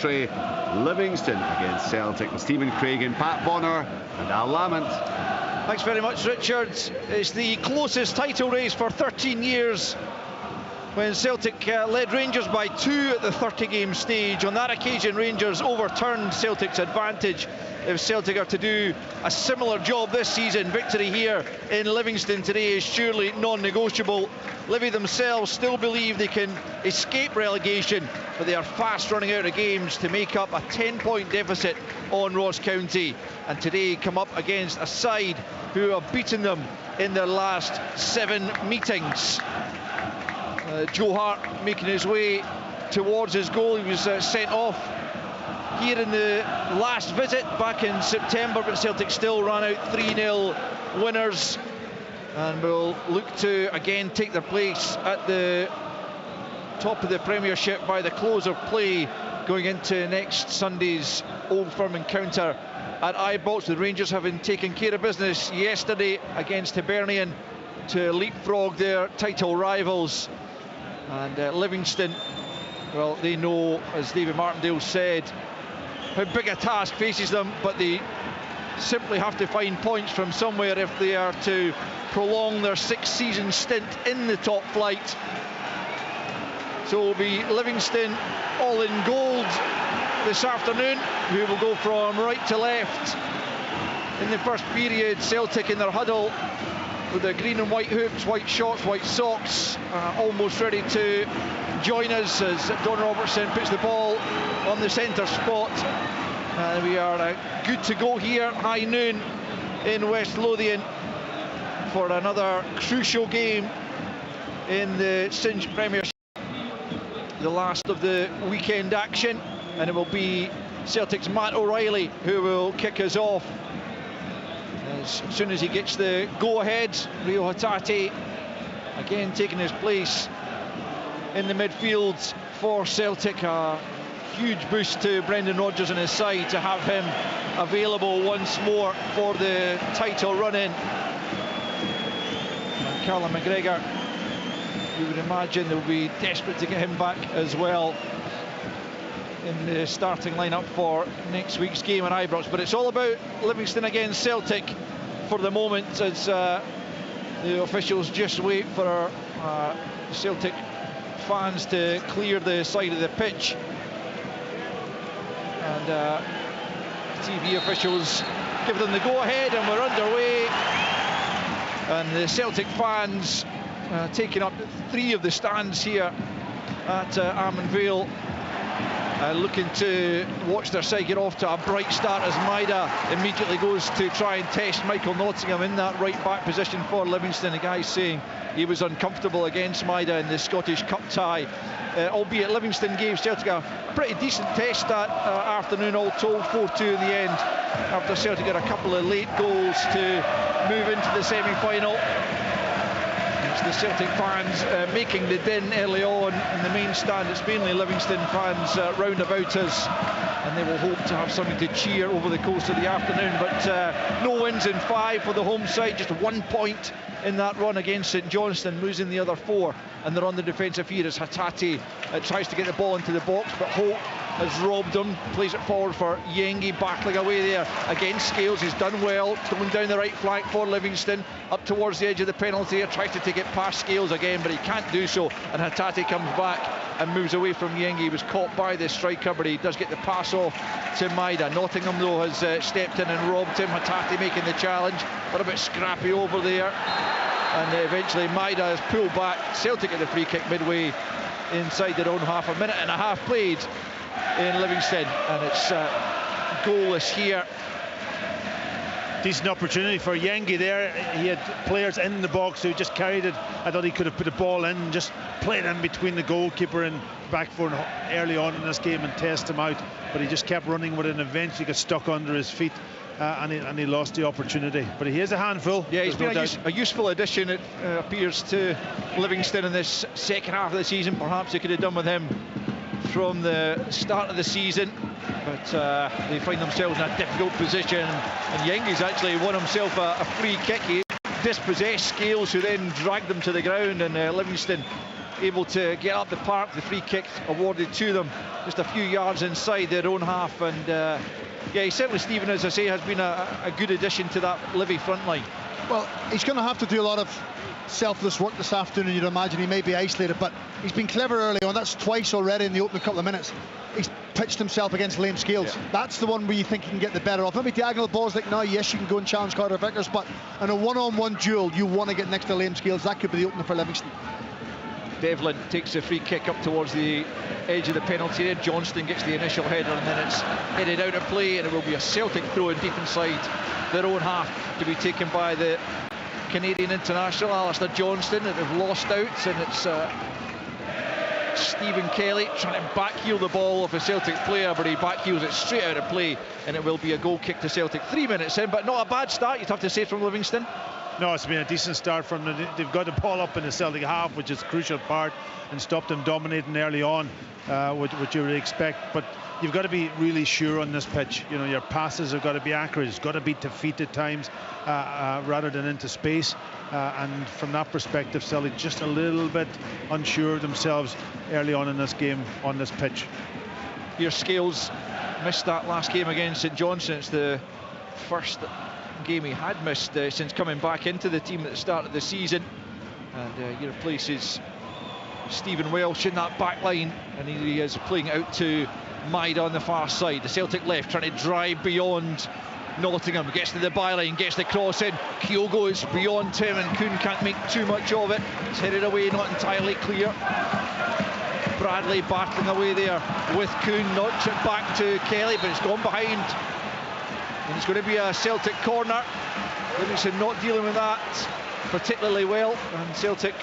Livingston against Celtic, and Stephen Craig and Pat Bonner and Al Lamont. Thanks very much, Richard. It's the closest title race for 13 years, when Celtic led Rangers by 2 at the 30-game stage. On that occasion, Rangers overturned Celtic's advantage. If Celtic are to do a similar job this season, victory here in Livingston today is surely non-negotiable. Livy themselves still believe they can escape relegation, but they are fast running out of games to make up a 10-point deficit on Ross County, and today come up against a side who have beaten them in their last 7 meetings. Joe Hart making his way towards his goal. He was sent off here in the last visit back in September, but Celtic still ran out 3-0 winners, and will look to again take their place at the top of the Premiership by the close of play going into next Sunday's Old Firm encounter at Ibrox. The Rangers having taken care of business yesterday against Hibernian to leapfrog their title rivals. And Livingston, well, they know, as David Martindale said, how big a task faces them, but they simply have to find points from somewhere if they are to prolong their 6-season stint in the top flight. So it will be Livingston all in gold this afternoon, who will go from right to left. In the first period, Celtic in their huddle with the green and white hoops, white shorts, white socks, almost ready to join us as Don Robertson puts the ball on the centre spot. We are good to go here, high noon in West Lothian, for another crucial game in the Scottish Premiership, the last of the weekend action, and it will be Celtic's Matt O'Reilly who will kick us off. As soon as he gets the go-ahead, Rio Hatate again taking his place in the midfield for Celtic. A huge boost to Brendan Rodgers and his side to have him available once more for the title run-in. And Callum McGregor, you would imagine they'll be desperate to get him back as well in the starting lineup for next week's game at Ibrox. But it's all about Livingston against Celtic for the moment, as the officials just wait for Celtic fans to clear the side of the pitch, and TV officials give them the go-ahead, and we're underway. And the Celtic fans taking up 3 of the stands here at Armand Vale, looking to watch their side get off to a bright start, as Maida immediately goes to try and test Michael Nottingham in that right back position for Livingston. The guy saying he was uncomfortable against Maida in the Scottish Cup tie, albeit Livingston gave Celtic a pretty decent test that afternoon, all told. 4-2 in the end, after Celtic got a couple of late goals to move into the semi-final. The Celtic fans making the din early on in the main stand. It's mainly Livingston fans round about us, and they will hope to have something to cheer over the course of the afternoon. But no wins in 5 for the home side, just 1 point in that run against St Johnstone, losing the other 4, and they're on the defensive here as Hatate tries to get the ball into the box, but Holt has robbed him, plays it forward for Yengi, battling away there against Scales. He's done well, going down the right flank for Livingston, up towards the edge of the penalty area, tries to take it past Scales again, but he can't do so, and Hatate comes back and moves away from Yengi. He was caught by the striker, but he does get the pass off to Maida. Nottingham, though, has stepped in and robbed him. Hatate making the challenge, a little bit scrappy over there, and eventually Maida has pulled back. Celtic at the free kick midway inside their own half. 1.5 minutes played in Livingston, and it's goalless here. Decent opportunity for Yengi there. He had players in the box who just carried it. I thought he could have put the ball in and just played in between the goalkeeper and back four early on in this game and test him out, but he just kept running with it and eventually got stuck under his feet, and he lost the opportunity. But he is a handful. Yeah, he's been a useful addition, it appears, to Livingston in this second half of the season. Perhaps they could have done with him from the start of the season, but they find themselves in a difficult position, and Yengi's actually won himself a free kick. He dispossessed Scales, who then dragged them to the ground, and Livingston able to get up the park. The free kick awarded to them just a few yards inside their own half, and yeah, certainly Stephen, as I say, has been a good addition to that Livy front line. Well, he's going to have to do a lot of selfless work this afternoon. You'd imagine he may be isolated, but he's been clever early on. That's twice already in the opening couple of minutes. He's pitched himself against lame Scales. Yeah. That's the one where you think you can get the better of. Maybe diagonal balls like now, yes, you can go and challenge Carter Vickers, but in a one-on-one duel, you want to get next to lame Scales. That could be the opener for Livingston. Devlin takes the free kick up towards the edge of the penalty area. Johnston gets the initial header, and then it's headed out of play, and it will be a Celtic throw in deep inside their own half to be taken by the Canadian international Alistair Johnston, and they've lost out, and it's Stephen Kelly trying to backheel the ball off a Celtic player, but he backheels it straight out of play, and it will be a goal kick to Celtic. 3 minutes in, but not a bad start, you'd have to say, from Livingston. No, it's been a decent start from them. They've got the ball up in the Celtic half, which is a crucial part, and stopped them dominating early on, what you would expect. But you've got to be really sure on this pitch. You know, your passes have got to be accurate. It's got to be to feet at times, rather than into space. And from that perspective, Celtic just a little bit unsure of themselves early on in this game, on this pitch. Your Scales missed that last game against St Johnstone. It's the first game he had missed since coming back into the team at the start of the season, and he replaces Stephen Welsh in that back line, and he is playing out to Maida on the far side. The Celtic left trying to drive beyond Nottingham, gets to the byline, gets the cross in. Kyogo is beyond him, and Kuhn can't make too much of it. It's headed away, not entirely clear. Bradley battling away there with Kuhn, notch it back to Kelly, but it's gone behind. And it's going to be a Celtic corner. Livingston not dealing with that particularly well, and Celtic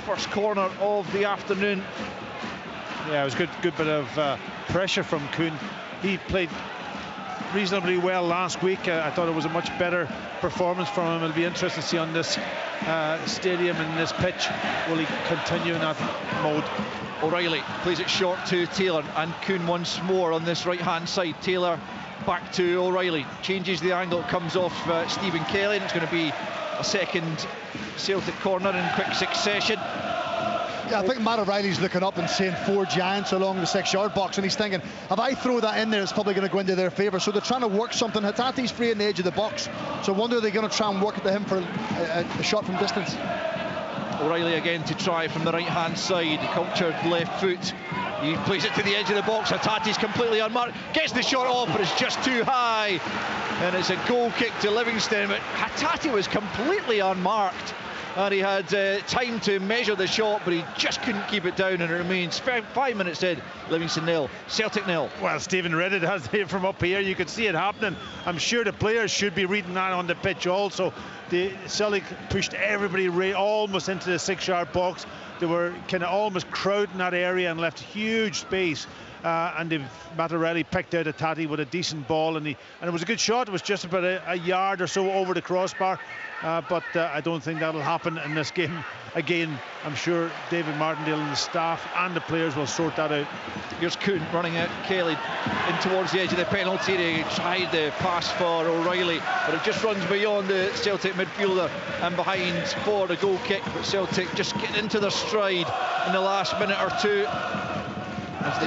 first corner of the afternoon. Yeah, it was good bit of pressure from Kuhn. He played reasonably well last week. I thought it was a much better performance from him. It'll be interesting to see on this stadium and this pitch, will he continue in that mode. O'Reilly plays it short to Taylor, and Kuhn once more on this right hand side. Taylor back to O'Reilly, changes the angle, comes off Stephen Kelly, and it's going to be a second Celtic corner in quick succession. Yeah, I think Matt O'Reilly's looking up and seeing four giants along the 6-yard box, and he's thinking, if I throw that in there, it's probably going to go into their favour. So they're trying to work something. Hatate's free in the edge of the box, so I wonder if they're going to try and work it to him for a shot from distance. O'Reilly again to try from the right hand side, cultured left foot. He plays it to the edge of the box. Hatate's completely unmarked, gets the shot off, but it's just too high, and it's a goal kick to Livingston. But Hatate was completely unmarked, and he had time to measure the shot, but he just couldn't keep it down, and it remains 5 minutes in. Livingston 0, Celtic 0. Well, Stephen read it has it from up here. You could see it happening. I'm sure the players should be reading that on the pitch also. The Celtic pushed everybody almost into the 6-yard box. They were kind of almost crowding that area and left huge space. And Matt O'Reilly picked out Hatate with a decent ball, and it was a good shot. It was just about a yard or so over the crossbar, but I don't think that'll happen in this game again. I'm sure David Martindale and the staff and the players will sort that out. Here's Kuhn running out Kelly in towards the edge of the penalty area. He tried the pass for O'Reilly, but it just runs beyond the Celtic midfielder and behind for the goal kick. But Celtic just getting into their stride in the last minute or two.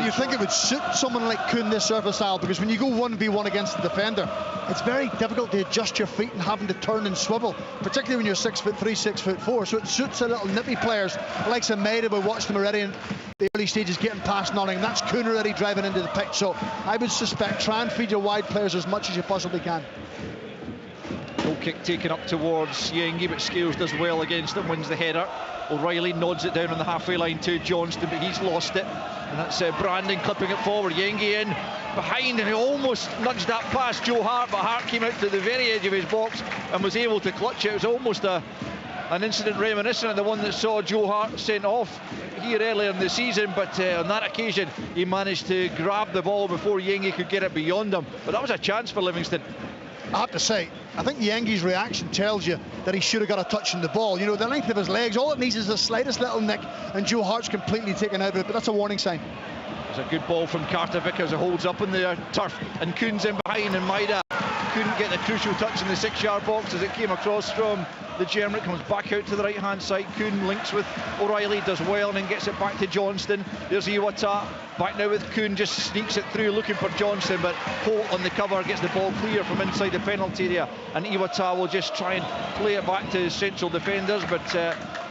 You think it would suit someone like Kuhn, this surface style, because when you go 1v1 against the defender, it's very difficult to adjust your feet and having to turn and swivel, particularly when you're 6'3", 6'4". So it suits a little nippy players like Maida. We watched them already in the early stages getting past Nottingham. That's Kuhn already driving into the pitch. So I would suspect try and feed your wide players as much as you possibly can. Goal kick taken up towards Yengi, but Scales does well against him, wins the header. O'Reilly nods it down on the halfway line to Johnston, but he's lost it, and that's Brandon clipping it forward. Yengi in behind, and he almost nudged that past Joe Hart, but Hart came out to the very edge of his box and was able to clutch it. It was almost an incident reminiscent of the one that saw Joe Hart sent off here earlier in the season, but on that occasion he managed to grab the ball before Yengi could get it beyond him. But that was a chance for Livingston. I have to say, I think Yengi's reaction tells you that he should have got a touch on the ball. You know, the length of his legs, all it needs is the slightest little nick, and Joe Hart's completely taken out of it, but that's a warning sign. It's a good ball from Carter Vickers, who holds up on the turf, and Kuhn's in behind, and Maida couldn't get the crucial touch in the 6-yard box as it came across from the German. It comes back out to the right hand side. Kuhn links with O'Reilly, does well, and then gets it back to Johnston. There's Iwata back now with Kuhn, just sneaks it through looking for Johnston, but Holt on the cover gets the ball clear from inside the penalty area, and Iwata will just try and play it back to his central defenders, but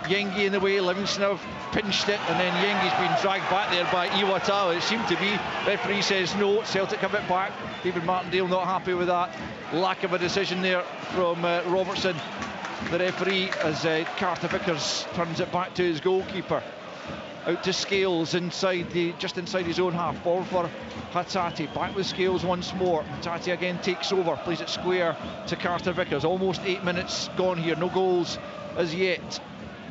Yengi in the way. Livingston have pinched it, and then Yengi's been dragged back there by Iwata. It seemed to be. Referee says no. Celtic have it back. David Martindale not happy with that lack of a decision there from Robertson, the referee, as Carter Vickers turns it back to his goalkeeper. Out to Scales inside just inside his own half. Forward for Hatate. Back with Scales once more. Hatate again takes over. Plays it square to Carter Vickers. Almost 8 minutes gone here. No goals as yet.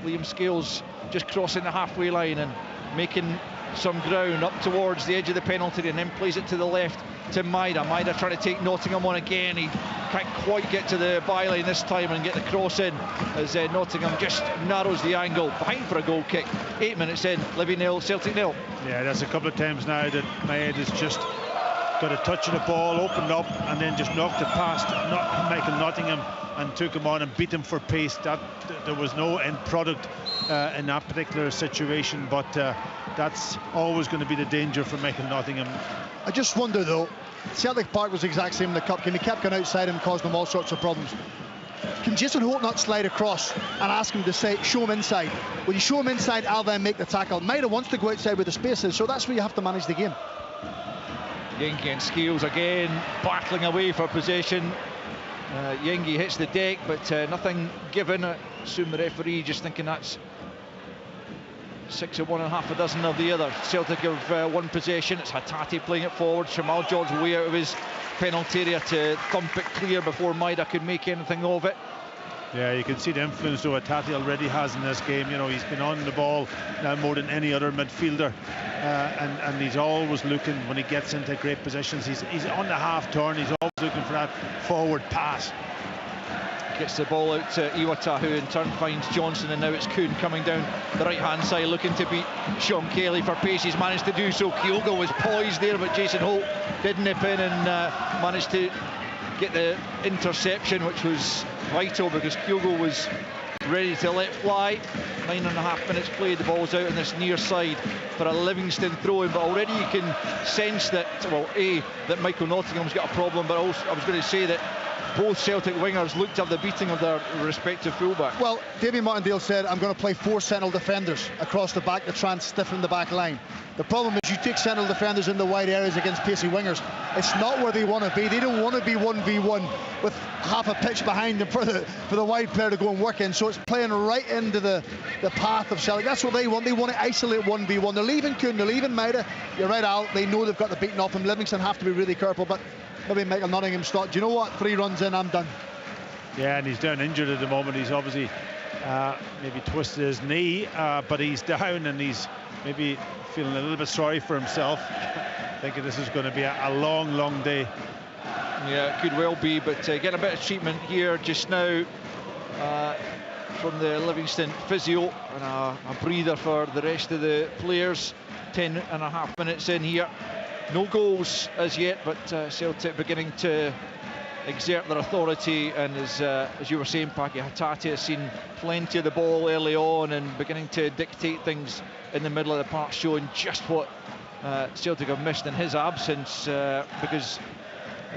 Liam Scales just crossing the halfway line and making some ground up towards the edge of the penalty, and then plays it to the left to Maida. Maida trying to take Nottingham on again. He can't quite get to the byline this time and get the cross in, as Nottingham just narrows the angle. Behind for a goal kick. 8 minutes in. Livy 0, Celtic 0. Yeah, that's a couple of times now that Maida's just got a touch of the ball, opened up, and then just knocked it past Michael Nottingham and took him on and beat him for pace. There was no end product in that particular situation, but that's always going to be the danger for Michael Nottingham. I just wonder though, Celtic Park was the exact same in the cup game. He kept going outside him, causing them all sorts of problems. Can Jason Holt not slide across and ask him to show him inside? When you show him inside, I'll then make the tackle. Maida wants to go outside where the space is, so that's where you have to manage the game. Yengi and Scales again battling away for possession. Yengi hits the deck, but nothing given. I assume the referee just thinking that's 6 of one and half a dozen of the other. Celtic have won possession. It's Hatate playing it forward. Jamal George way out of his penalty area to thump it clear before Maida could make anything of it. Yeah, you can see the influence though Hatate already has in this game. You know, he's been on the ball now more than any other midfielder, and he's always looking when he gets into great positions. He's on the half turn. He's always looking for that forward pass. Gets the ball out to Iwata, who in turn finds Johnson, and now it's Kuhn coming down the right hand side looking to beat Sean Kelly for pace. He's managed to do so. Kyogo was poised there, but Jason Holt did nip in and managed to get the interception, which was vital because Kyogo was ready to let fly. 9.5 minutes played, the ball's out on this near side for a Livingston throw-in, but already you can sense that, well, that Michael Nottingham's got a problem, but also I was going to say that both Celtic wingers looked to have the beating of their respective fullbacks. Well, David Martindale said, I'm going to play 4 central defenders across the back to try and stiffen the back line. The problem is you take central defenders in the wide areas against pacey wingers. It's not where they want to be. They don't want to be 1v1 with half a pitch behind them for the wide player to go and work in. So it's playing right into the path of Celtic. That's what they want. They want to isolate 1v1. They're leaving Kuhn, they're leaving Maida. You're right, Al. They know they've got the beating off him. Livingston have to be really careful, but maybe Michael Nottingham thought, do you know what? 3 runs in, I'm done. Yeah, and he's down injured at the moment. He's obviously maybe twisted his knee, but he's down and he's maybe feeling a little bit sorry for himself, thinking this is going to be a long day. Yeah, it could well be, but getting a bit of treatment here just now from the Livingston physio, and a breather for the rest of the players. 10.5 minutes in here. No goals as yet, but Celtic beginning to exert their authority, and as you were saying, Paki, Hatate has seen plenty of the ball early on and beginning to dictate things in the middle of the park, showing just what Celtic have missed in his absence, because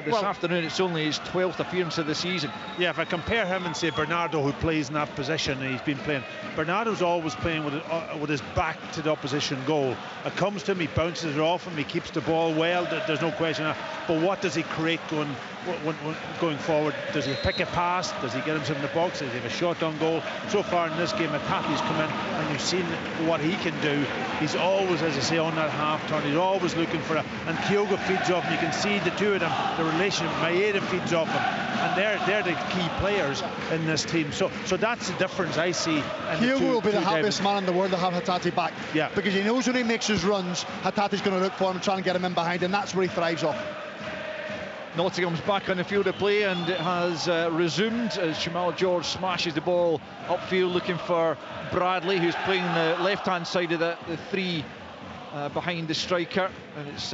this afternoon it's only his 12th appearance of the season. Yeah, if I compare him and say Bernardo, who plays in that position, and he's been playing, Bernardo's always playing with his back to the opposition goal. It comes to him, he bounces it off him, he keeps the ball well, there's no question. But what does he create going forward? Does he pick a pass? Does he get himself in the box? Does he have a shot on goal? So far in this game, Hatate's come in and you've seen what he can do. He's always, as I say, on that half turn. He's always looking for and Kyogo feeds off him. You can see the two of them, the relationship. Maeda feeds off him, and they're the key players in this team. So that's the difference I see. Kyogo will be the happiest man in the world to have Hatate back. Yeah, because he knows when he makes his runs, Hatate's going to look for him and try and get him in behind, and that's where he thrives off. Nottingham's back on the field of play, and it has resumed as Jamal George smashes the ball upfield looking for Bradley, who's playing the left-hand side of the 3 behind the striker, and it's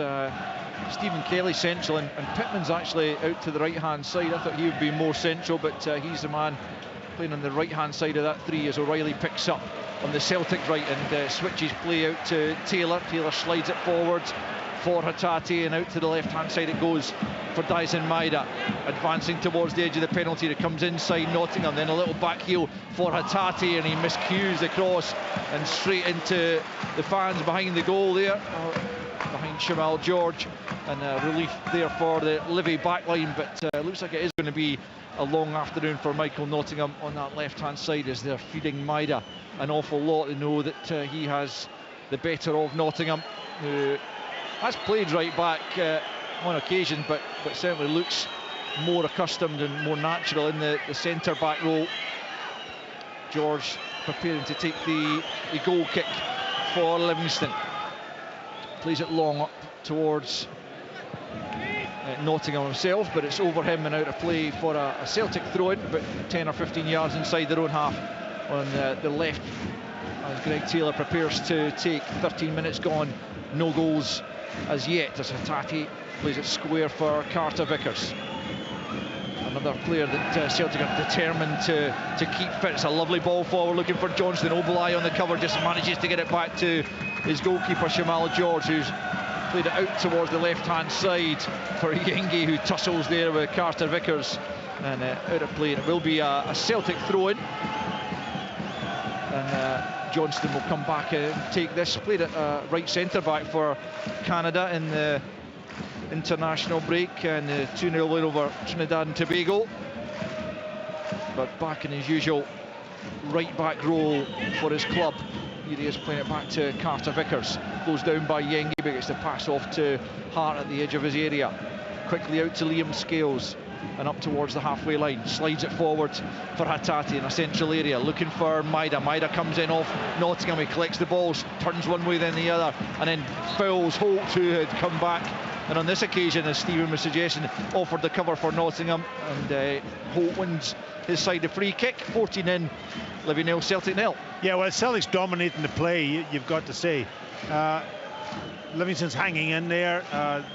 Stephen Kelly central, and Pittman's actually out to the right-hand side. I thought he would be more central, but he's the man playing on the right-hand side of that 3 as O'Reilly picks up on the Celtic right and switches play out to Taylor. Taylor slides it forward for Hatate, and out to the left-hand side it goes for Dyson Maeda, advancing towards the edge of the penalty. It comes inside Nottingham, then a little back heel for Hatate, and he miscues the cross and straight into the fans behind the goal there, behind Shamal George, and relief there for the Livy backline. But looks like it is going to be a long afternoon for Michael Nottingham on that left-hand side, as they're feeding Maeda an awful lot. They know that he has the better of Nottingham, who has played right back on occasion, but certainly looks more accustomed and more natural in the centre back role. George preparing to take the goal kick for Livingston. Plays it long up towards Nottingham himself, but it's over him and out of play for a Celtic throw-in, but 10 or 15 yards inside their own half on the left, as Greg Taylor prepares to take. 13 minutes gone, no goals as yet, as Hatate plays it square for Carter Vickers. Another player that Celtic are determined to keep fit. It's a lovely ball forward, looking for Johnston. Obalai on the cover, just manages to get it back to his goalkeeper Shamal George, who's played it out towards the left-hand side for Yengi, who tussles there with Carter Vickers, and out of play. It will be a Celtic throw-in, and Johnston will come back and take this. Played it right centre-back for Canada in the international break, and 2-0 win over Trinidad and Tobago, but back in his usual right-back role for his club. Here he is playing it back to Carter Vickers. Goes down by Yengi, but gets the pass off to Hart at the edge of his area. Quickly out to Liam Scales and up towards the halfway line. Slides it forward for Hatate in a central area, looking for Maeda. Maeda comes in off Nottingham. He collects the balls, turns one way then the other, and then fouls Holt, who had come back. And on this occasion, as Stephen was suggesting, offered the cover for Nottingham, and Holt wins his side a free kick. 14 in, Livy 0, Celtic 0. Yeah, well, Celtic's dominating the play, you've got to say. Livingston's hanging in there.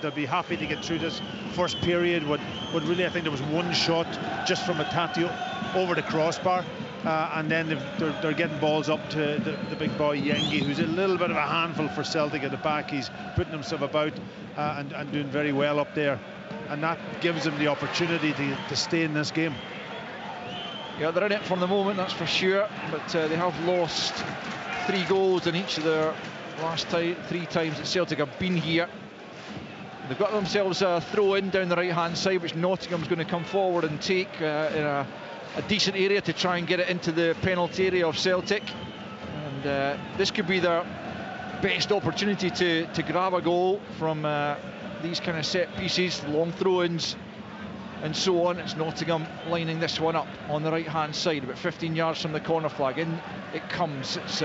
They'll be happy to get through this first period. What really, I think there was one shot just from Hatate over the crossbar, and then they're getting balls up to the big boy Yengi, who's a little bit of a handful for Celtic at the back. He's putting himself about and doing very well up there, and that gives him the opportunity to stay in this game. Yeah, they're in it from the moment, that's for sure, but they have lost 3 goals in each of their last 3 times that Celtic have been here. They've got themselves a throw-in down the right-hand side, which Nottingham's going to come forward and take in a decent area to try and get it into the penalty area of Celtic. And this could be their best opportunity to grab a goal from these kind of set pieces, long throw-ins and so on. It's Nottingham lining this one up on the right-hand side, about 15 yards from the corner flag. In it comes. It's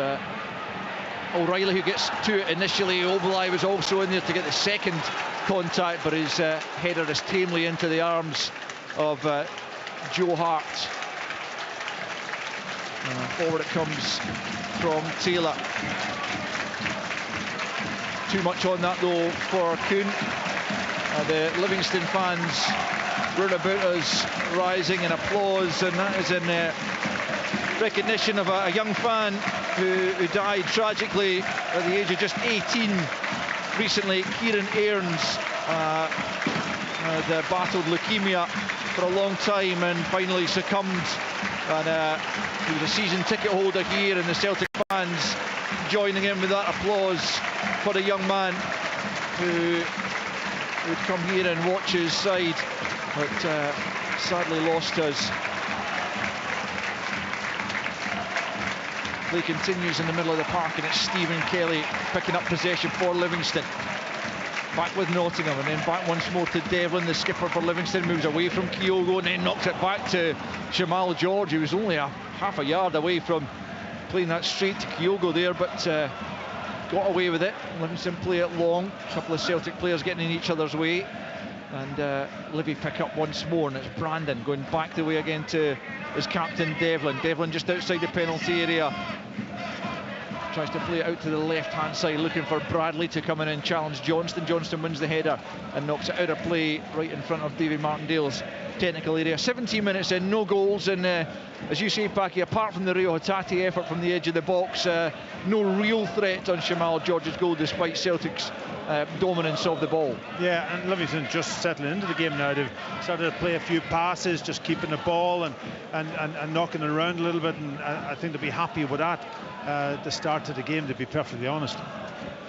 O'Reilly who gets to it initially. Obalai was also in there to get the second contact, but his header is tamely into the arms of Joe Hart. Forward it comes from Taylor. Too much on that though for Kuhn. The Livingston fans round about us rising in applause, and that is in recognition of a young fan who died tragically at the age of just 18 recently. Kieran Aarons had battled leukemia for a long time and finally succumbed, and he was a season ticket holder here, and the Celtic fans joining in with that applause for the young man who would come here and watch his side, but sadly lost us. Play continues in the middle of the park, and it's Stephen Kelly picking up possession for Livingston. Back with Nottingham, and then back once more to Devlin. The skipper for Livingston moves away from Kyogo and then knocks it back to Shamal George, who was only half a yard away from playing that straight to Kyogo there, but got away with it. Livingston play it long. A couple of Celtic players getting in each other's way, and Livy pick up once more, and it's Brandon going back the way again to his captain Devlin. Devlin just outside the penalty area. tries to play it out to the left-hand side, looking for Bradley to come in and challenge Johnston. Johnston wins the header and knocks it out of play right in front of Davy Martindale's technical area. 17 minutes in, no goals, and as you say, Paki, apart from the Rio Hatate effort from the edge of the box, no real threat on Shamal George's goal despite Celtic's dominance of the ball. Yeah, and Livingston just settling into the game now. They've started to play a few passes, just keeping the ball and knocking it around a little bit, and I think they'll be happy with that at the start of the game, to be perfectly honest.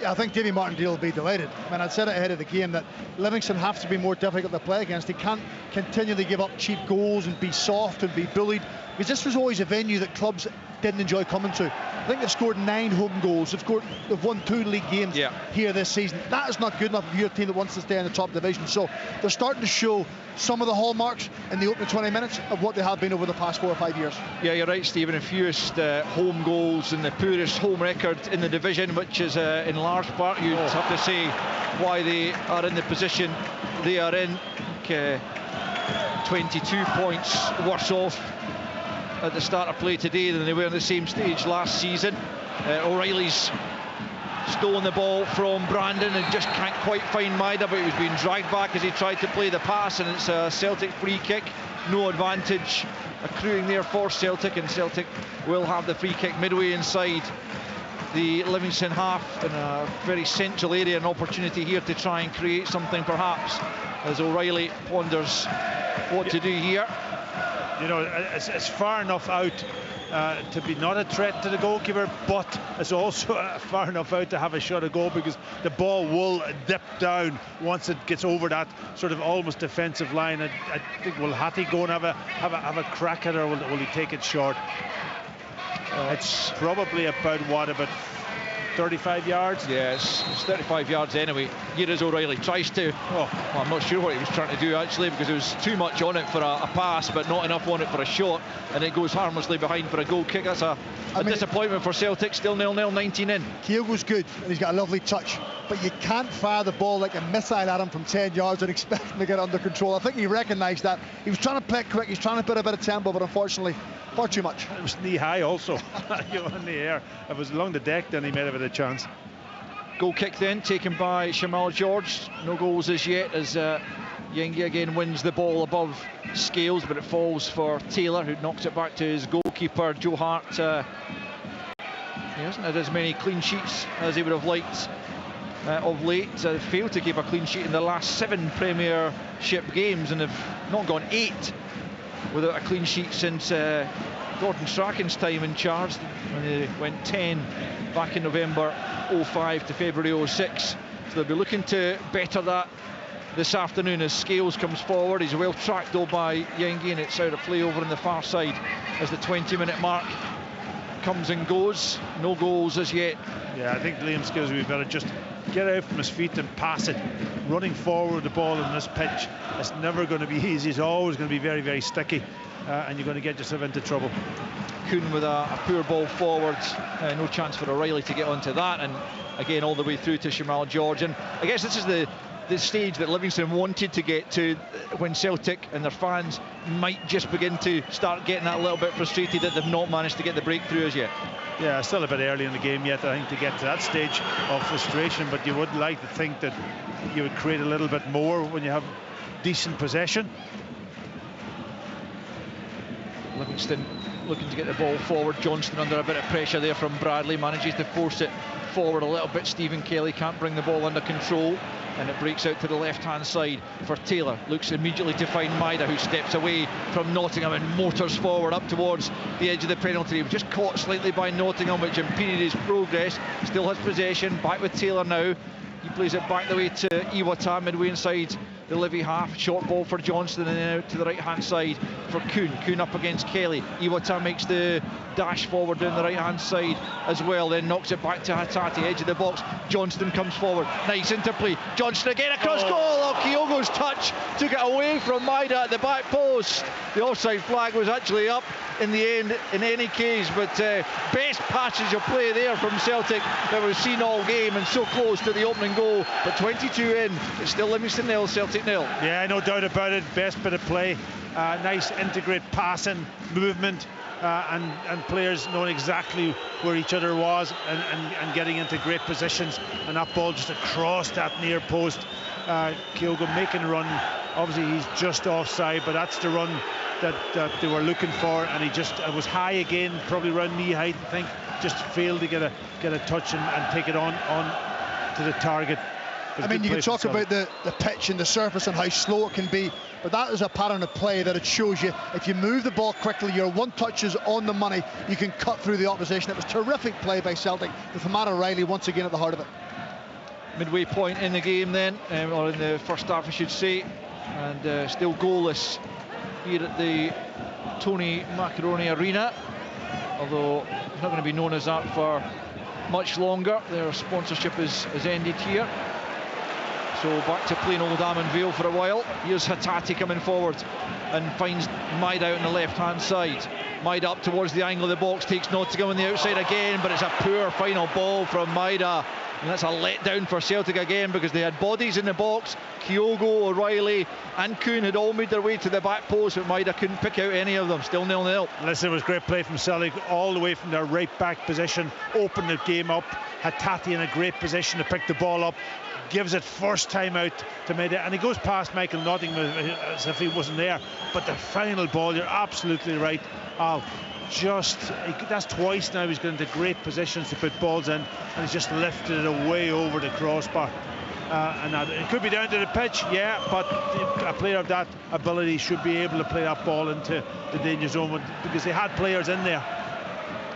Yeah, I think Davy Martindale will be delighted. I mean, I'd said it ahead of the game that Livingston have to be more difficult to play against. They can't continually give up cheap goals and be soft and be bullied, because this was always a venue that clubs didn't enjoy coming to. I think they've scored 9 home goals. They've won 2 league games here this season. That is not good enough for your team that wants to stay in the top division. So they're starting to show some of the hallmarks in the opening 20 minutes of what they have been over the past 4 or 5 years. Yeah, you're right, Stephen. The fewest home goals and the poorest home record in the division, which is in large part, you'd have to say, why they are in the position they are in. 22 points worse off at the start of play today than they were on the same stage last season. O'Reilly's stolen the ball from Brandon and just can't quite find Maida, but he was being dragged back as he tried to play the pass, and it's a Celtic free kick. No advantage accruing there for Celtic, and Celtic will have the free kick midway inside the Livingston half in a very central area. An opportunity here to try and create something, perhaps, as O'Reilly ponders what to do here. You know, it's far enough out to be not a threat to the goalkeeper, but it's also far enough out to have a shot at goal, because the ball will dip down once it gets over that sort of almost defensive line. I think, will Hattie go and have a crack at it, or will he take it short? It's probably about 35 yards? Yes, it's 35 yards anyway. Here is O'Reilly, tries to, well, I'm not sure what he was trying to do actually, because there was too much on it for a pass, but not enough on it for a shot, and it goes harmlessly behind for a goal kick. That's a disappointment for Celtic. Still 0-0, 19 in. Kyogo's good, and he's got a lovely touch, but you can't fire the ball like a missile at him from 10 yards and expect him to get under control. I think he recognised that. He was trying to play it quick, he's trying to put a bit of tempo, but unfortunately far too much. It was knee high also. In the air. If it was along the deck, then he might have had a chance. Goal kick then taken by Shamal George. No goals as yet, as Yengi again wins the ball above Scales, but it falls for Taylor, who knocks it back to his goalkeeper. Joe Hart he hasn't had as many clean sheets as he would have liked of late. Failed to keep a clean sheet in the last 7 Premiership games, and have not gone 8 without a clean sheet since Gordon Strachan's time in charge, when they went 10 back in November 05 to February 06. So they'll be looking to better that this afternoon as Scales comes forward. He's well tracked though by Yengi, and it's out of play over on the far side as the 20-minute mark comes and goes. No goals as yet. Yeah, I think Liam Scales would be better just get out from his feet and pass it. Running forward the ball on this pitch, it's never going to be easy. It's always going to be very, very sticky, and you're going to get yourself into trouble. Kuhn with a poor ball forward, no chance for O'Reilly to get onto that, and again all the way through to Shamal George. And I guess this is the stage that Livingston wanted to get to, when Celtic and their fans might just begin to start getting that little bit frustrated that they've not managed to get the breakthrough as yet. Yeah, still a bit early in the game yet, I think, to get to that stage of frustration, but you would like to think that you would create a little bit more when you have decent possession. Livingston looking to get the ball forward. Johnston under a bit of pressure there from Bradley, manages to force it forward a little bit. Stephen Kelly can't bring the ball under control, and it breaks out to the left-hand side for Taylor. Looks immediately to find Maida, who steps away from Nottingham and motors forward up towards the edge of the penalty. He was just caught slightly by Nottingham, which impeded his progress. Still has possession, back with Taylor now. He plays it back the way to Iwata, midway inside the Livy half. Short ball for Johnston, and then out to the right-hand side for Kuhn. Kuhn up against Kelly. Iwata makes the dash forward down the right-hand side as well, then knocks it back to Hatate, edge of the box. Johnston comes forward. Nice interplay. Johnston again across goal. Oh, Kyogo's touch took it away from Maida at the back post. The offside flag was actually up in the end in any case, but best passage of play there from Celtic that we've seen all game, and so close to the opening goal, but 22 in. It's still Livingston 0, Celtic 0. Yeah, no doubt about it. Best bit of play. Nice integrate passing movement. and players knowing exactly where each other was and getting into great positions, and that ball just across that near post. Kyogo making a run. Obviously he's just offside, but that's the run that they were looking for, and he just was high again, probably around knee height, I think. Just failed to get a touch and take it on to the target. I mean, you can talk about the pitch and the surface and how slow it can be, but that is a pattern of play that it shows you. If you move the ball quickly, your one touch is on the money, you can cut through the opposition. It was terrific play by Celtic, with Matt O'Reilly once again at the heart of it. Midway point in the game then, or in the first half I should say, and still goalless here at the Tony Macaroni Arena, although it's not going to be known as that for much longer. Their sponsorship is ended here. So back to plain old Amon Vale for a while. Here's Hatate coming forward and finds Maida out on the left-hand side. Maida up towards the angle of the box, takes Nottingham on the outside again, but it's a poor final ball from Maida. And that's a letdown for Celtic again, because they had bodies in the box. Kyogo, O'Reilly and Kuhn had all made their way to the back post, but Maida couldn't pick out any of them. Still 0-0. Listen, it was great play from Celtic, all the way from their right back position, opened the game up. Hatate in a great position to pick the ball up, gives it first time out to Maida, and he goes past Michael Nottingham as if he wasn't there. But the final ball, you're absolutely right, Al. That's twice now he's got into great positions to put balls in, and he's just lifted it away over the crossbar. And it could be down to the pitch, yeah, but a player of that ability should be able to play that ball into the danger zone, because they had players in there.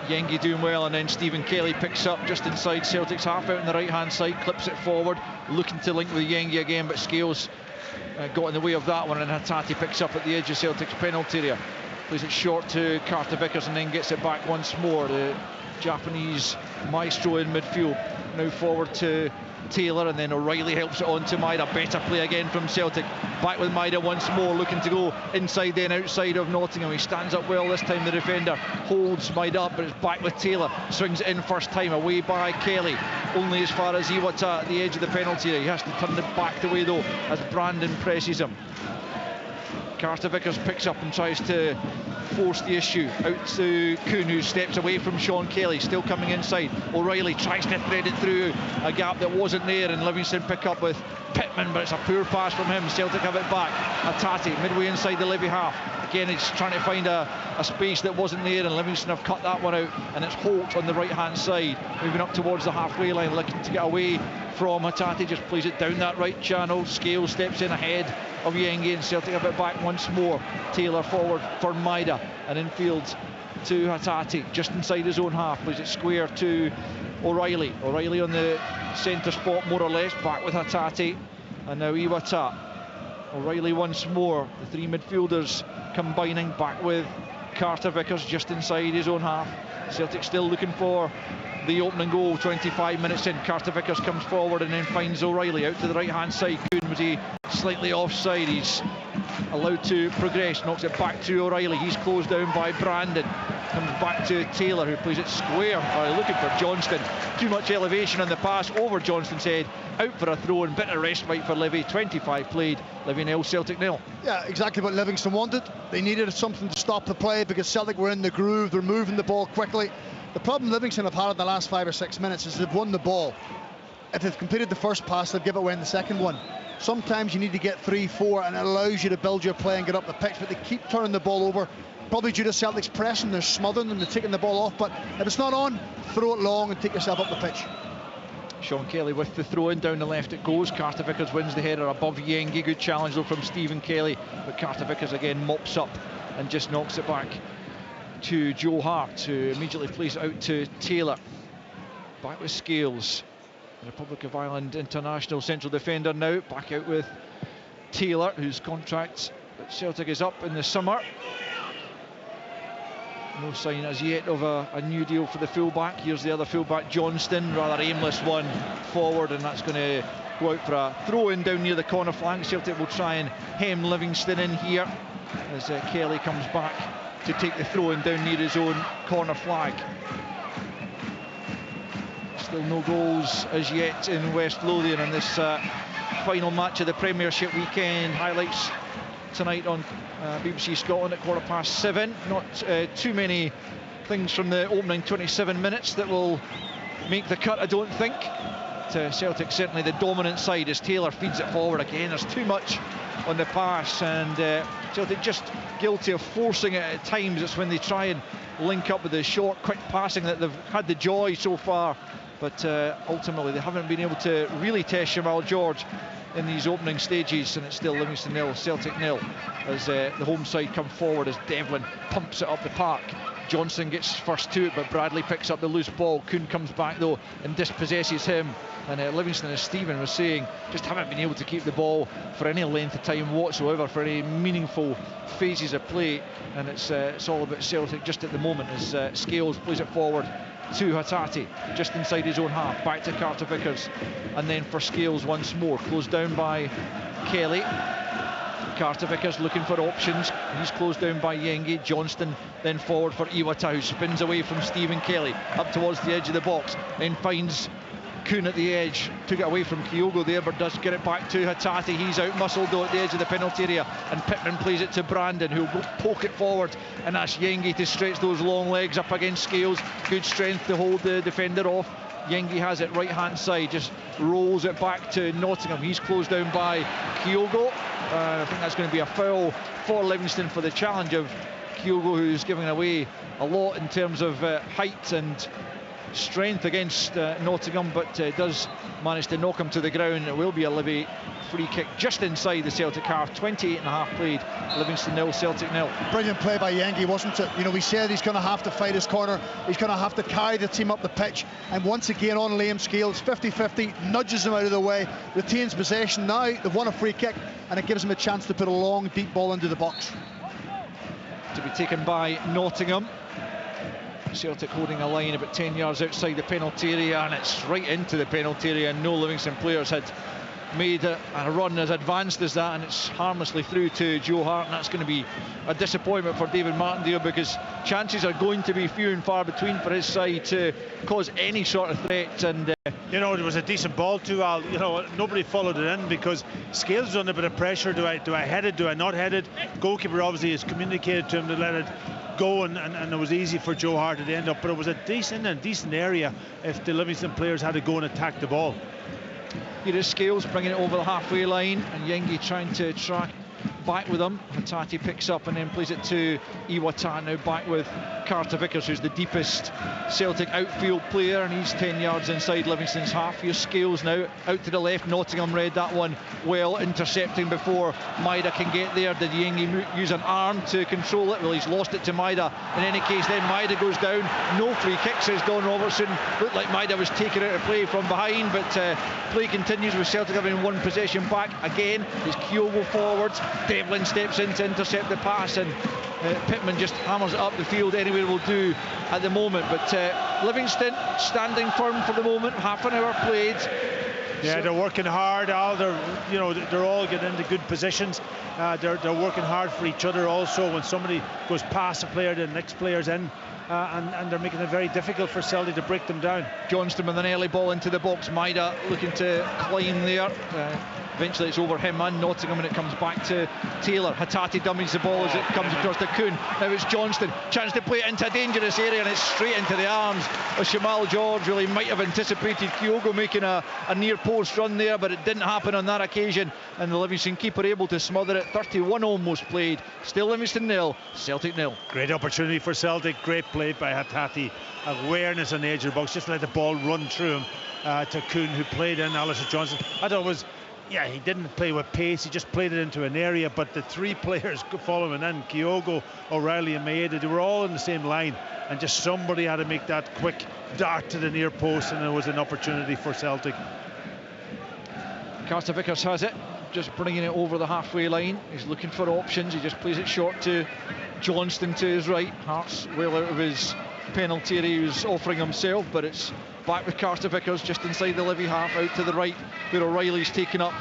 Yengi doing well, and then Stephen Kelly picks up just inside Celtic's half out on the right hand side, clips it forward, looking to link with Yengi again, but Scales got in the way of that one, and Hatate picks up at the edge of Celtic's penalty area. Plays it short to Carter Vickers and then gets it back once more. The Japanese maestro in midfield. Now forward to Taylor, and then O'Reilly helps it on to Maida. Better play again from Celtic. Back with Maida once more, looking to go inside then outside of Nottingham. He stands up well this time, the defender. Holds Maida up, but it's back with Taylor. Swings it in first time, away by Kelly. Only as far as Iwata at the edge of the penalty area. He has to turn it back the way though, as Brandon presses him. Carter Vickers picks up and tries to force the issue out to Kuhn, who steps away from Sean Kelly, still coming inside. O'Reilly tries to thread it through a gap that wasn't there, and Livingston pick up with Pittman, but it's a poor pass from him. Celtic have it back. Hatate midway inside the Livy half. Again, he's trying to find a space that wasn't there, and Livingston have cut that one out, and it's Holt on the right hand side, moving up towards the halfway line, looking to get away from Hatate. Just plays it down that right channel. Scales steps in ahead of Yengi, and Celtic have it back once more. Taylor forward for Maida, and infield to Hatate, just inside his own half. Plays it square to O'Reilly. O'Reilly on the centre spot, more or less, back with Hatate, and now Iwata. O'Reilly once more. The three midfielders combining, back with Carter Vickers just inside his own half. Celtic still looking for the opening goal. 25 minutes in, Carter Vickers comes forward and then finds O'Reilly out to the right hand side. Kuhn, was he slightly offside? He's allowed to progress, knocks it back to O'Reilly. He's closed down by Brandon. Comes back to Taylor, who plays it square, looking for Johnston. Too much elevation on the pass over Johnston's head. Out for a throw, and bit of respite for Livy. 25 played, Livy 0, Celtic 0. Yeah, exactly what Livingston wanted. They needed something to stop the play, because Celtic were in the groove. They're moving the ball quickly. The problem Livingston have had in the last 5 or 6 minutes is they've won the ball. If they've completed the first pass, they'll give it away in the second one. Sometimes you need to get 3-4, and it allows you to build your play and get up the pitch, but they keep turning the ball over, probably due to Celtic's pressing. They're smothering them, they're taking the ball off, but if it's not on, throw it long and take yourself up the pitch. Sean Kelly with the throw in, down the left it goes. Carter Vickers wins the header above Yengi. Good challenge though from Stephen Kelly, but Carter Vickers again mops up and just knocks it back to Joe Hart, who immediately plays it out to Taylor. Back with Scales, Republic of Ireland international central defender now. Back out with Taylor, whose contract at Celtic is up in the summer. No sign as yet of a new deal for the fullback. Here's the other fullback, Johnston, rather aimless one forward, and that's going to go out for a throw in down near the corner flank. Celtic will try and hem Livingston in here as Kelly comes back to take the throw in down near his own corner flag. Still no goals as yet in West Lothian in this final match of the Premiership weekend. Highlights tonight on BBC Scotland at 7:15. Not too many things from the opening 27 minutes that will make the cut, I don't think. Celtic certainly the dominant side as Taylor feeds it forward again. There's too much on the pass, and Celtic just guilty of forcing it at times. It's when they try and link up with the short, quick passing that they've had the joy so far, but ultimately they haven't been able to really test Jamal George in these opening stages, and it's still Livingston 0, Celtic 0 as the home side come forward as Devlin pumps it up the park. Johnson gets first to it, but Bradley picks up the loose ball. Kuhn comes back though and dispossesses him, and Livingston, as Stephen was saying, just haven't been able to keep the ball for any length of time whatsoever, for any meaningful phases of play, and it's all about Celtic just at the moment as Scales plays it forward to Hatate, just inside his own half, back to Carter Vickers, and then for Scales once more, closed down by Kelly. Carter Vickers looking for options, he's closed down by Yengi. Johnston then forward for Iwata, who spins away from Stephen Kelly up towards the edge of the box, then finds Kuhn at the edge, took it away from Kyogo there, but does get it back to Hatate. He's out muscled though at the edge of the penalty area, and Pittman plays it to Brandon, who'll poke it forward and ask Yengi to stretch those long legs up against Scales. Good strength to hold the defender off. Yengi has it right hand side, just rolls it back to Nottingham. He's closed down by Kyogo. I think that's going to be a foul for Livingston for the challenge of Kyogo, who's giving away a lot in terms of height and strength against Nottingham, but does manage to knock him to the ground. It will be a Livy free kick just inside the Celtic half. 28.5 played. Livingston 0, Celtic 0. Brilliant play by Yengi, wasn't it? You know, we said he's going to have to fight his corner, he's going to have to carry the team up the pitch, and once again on Liam Scales, 50-50, nudges him out of the way, retains possession. Now they've won a free kick, and it gives him a chance to put a long deep ball into the box. To be taken by Nottingham. Celtic holding a line about 10 yards outside the penalty area, and it's right into the penalty area, and no Livingston players had made a run as advanced as that, and it's harmlessly through to Joe Hart, and that's going to be a disappointment for David Martindale, because chances are going to be few and far between for his side to cause any sort of threat. And you know, it was a decent ball too, Al. You know, nobody followed it in because Scales was under a bit of pressure. Do I head it? Do I not head it? Goalkeeper obviously has communicated to him to let it go, and it was easy for Joe Hart to end up, but it was a decent area if the Livingston players had to go and attack the ball. Here is Scales bringing it over the halfway line, and Yengi trying to track back with him. Hatate picks up and then plays it to Iwata, now back with Carter Vickers, who's the deepest Celtic outfield player, and he's 10 yards inside Livingston's half. Here's Scales now, out to the left. Nottingham read that one well, intercepting before Maida can get there. Did Yengi use an arm to control it? Well, he's lost it to Maida. In any case, then Maida goes down. No free kick, says Don Robertson. Looked like Maida was taken out of play from behind, but play continues with Celtic having one possession back. Again, it's Kyogo forwards. Devlin steps in to intercept the pass, and Pittman just hammers it up the field. Anywhere will do at the moment, but Livingston standing firm for the moment. Half an hour played. Yeah, they're working hard, Al. They're all getting into good positions. They're working hard for each other also. When somebody goes past a player, the next player's in, and they're making it very difficult for Celtic to break them down. Johnston with an early ball into the box. Maida looking to climb there. Eventually it's over him and Nottingham, and it comes back to Taylor. Hatate dummies the ball as it comes across to Kuhn. Now it's Johnston, chance to play it into a dangerous area, and it's straight into the arms of Jamal George. Really might have anticipated Kyogo making a near post run there, but it didn't happen on that occasion, and the Livingston keeper able to smother it. 31 almost played. Still Livingston 0, Celtic 0. Great opportunity for Celtic. Great play by Hatate. Awareness on the edge of the box, just let the ball run through him to Kuhn, who played in Alistair Johnston. I thought it was, he didn't play with pace, he just played it into an area, but the three players following in, Kyogo, O'Reilly and Maeda, they were all in the same line, and just somebody had to make that quick dart to the near post, and there was an opportunity for Celtic. Carter Vickers has it, just bringing it over the halfway line. He's looking for options, he just plays it short to Johnston to his right. Hart's well out of his penalty area, he was offering himself, but it's back with Carter Vickers just inside the Livy half, out to the right where O'Reilly's taken up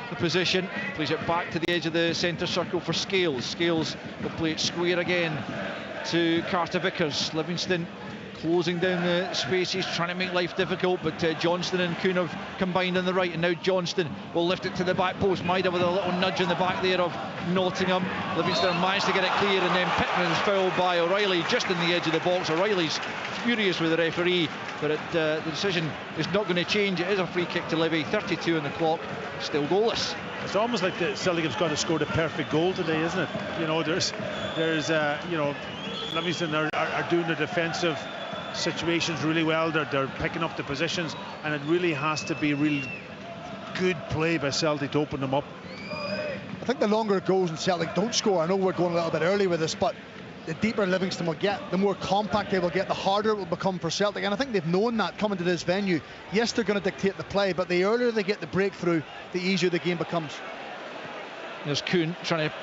the position, plays it back to the edge of the centre circle for Scales. Scales will play it square again to Carter Vickers. Livingston closing down the spaces, trying to make life difficult, but Johnston and Kuhn have combined on the right, and now Johnston will lift it to the back post. Maida with a little nudge in the back there of Nottingham. Livingston managed to get it clear, and then Pittman's fouled by O'Reilly just in the edge of the box. O'Reilly's furious with the referee, but the decision is not going to change. It is a free kick to Livy, 32 on the clock, still goalless. It's almost like the Celtic have got to score the perfect goal today, isn't it? You know, there's you know, Livingston are doing the defensive situations really well. They're picking up the positions, and it really has to be really good play by Celtic to open them up. I think the longer it goes and Celtic don't score, I know we're going a little bit early with this, but the deeper Livingston will get, the more compact they will get, the harder it will become for Celtic. And I think they've known that coming to this venue. Yes, they're going to dictate the play, but the earlier they get the breakthrough, the easier the game becomes. There's Kuhn trying to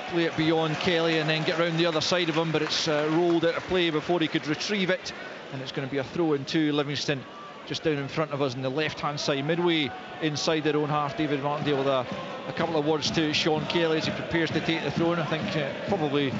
play it beyond Kelly and then get round the other side of him, but it's rolled out of play before he could retrieve it, and it's going to be a throw in to Livingston just down in front of us on the left hand side, midway inside their own half. David Martindale with a couple of words to Sean Kelly as he prepares to take the throw, and I think probably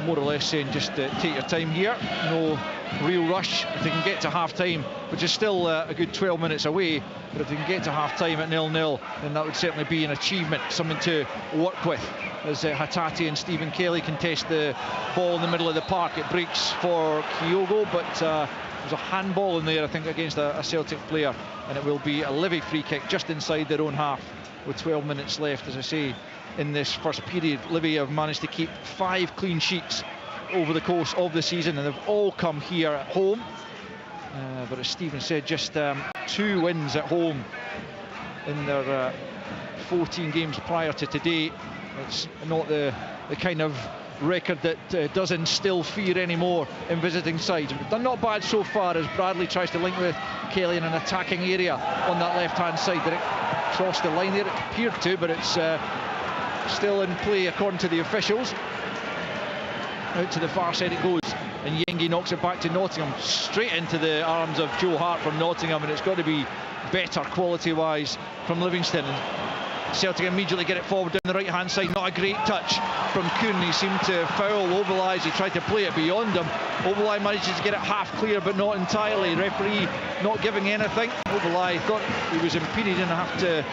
more or less saying just take your time here, no real rush. If they can get to half time, which is still a good 12 minutes away, but if they can get to half time at 0-0, then that would certainly be an achievement, something to work with, as Hatate and Stephen Kelly contest the ball in the middle of the park. It breaks for Kyogo, but there's a handball in there, I think, against a Celtic player, and it will be a Livy free kick just inside their own half with 12 minutes left. As I say, in this first period, Livy have managed to keep 5 clean sheets over the course of the season, and they've all come here at home. But as Stephen said, just 2 wins at home in their 14 games prior to today. It's not the kind of record that does instill fear anymore in visiting sides. They're not bad so far, as Bradley tries to link with Kelly in an attacking area on that left hand side. Did it cross the line there? It appeared to, but it's still in play according to the officials. Out to the far side it goes, and Yengi knocks it back to Nottingham, straight into the arms of Joe Hart from Nottingham, and it's got to be better quality wise from Livingston. Celtic immediately get it forward down the right hand side. Not a great touch from Kuhn. He seemed to foul Ovalai as he tried to play it beyond him. Ovalai manages to get it half clear, but not entirely. Referee not giving anything. Ovalai thought he was impeded, and I have to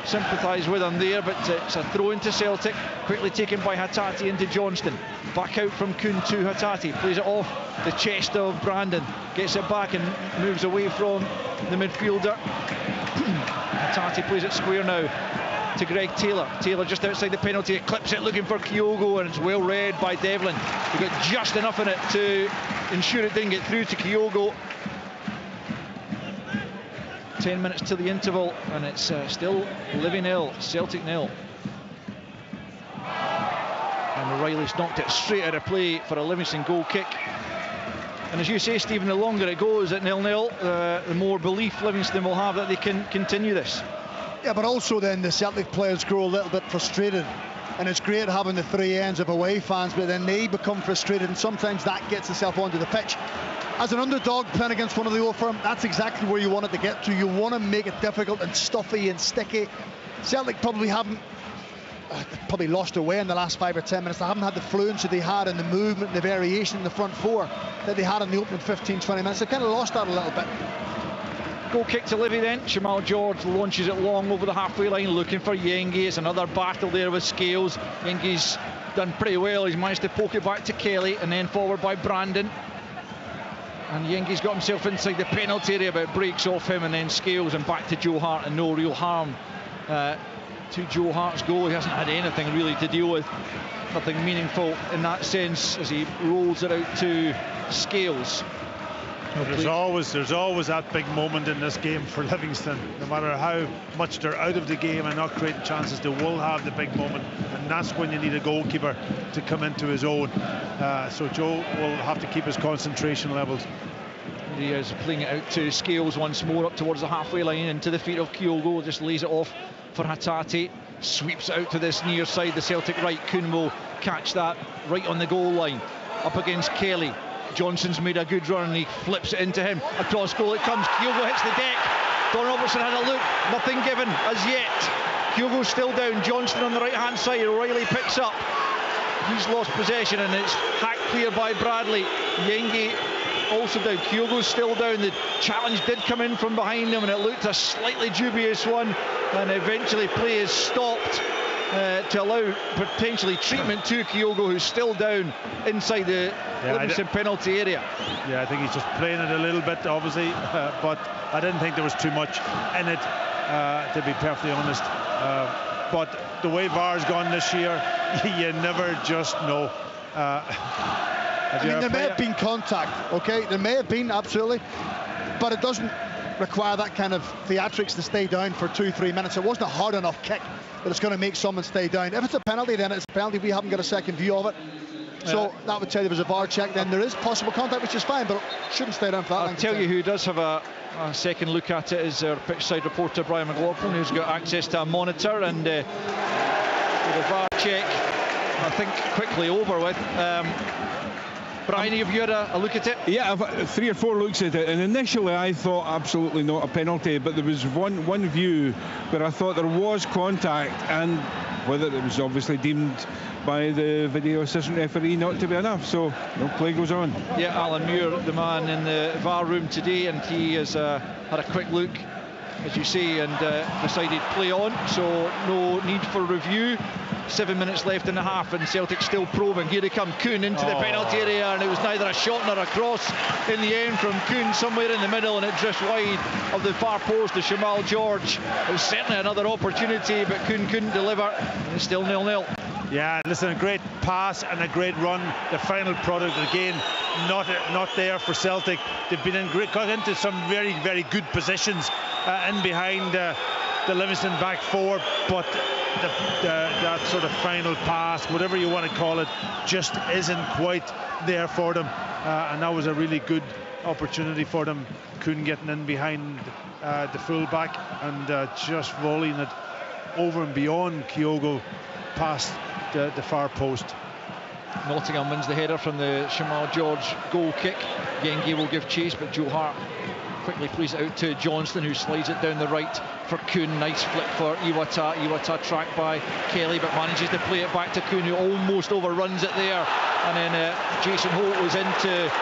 sympathise with him there, but it's a throw into Celtic, quickly taken by Hatate into Johnston. Back out from Kuhn to Hatate, plays it off the chest of Brandon, gets it back and moves away from the midfielder. Hatate plays it square now to Greg Taylor. Taylor just outside the penalty, clips it looking for Kyogo, and it's well read by Devlin. He got just enough in it to ensure it didn't get through to Kyogo. 10 minutes to the interval, and it's still Livy 0, Celtic 0. And O'Reilly's knocked it straight out of play for a Livingston goal kick. And as you say, Stephen, the longer it goes at 0-0, the more belief Livingston will have that they can continue this. Yeah, but also then the Celtic players grow a little bit frustrated, and it's great having the 3 ends of away fans, but then they become frustrated, and sometimes that gets itself onto the pitch. As an underdog playing against one of the old firm, that's exactly where you want it to get to. You want to make it difficult and stuffy and sticky. Celtic probably haven't lost their way in the last 5 or 10 minutes. They haven't had the fluency they had in the movement and the variation in the front 4 that they had in the opening 15-20 minutes. They kind of lost that a little bit. Goal kick to Livy then. Shamal George launches it long over the halfway line, looking for Yengi. It's another battle there with Scales. Yengi's done pretty well. He's managed to poke it back to Kelly, and then forward by Brandon. And Yengi's got himself inside the penalty area, but it breaks off him, and then Scales and back to Joe Hart, and no real harm to Joe Hart's goal. He hasn't had anything really to deal with, nothing meaningful in that sense, as he rolls it out to Scales. There's always that big moment in this game for Livingston. No matter how much they're out of the game and not creating chances, they will have the big moment, and that's when you need a goalkeeper to come into his own. So Joe will have to keep his concentration levels. He is playing it out to Scales once more, up towards the halfway line, into the feet of Kyogo. Just lays it off for Hatate, sweeps it out to this near side, the Celtic right. Kuhn will catch that right on the goal line, up against Kelly. Johnson's made a good run, and he flips it into him. Across goal it comes. Kyogo hits the deck. Don Robertson had a look. Nothing given as yet. Kyogo's still down. Johnston on the right hand side. O'Reilly picks up. He's lost possession, and it's hacked clear by Bradley. Yengi also down. Kyogo's still down. The challenge did come in from behind him, and it looked a slightly dubious one, and eventually play is stopped to allow potentially treatment to Kyogo, who's still down inside the Livingston penalty area. Yeah, I think he's just playing it a little bit, obviously, but I didn't think there was too much in it, to be perfectly honest. But the way VAR's gone this year, you never just know. I mean, there may have been contact, okay? There may have been, absolutely, but it doesn't require that kind of theatrics to stay down for 2-3 minutes. It wasn't a hard enough kick that it's going to make someone stay down. If it's a penalty, then it's a penalty. We haven't got a second view of it. So that would tell you there was a VAR check. Then there is possible contact, which is fine, but it shouldn't stay down for that long. I'll tell you who does have a second look at it is our pitchside reporter Brian McLaughlin, who's got access to a monitor, and with the VAR check, I think, quickly over with. Brian, have you had a look at it? Yeah, I've had 3 or 4 looks at it, and initially I thought absolutely not a penalty, but there was one view where I thought there was contact, and whether it was obviously deemed by the video assistant referee not to be enough, so no play goes on. Yeah, Alan Muir, the man in the VAR room today, and he has had a quick look, as you say, and decided play on, so no need for review. 7 minutes left in the half, and Celtic still probing. Here they come, Kuhn into the penalty area, and it was neither a shot nor a cross in the end from Kuhn, somewhere in the middle, and it drifts wide of the far post to Jamal George. It was certainly another opportunity, but Kuhn couldn't deliver, and it's still 0-0. Yeah, listen, a great pass and a great run. The final product, again, not there for Celtic. They've been got into some very, very good positions in behind the Livingston back four, but that sort of final pass, whatever you want to call it, just isn't quite there for them, and that was a really good opportunity for them. Couldn't get in behind the full-back and just volleying it over and beyond Kyogo past the far post. Nottingham wins the header from the Jamal George goal kick. Yengi will give chase, but Joe Hart quickly plays it out to Johnston, who slides it down the right for Kuhn. Nice flick for Iwata. Iwata tracked by Kelly, but manages to play it back to Kuhn, who almost overruns it there. And then Jason Holt was in to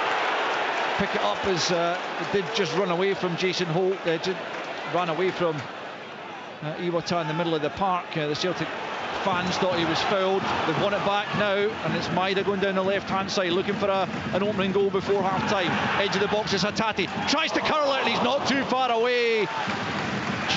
pick it up, as it did just run away from Jason Holt. Ran away from Iwata in the middle of the park. The Celtic fans thought he was fouled. They've won it back now, and it's Maida going down the left-hand side, looking for an opening goal before half-time. Edge of the box is Hatate. Tries to curl it, and he's not too far away.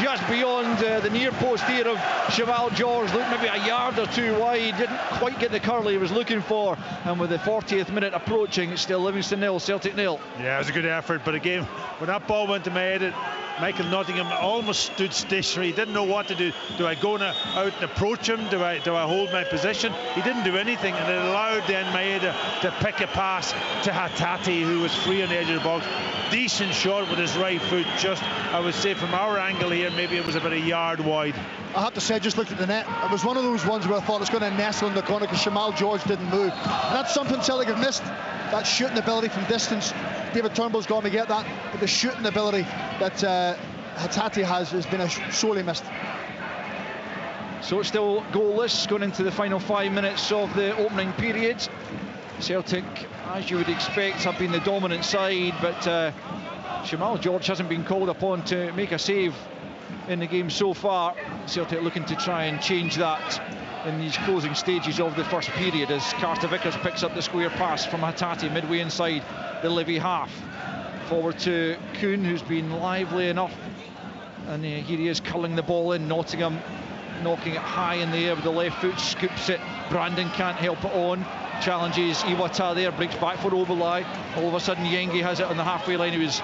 Just beyond the near post here of Jamal George. Looked maybe a yard or two wide. Didn't quite get the curl he was looking for. And with the 40th minute approaching, it's still Livingston 0, Celtic 0. Yeah, it was a good effort, but again, when that ball went to my head, Michael Nottingham almost stood stationary. He didn't know what to do. Do I go out and approach him? Do I hold my position? He didn't do anything, and it allowed then Maeda to pick a pass to Hatate, who was free on the edge of the box. Decent shot with his right foot, just, I would say, from our angle here, maybe it was about a yard wide. I have to say, I just looked at the net. It was one of those ones where I thought it's going to nestle in the corner because Jamal George didn't move. And that's something Celtic have missed. That shooting ability from distance. David Turnbull's got to get that, but the shooting ability that Hatate has been sorely missed. So it's still goalless going into the final 5 minutes of the opening period. Celtic, as you would expect, have been the dominant side, but Jamal George hasn't been called upon to make a save in the game so far. Celtic looking to try and change that in these closing stages of the first period, as Carter Vickers picks up the square pass from Hatate midway inside the Livy half. Forward to Kuhn, who's been lively enough, and here he is curling the ball in. Nottingham knocking it high in the air with the left foot, scoops it. Brandon can't help it on. Challenges Iwata there, breaks back for Oberlai. All of a sudden Yengi has it on the halfway line. He was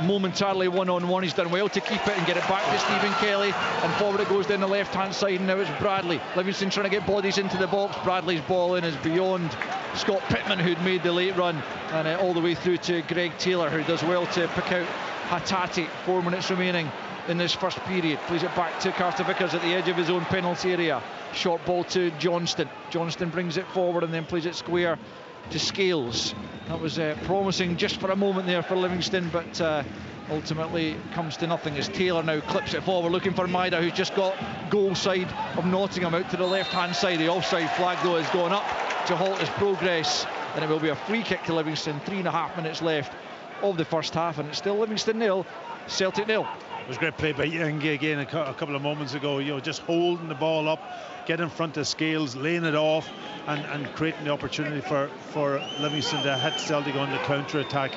momentarily one-on-one. He's done well to keep it and get it back to Stephen Kelly, and forward it goes down the left-hand side, and now it's Bradley. Livingston trying to get bodies into the box. Bradley's ball in is beyond Scott Pittman, who'd made the late run, and all the way through to Greg Taylor, who does well to pick out Hatate. 4 minutes remaining in this first period. Plays it back to Carter Vickers at the edge of his own penalty area. Short ball to Johnston. Johnston brings it forward and then plays it square to Scales. That was promising just for a moment there for Livingston, but ultimately comes to nothing as Taylor now clips it forward, looking for Maida, who's just got goal side of Nottingham out to the left-hand side. The offside flag, though, has gone up to halt his progress, and it will be a free kick to Livingston. 3.5 minutes left of the first half, and it's still Livingston 0, Celtic 0. It was great play by Yengi again a couple of moments ago, just holding the ball up, get in front of Scales, laying it off, and creating the opportunity for Livingston to hit Celtic on the counter-attack.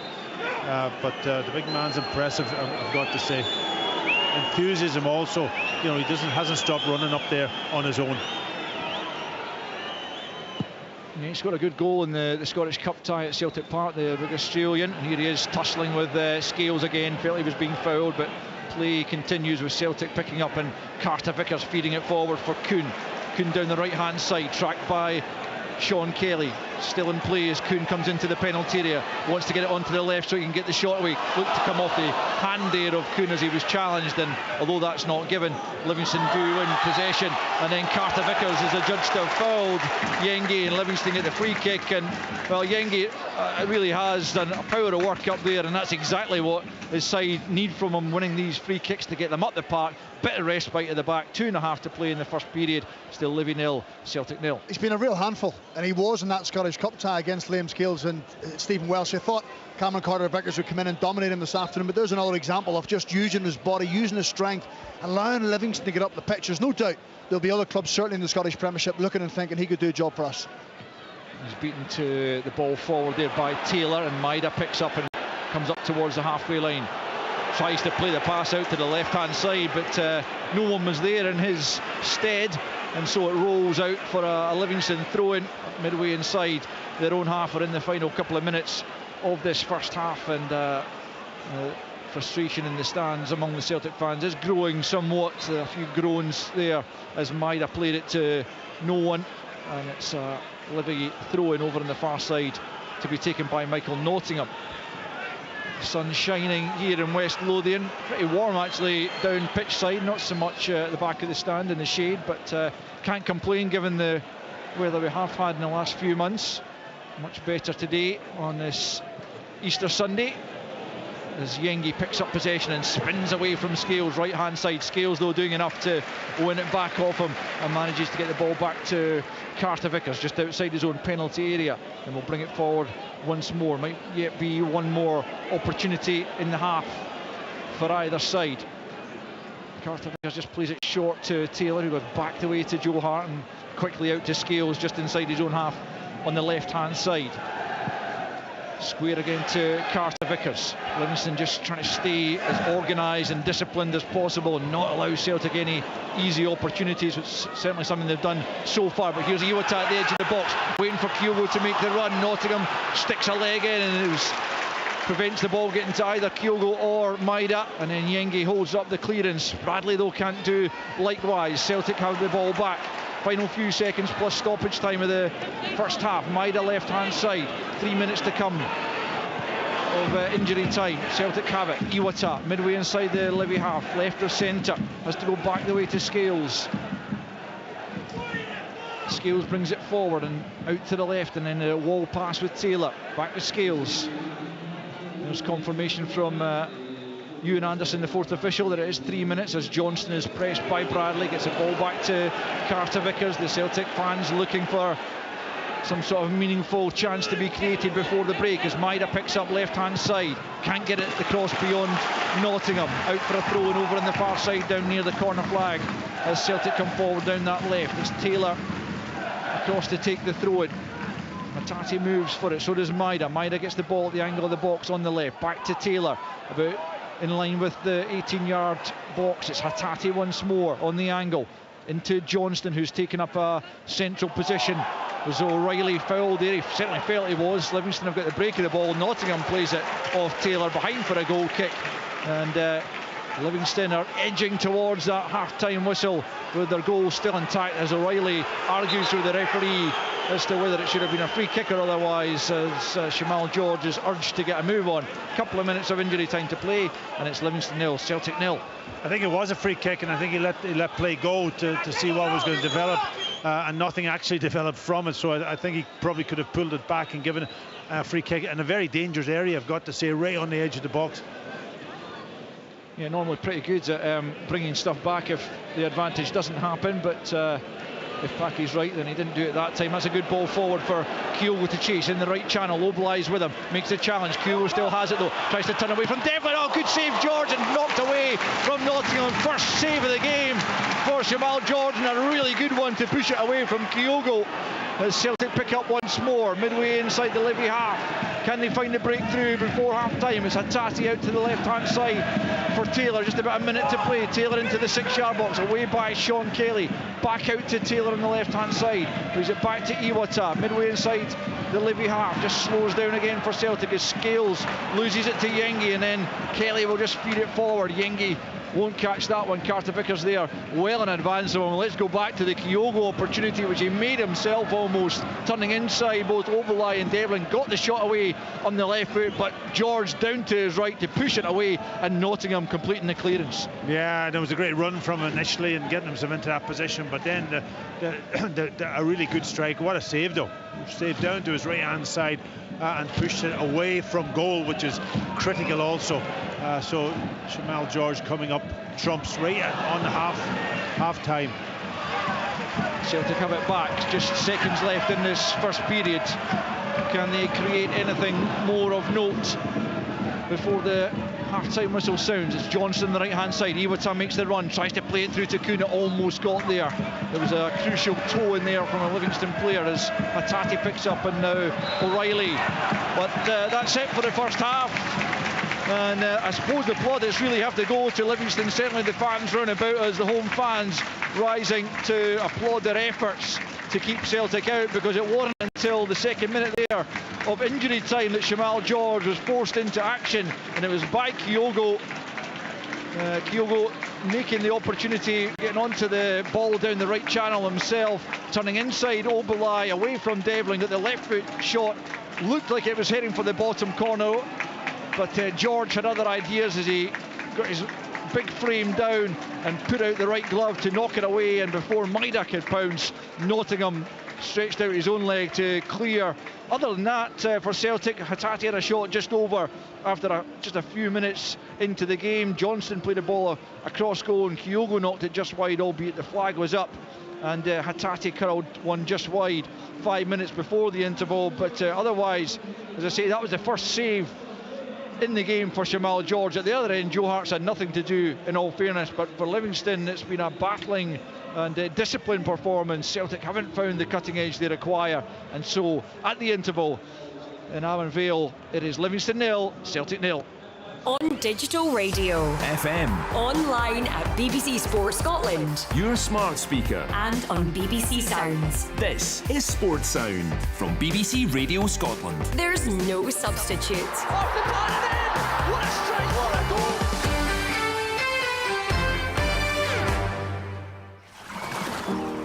But the big man's impressive, I've got to say. Enthusiasm also, he hasn't stopped running up there on his own. Yeah, he's got a good goal in the Scottish Cup tie at Celtic Park, the big Australian. Here he is tussling with Scales again. Felt he was being fouled, but play continues with Celtic picking up, and Carter Vickers feeding it forward for Kuhn. Kuhn down the right hand side, tracked by Sean Kelly. Still in play as Kuhn comes into the penalty area, wants to get it onto the left so he can get the shot away. Looked to come off the hand there of Kuhn as he was challenged, and although that's not given, Livingston do win possession, and then Carter Vickers is adjudged to have fouled Yengi, and Livingston get the free kick. And well, Yengi really has done a power of work up there, and that's exactly what his side need from him, winning these free kicks to get them up the park. Bit of respite at the back, 2.5 to play in the first period. Still Livy 0, Celtic 0. He's been a real handful, and he was in that Scottish Cup tie against Liam Scales and Stephen Welsh. I thought Cameron Carter-Vickers would come in and dominate him this afternoon, but there's another example of just using his body, using his strength, allowing Livingston to get up the pitch. There's no doubt there'll be other clubs, certainly in the Scottish Premiership, looking and thinking he could do a job for us. He's beaten to the ball forward there by Taylor, and Maida picks up and comes up towards the halfway line. Tries to play the pass out to the left-hand side, but no one was there in his stead, and so it rolls out for a Livingston throw-in midway inside their own half, or in the final couple of minutes of this first half. And frustration in the stands among the Celtic fans is growing somewhat. A few groans there as Maida played it to no one, and it's Livy throw-in over on the far side to be taken by Michael Nottingham. Sun shining here in West Lothian, pretty warm actually down pitch side, not so much at the back of the stand in the shade, but can't complain given the weather we have had in the last few months. Much better today on this Easter Sunday as Yengi picks up possession and spins away from Scales, right hand side. Scales though doing enough to win it back off him, and manages to get the ball back to Carter Vickers just outside his own penalty area, and we'll bring it forward once more. Might yet be one more opportunity in the half for either side. Carter Vickers just plays it short to Taylor, who goes back the way to Joe Hart, and quickly out to Scales just inside his own half on the left hand side. Square again to Carter Vickers. Livingston just trying to stay as organised and disciplined as possible and not allow Celtic any easy opportunities, which is certainly something they've done so far. But here's Iwata at the edge of the box, waiting for Kyogo to make the run. Nottingham sticks a leg in, and it prevents the ball getting to either Kyogo or Maida, and then Yengi holds up the clearance. Bradley though can't do likewise. Celtic have the ball back. Final few seconds plus stoppage time of the first half. Maida left hand side, 3 minutes to come of injury time. Celtic have it. Iwata midway inside the Livy half, left or centre, has to go back the way to Scales. Scales brings it forward and out to the left, and then a wall pass with Taylor. Back to Scales. There's confirmation from Ewan Anderson, the fourth official, that it is 3 minutes as Johnston is pressed by Bradley. Gets the ball back to Carter Vickers. The Celtic fans looking for some sort of meaningful chance to be created before the break as Maida picks up left hand side. Can't get it the cross beyond Nottingham. Out for a throw and over on the far side down near the corner flag as Celtic come forward down that left. It's Taylor across to take the throw in. Matati moves for it, so does Maida. Maida gets the ball at the angle of the box on the left. Back to Taylor, about in line with the 18-yard box. It's Hatate once more on the angle into Johnston, who's taken up a central position. Was O'Reilly fouled there? He certainly felt he was. Livingston have got the break of the ball. Nottingham plays it off Taylor behind for a goal kick, and Livingston are edging towards that half-time whistle with their goal still intact as O'Reilly argues with the referee as to whether it should have been a free kick or otherwise, as Shamal George is urged to get a move on. A couple of minutes of injury time to play, and it's Livingston 0, Celtic 0. I think it was a free kick, and I think he let play go to see what was going to develop, and nothing actually developed from it. So I think he probably could have pulled it back and given a free kick in a very dangerous area, I've got to say, right on the edge of the box. Yeah, normally pretty good at bringing stuff back if the advantage doesn't happen, but If Packy's right, then he didn't do it that time. That's a good ball forward for Kyogo to chase in the right channel. Oblai's with him, makes the challenge. Kyogo still has it though, tries to turn away from Devlin. Oh, good save, George, and knocked away from Nottingham. First save of the game for Jamal George, and a really good one to push it away from Kyogo. As Celtic pick up once more, midway inside the Livy half. Can they find the breakthrough before half-time? It's Hatate out to the left-hand side for Taylor. Just about a minute to play. Taylor into the 6-yard box, away by Sean Kelly. Back out to Taylor on the left-hand side. Brings it back to Iwata, midway inside the Livy half. Just slows down again for Celtic as Scales loses it to Yengi, and then Kelly will just feed it forward. Yengi won't catch that one. Carter Vickers there well in advance of him. Let's go back to the Kyogo opportunity, which he made himself almost, turning inside. Both Oblai and Devlin got the shot away on the left foot, but George down to his right to push it away, and Nottingham completing the clearance. Yeah, there was a great run from him initially and getting himself into that position, but then a really good strike. What a save though. Saved down to his right hand side and pushed it away from goal, which is critical also. So Jamal George coming up trumps right on the half time. Celtic have it back, just seconds left in this first period. Can they create anything more of note before the half-time whistle sounds? It's Johnson on the right-hand side. Iwata makes the run, tries to play it through to Kuna, almost got there. There was a crucial toe in there from a Livingston player as Hatate picks up, and now O'Reilly. But that's it for the first half. And I suppose the plaudits really have to go to Livingston. Certainly the fans round about us, the home fans, rising to applaud their efforts to keep Celtic out, because it wasn't until the second minute there of injury time that Jamal George was forced into action, and it was by Kyogo. Kyogo making the opportunity, getting onto the ball down the right channel himself, turning inside Oblai away from Devlin. Got the left foot shot, looked like it was heading for the bottom corner, but George had other ideas as he got his big frame down and put out the right glove to knock it away, and before Maida could pounce, Nottingham stretched out his own leg to clear. Other than that, for Celtic, Hatate had a shot just over after just a few minutes into the game. Johnston played a ball across goal, and Kyogo knocked it just wide, albeit the flag was up, and Hatate curled one just wide 5 minutes before the interval. But otherwise, as I say, that was the first save in the game for Jamal George. At the other end, Joe Hart's had nothing to do, in all fairness, but for Livingston it's been a battling and disciplined performance. Celtic haven't found the cutting edge they require, and so at the interval in Allen Vale, it is Livingston 0, Celtic 0. On digital radio, FM, online at BBC Sports Scotland, your smart speaker, and on BBC Sounds. This is Sports Sound from BBC Radio Scotland. There's no substitute. Off the top, what a strike, what a goal!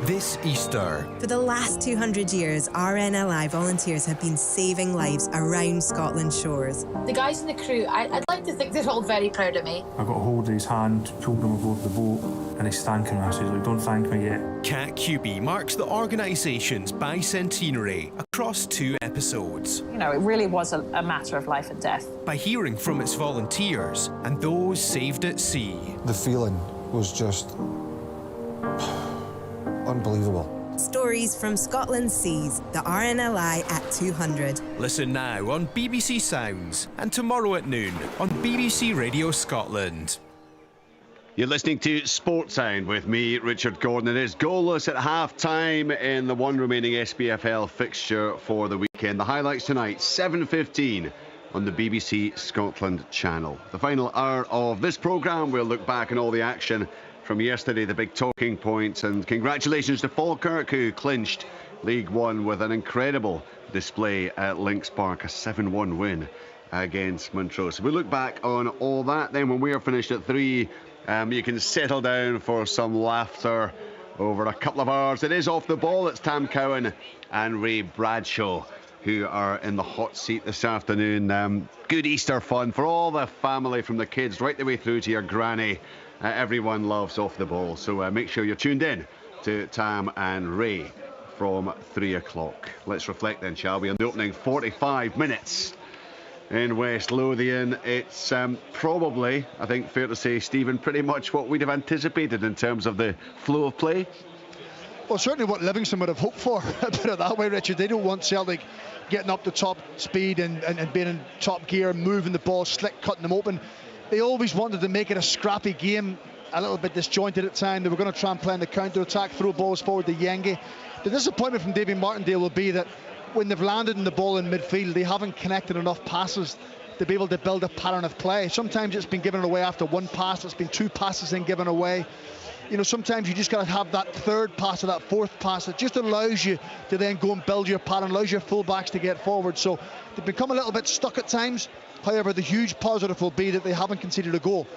This Easter. For the last 200 years, RNLI volunteers have been saving lives around Scotland's shores. The guys in the crew, I'd like to think they're all very proud of me. I got a hold of his hand, pulled him aboard the boat, and he's thanking me. I said, "Look, don't thank me yet." Cat QB marks the organisation's bicentenary across 2 episodes. You know, it really was a matter of life and death. By hearing from its volunteers and those saved at sea. The feeling was just unbelievable. Stories from Scotland's seas, the RNLI at 200. Listen now on BBC Sounds and tomorrow at noon on BBC Radio Scotland. You're listening to Sports Sound with me, Richard Gordon. It is goalless at half-time in the one remaining SPFL fixture for the weekend. The highlights tonight, 7:15 on the BBC Scotland channel. The final hour of this programme, we'll look back on all the action from yesterday, the big talking points, and congratulations to Falkirk, who clinched League One with an incredible display at Links Park, a 7-1 win against Montrose. We look back on all that. Then when we are finished at 3, you can settle down for some laughter over a couple of hours. It is Off the Ball. It's Tam Cowan and Ray Bradshaw who are in the hot seat this afternoon. Good Easter fun for all the family, from the kids right the way through to your granny. Everyone loves Off the Ball, so make sure you're tuned in to Tam and Ray from 3 o'clock. Let's reflect then, shall we, on the opening 45 minutes in West Lothian. It's probably, I think, fair to say, Stephen, pretty much what we'd have anticipated in terms of the flow of play. Well, certainly what Livingston would have hoped for, put it that way, Richard. They don't want Celtic getting up to top speed and being in top gear, moving the ball, slick, cutting them open. They always wanted to make it a scrappy game, a little bit disjointed at times. They were going to try and play in the counter-attack, throw balls forward to Yengi. The disappointment from Davy Martindale will be that when they've landed in the ball in midfield, they haven't connected enough passes to be able to build a pattern of play. Sometimes it's been given away after one pass, it's been two passes then given away. You know, sometimes you just got to have that third pass or that fourth pass that just allows you to then go and build your pattern, allows your fullbacks to get forward. So they've become a little bit stuck at times. However, the huge positive will be that they haven't conceded a goal,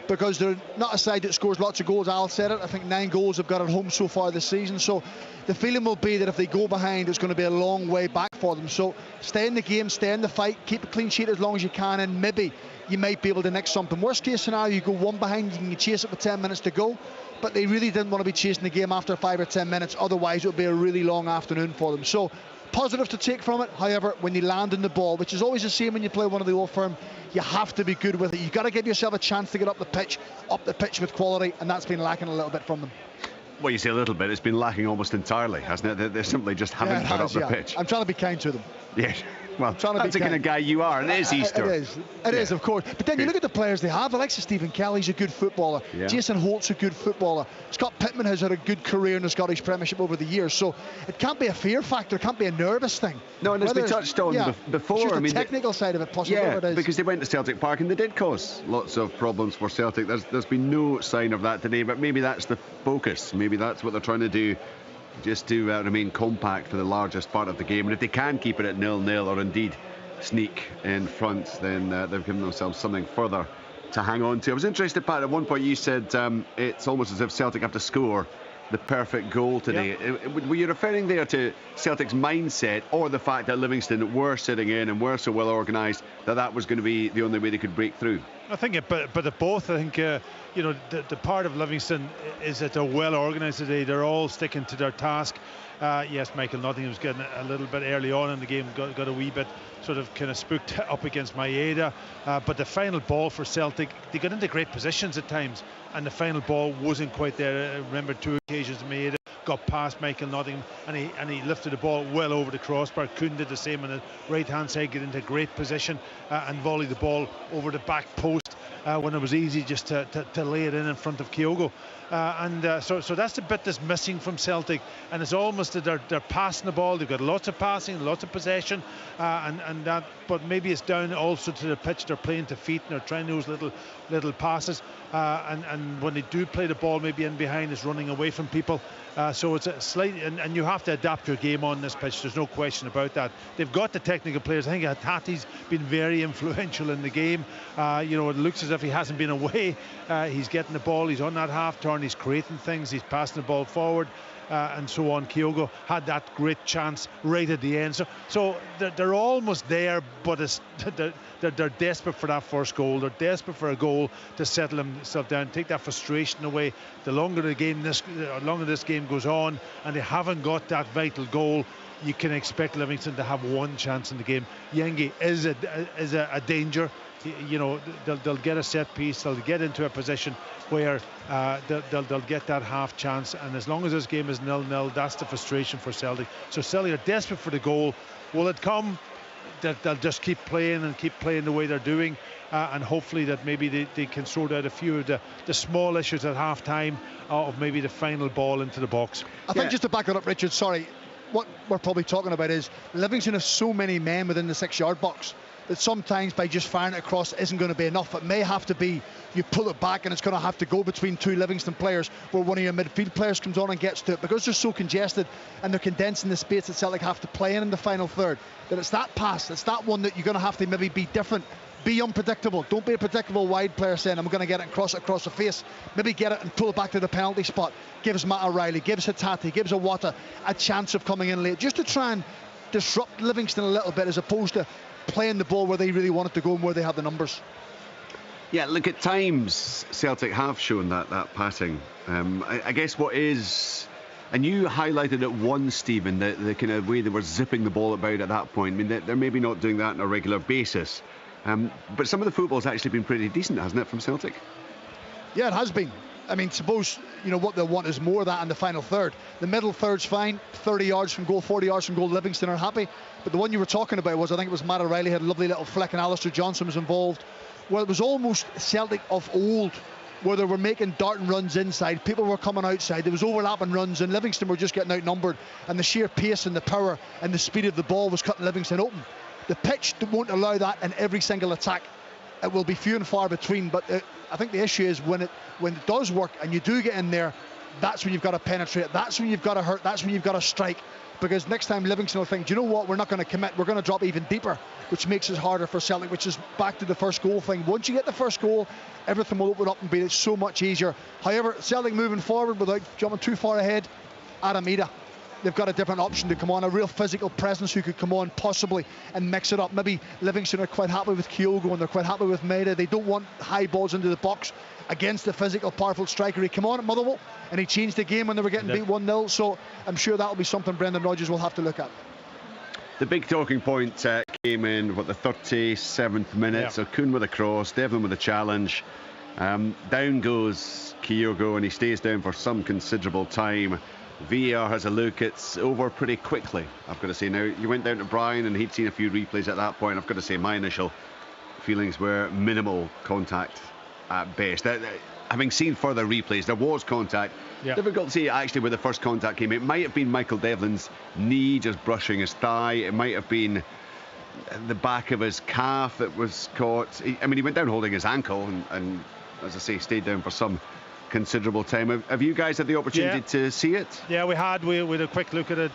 because they're not a side that scores lots of goals. Al said it, I think 9 goals have got at home so far this season. So the feeling will be that if they go behind, it's going to be a long way back for them. So stay in the game, stay in the fight, keep a clean sheet as long as you can, and maybe you might be able to nick something. Worst case scenario, you go one behind, you can chase it with 10 minutes to go. But they really didn't want to be chasing the game after 5 or 10 minutes. Otherwise, it would be a really long afternoon for them. So positive to take from it. However, when you land in the ball, which is always the same when you play one of the Old Firm, you have to be good with it. You've got to give yourself a chance to get up the pitch with quality, and that's been lacking a little bit from them. Well, you say a little bit, it's been lacking almost entirely, hasn't it? They simply just haven't got up the pitch. I'm trying to be kind to them. Yes. Well, that's the kind of guy you are, and it is Easter. It is, of course. But then you look at the players they have. Alexis Stephen Kelly's a good footballer. Yeah. Jason Holt's a good footballer. Scott Pittman has had a good career in the Scottish Premiership over the years. So it can't be a fear factor. It can't be a nervous thing. No, and as we touched on before, it's just the technical side of it, possibly. Yeah, it is. Because they went to Celtic Park and they did cause lots of problems for Celtic. There's been no sign of that today, but maybe that's the focus. Maybe that's what they're trying to do, just to remain compact for the largest part of the game. And if they can keep it at 0-0 or indeed sneak in front, then they've given themselves something further to hang on to. I was interested, Pat, at one point you said it's almost as if Celtic have to score the perfect goal today. Yep. Were you referring there to Celtic's mindset, or the fact that Livingston were sitting in and were so well organised that was going to be the only way they could break through? I think but at both. I think the part of Livingston is that they're well organised today. They're all sticking to their task. Yes, Michael Nottingham was getting a little bit early on in the game, got a wee bit sort of kind of spooked up against Maeda, but the final ball for Celtic, they got into great positions at times, and the final ball wasn't quite there. I remember 2 occasions Maeda got past Michael Nottingham and he lifted the ball well over the crossbar. Kuhn did the same on the right hand side, get into great position and volley the ball over the back post when it was easy just to lay it in front of Kyogo. So that's the bit that's missing from Celtic, and it's almost that they're passing the ball. They've got lots of passing, lots of possession, and that. But maybe it's down also to the pitch. They're playing to feet and they're trying those little passes, and when they do play the ball, maybe in behind, it's running away from people. So it's a slight, and you have to adapt your game on this pitch. There's no question about that. They've got the technical players. I think Hatati's been very influential in the game. It looks as if he hasn't been away. He's getting the ball. He's on that half turn. He's creating things. He's passing the ball forward. And so on. Kyogo had that great chance right at the end. So they're almost there, but they're desperate for that first goal. They're desperate for a goal to settle themselves down, take that frustration away. The longer this game goes on, and they haven't got that vital goal, you can expect Livingston to have one chance in the game. Yengi is a danger. They'll get a set piece. They'll get into a position where they'll get that half chance, and as long as this game is 0-0, that's the frustration for Celtic. So Celtic are desperate for the goal. Will it come? They'll just keep playing the way they're doing, and hopefully that maybe they can sort out a few of the small issues at half time of maybe the final ball into the box. I think just to back it up, Richard, sorry, what we're probably talking about is Livingston have so many men within the 6-yard box that sometimes by just firing it across isn't going to be enough. It may have to be you pull it back, and it's going to have to go between 2 Livingston players, where one of your midfield players comes on and gets to it, because they're so congested and they're condensing the space that Celtic have to play in the final third, that it's that pass, it's that one that you're going to have to maybe be different, be unpredictable. Don't be a predictable wide player saying I'm going to get it and cross it across the face. Maybe get it and pull it back to the penalty spot. Gives Matt O'Reilly, gives Hatati, gives Iwata a chance of coming in late, just to try and disrupt Livingston a little bit, as opposed to playing the ball where they really want it to go and where they have the numbers. Yeah, look, at times Celtic have shown that passing. I guess what is, and you highlighted it once, Stephen, the kind of way they were zipping the ball about at that point. I mean, they're maybe not doing that on a regular basis, but some of the football's actually been pretty decent, hasn't it, from Celtic? Yeah, it has been. I mean, suppose, what they'll want is more of that in the final third. The middle third's fine, 30 yards from goal, 40 yards from goal, Livingston are happy. But the one you were talking about I think it was Matt O'Reilly had a lovely little flick, and Alistair Johnson was involved. Well, it was almost Celtic of old, where they were making darting runs inside, people were coming outside, there was overlapping runs, and Livingston were just getting outnumbered, and the sheer pace and the power and the speed of the ball was cutting Livingston open. The pitch won't allow that in every single attack. It will be few and far between, but I think the issue is when it does work and you do get in there, that's when you've got to penetrate, that's when you've got to hurt, that's when you've got to strike, because next time Livingston will think, do you know what, we're not going to commit, we're going to drop even deeper, which makes it harder for Celtic, which is back to the first goal thing. Once you get the first goal, everything will open up and be so much easier. However, Celtic moving forward without jumping too far ahead, Aramida, they've got a different option to come on, a real physical presence who could come on possibly and mix it up. Maybe Livingston are quite happy with Kyogo and they're quite happy with Maida. They don't want high balls into the box against the physical, powerful striker. He came on at Motherwell and he changed the game when they were getting beat 1-0. So I'm sure that'll be something Brendan Rodgers will have to look at. The big talking point came in, the 37th minute. Yeah. So Kuhn with a cross, Devlin with a challenge. Down goes Kyogo and he stays down for some considerable time. VAR has a look, it's over pretty quickly, I've got to say. Now, you went down to Brian and he'd seen a few replays at that point. I've got to say my initial feelings were minimal contact at best. Having seen further replays, there was contact. Yeah. Difficult to see actually where the first contact came. It might have been Michael Devlin's knee just brushing his thigh. It might have been the back of his calf that was caught. He went down holding his ankle and as I say, stayed down for some considerable time. Have you guys had the opportunity to see it? Yeah, we had a quick look at it,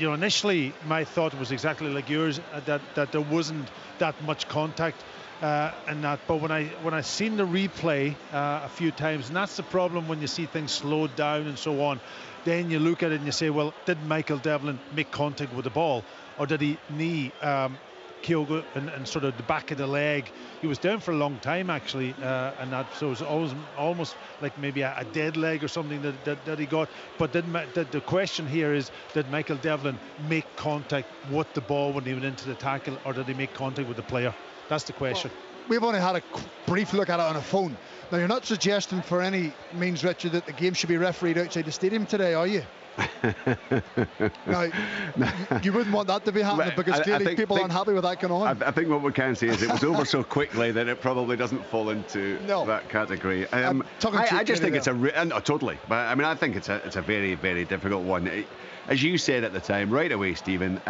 initially my thought was exactly like yours, that there wasn't that much contact in that, but when I seen the replay a few times, and that's the problem when you see things slowed down and so on, then you look at it and you say, well, did Michael Devlin make contact with the ball, or did he knee Kyogo and sort of the back of the leg? He was down for a long time actually, and that, so it was almost like maybe a dead leg or something that he got. But the question here is, did Michael Devlin make contact with the ball when he went into the tackle, or did he make contact with the player? That's the question. Well, we've only had a brief look at it on a phone. Now, you're not suggesting for any means, Richard, that the game should be refereed outside the stadium today, are you? Now, you wouldn't want that to be happening, because clearly people aren't happy with that going on. I think what we can say is it was over so quickly that it probably doesn't fall into that category. I just think it's totally. But I think it's a very, very difficult one. As you said at the time, right away, Stephen.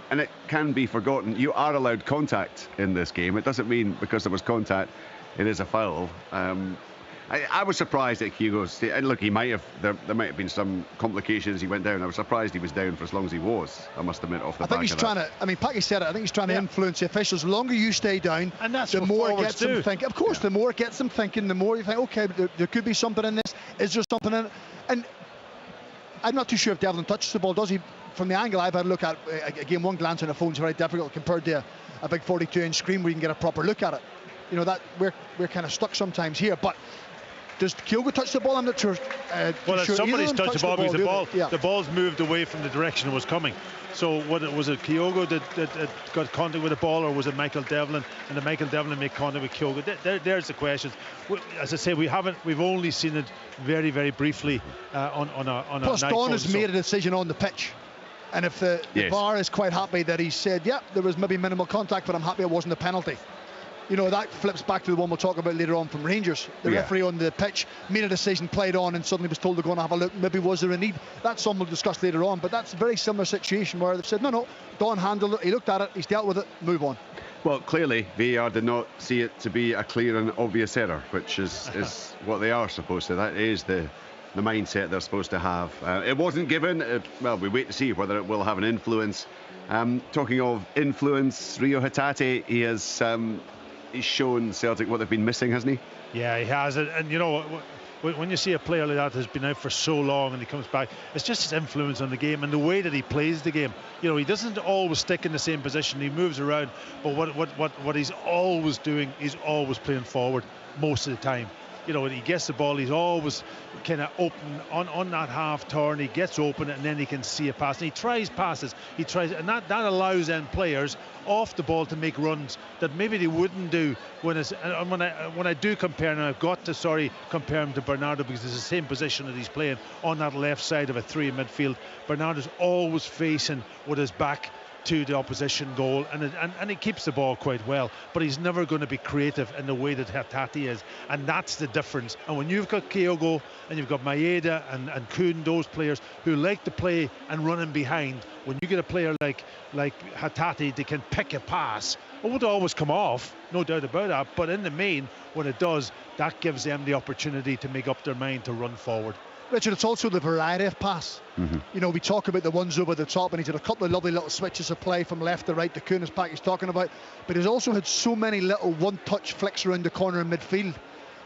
And it can be forgotten, you are allowed contact in this game. It doesn't mean because there was contact it is a foul. I was surprised at Hugo's. Look, there might have been some complications. He went down. I was surprised he was down for as long as he was, I must admit, off the back of that. I think he's trying to, Packy said it, I think he's trying to influence the officials. The longer you stay down, and that's the more it gets them thinking. Of course, the more it gets them thinking, the more you think, okay, there could be something in this. Is there something in it? And I'm not too sure if Devlin touches the ball. Does he? From the angle I've had a look at, again, one glance on a phone is very difficult compared to a big 42-inch screen where you can get a proper look at it. That we're kind of stuck sometimes here, but does Kyogo touch the ball? I'm not sure. Somebody's touched the ball, because the ball's moved away from the direction it was coming. So was it Kyogo that got contact with the ball, or was it Michael Devlin? And did Michael Devlin make contact with Kyogo? There's the question. As I say, we've only seen it very, very briefly on a Plus, Don has made a decision on the pitch. And if the VAR is quite happy that he said, there was maybe minimal contact, but I'm happy it wasn't a penalty. That flips back to the one we'll talk about later on from Rangers. The referee on the pitch made a decision, played on, and suddenly was told to go and have a look. Maybe was there a need? That's something we'll discuss later on, but that's a very similar situation where they've said, no, Don handled it, he looked at it, he's dealt with it, move on. Well, clearly, VAR did not see it to be a clear and obvious error, which is what they are supposed to. That is the mindset they're supposed to have. It wasn't given. We wait to see whether it will have an influence. Talking of influence, Rio Hatate, he has he's shown Celtic what they've been missing, hasn't he? Yeah, he has. And when you see a player like that who's been out for so long and he comes back, it's just his influence on the game and the way that he plays the game. He doesn't always stick in the same position. He moves around, but what he's always doing, he's always playing forward most of the time. you know, when he gets the ball, he's always kind of open on that half turn. He gets open and then he can see a pass. And he tries passes. He tries, and that allows then players off the ball to make runs that maybe they wouldn't do when I do compare, and I've got to compare him to Bernardo, because it's the same position that he's playing on that left side of a three in midfield. Bernardo's always facing with his back to the opposition goal, and he keeps the ball quite well, but he's never going to be creative in the way that Hatate is, and that's the difference. And when you've got Kyogo and you've got Maeda and Kuhn, those players who like to play and run in behind, when you get a player like Hatate, they can pick a pass. It would always come off, no doubt about that, but in the main, when it does, that gives them the opportunity to make up their mind to run forward. Richard, it's also the variety of pass. You know, we talk about the ones over the top, and he's had a couple of lovely little switches of play from left to right, the Kunis pack he's talking about, but he's also had so many little one-touch flicks around the corner in midfield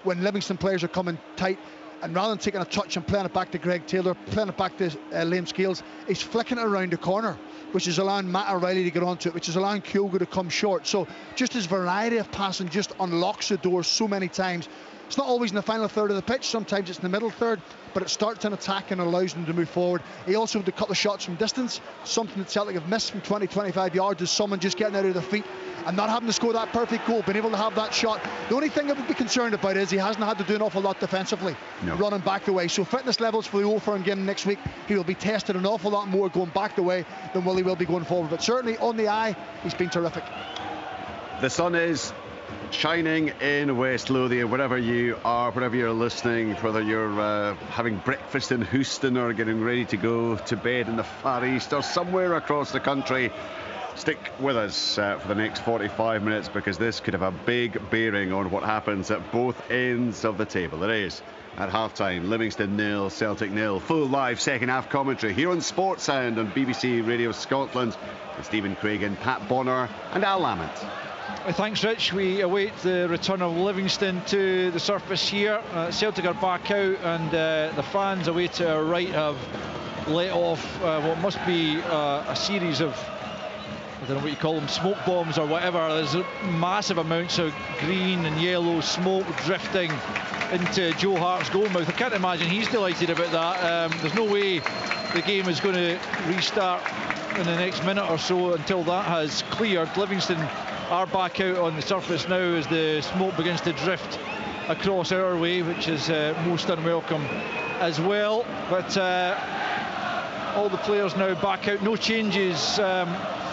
when Livingston players are coming tight, and rather than taking a touch and playing it back to Greg Taylor, playing it back to Liam Scales, he's flicking it around the corner, which is allowing Matt O'Reilly to get onto it, which is allowing Kyogo to come short. So just his variety of passing just unlocks the door so many times. It's not always in the final third of the pitch, sometimes it's in the middle third, but it starts an attack and allows them to move forward. He also had a couple of shots from distance, something that Celtic have missed from 20-25 yards, is someone just getting out of their feet and not having to score that perfect goal, being able to have that shot. The only thing I would be concerned about is he hasn't had to do an awful lot defensively, running back the way. So fitness levels for the Old Firm game next week, he will be tested an awful lot more going back the way than he will be going forward. But certainly on the eye, he's been terrific. The sun is shining in West Lothian, wherever you are, wherever you're listening, whether you're having breakfast in Houston or getting ready to go to bed in the Far East or somewhere across the country. Stick with us for the next 45 minutes, because this could have a big bearing on what happens at both ends of the table. It is at half-time, Livingston 0, Celtic 0. Full live second half commentary here on Sports Sound on BBC Radio Scotland with Stephen Craig and Pat Bonner and Al Lamont. Thanks, Rich. We await the return of Livingston to the surface here. Celtic are back out, and the fans away to our right have let off what must be a series of, I don't know what you call them, smoke bombs or whatever. There's massive amounts of green and yellow smoke drifting into Joe Hart's goalmouth. I can't imagine he's delighted about that. There's no way the game is going to restart in the next minute or so until that has cleared. Livingston are back out on the surface now as the smoke begins to drift across our way, which is most unwelcome as well. But all the players now back out. No changes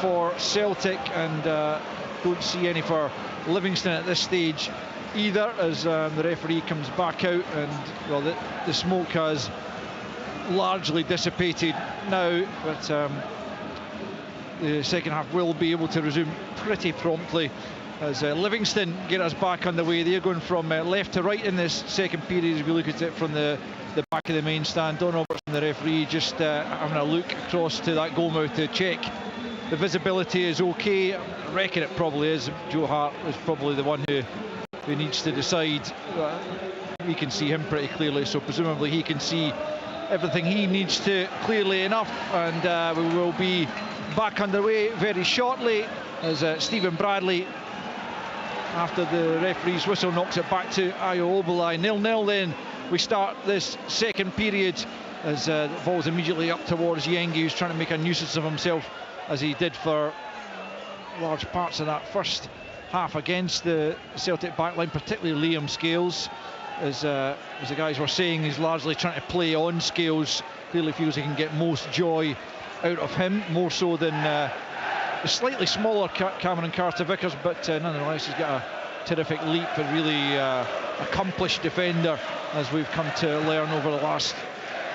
for Celtic, and don't see any for Livingston at this stage either, as the referee comes back out, and well, the smoke has largely dissipated now, but the second half will be able to resume pretty promptly as Livingston get us back underway. They're going from left to right in this second period as we look at it from the back of the main stand. Don Robertson, the referee, just having a look across to that goalmouth to check the visibility is okay. I reckon it probably is. Joe Hart is probably the one who needs to decide. We can see him pretty clearly, so presumably he can see everything he needs to clearly enough, and we will be back underway very shortly as Stephen Bradley, after the referee's whistle, knocks it back to Ayo Obilai. 0-0 then we start this second period as the ball's immediately up towards Yengi, who's trying to make a nuisance of himself as he did for large parts of that first half against the Celtic backline, particularly Liam Scales. As the guys were saying, he's largely trying to play on Scales. Clearly feels he can get most joy out of him, more so than the slightly smaller Cameron Carter-Vickers, but nonetheless he's got a terrific leap, and really accomplished defender, as we've come to learn over the last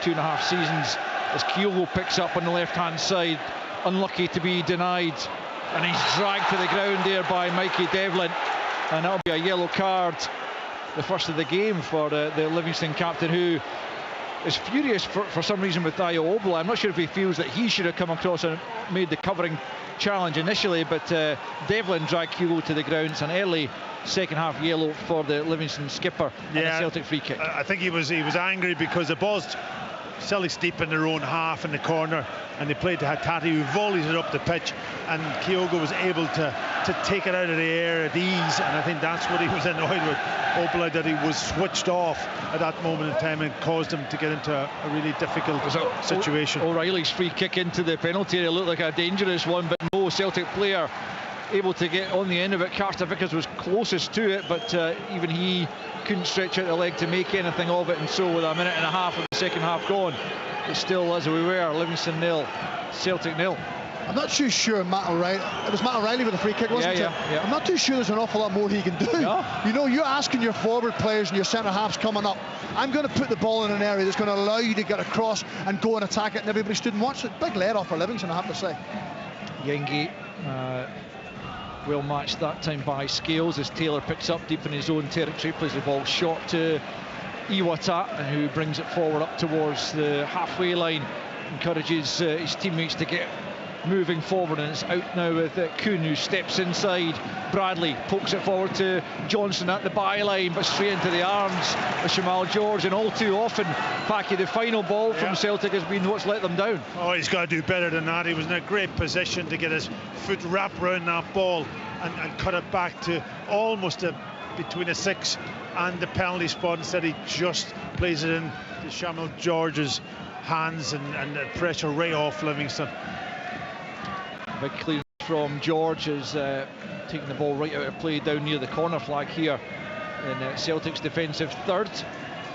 2.5 seasons. As Kyogo picks up on the left-hand side, unlucky to be denied, and he's dragged to the ground there by Mikey Devlin, and that'll be a yellow card, the first of the game for the Livingston captain, who is furious for some reason with Ayo Obilai. I'm not sure if he feels that he should have come across and made the covering challenge initially, but Devlin dragged Kyogo to the ground. It's an early second half yellow for the Livingston skipper, and a Celtic free kick. I think he was angry because the ball's Celtic's deep in their own half in the corner, and they played to Hatate, who volleyed it up the pitch, and Kyogo was able to take it out of the air at ease, and I think that's what he was annoyed with Opala, that he was switched off at that moment in time and caused him to get into a really difficult situation. O'Reilly's free kick into the penalty area looked like a dangerous one, but no Celtic player able to get on the end of it. Carter Vickers was closest to it, but even he couldn't stretch out the leg to make anything of it, and so with a minute and a half of the second half gone, it's still as we were, Livingston 0, Celtic 0. I'm not too sure Matt O'Reilly, it was Matt O'Reilly with the free kick, wasn't it? Yeah. I'm not too sure there's an awful lot more he can do. No. You know, you're asking your forward players and your centre halves coming up, I'm going to put the ball in an area that's going to allow you to get across and go and attack it, and everybody stood and watched it. Big let off for Livingston, I have to say. Yengi well matched that time by Scales as Taylor picks up deep in his own territory, plays the ball short to Iwata, who brings it forward up towards the halfway line, encourages his teammates to get moving forward, and it's out now with Kuhn, who steps inside. Bradley pokes it forward to Johnson at the byline, but straight into the arms of Shamal George, and all too often, Packy, the final ball from Celtic has been what's let them down. Oh, he's got to do better than that. He was in a great position to get his foot wrapped around that ball and cut it back to almost between a 6 and the penalty spot. Instead, he just plays it in to Shamal George's hands, and the pressure right off Livingston. Big clearance from George, is taking the ball right out of play down near the corner flag here in Celtic's defensive third.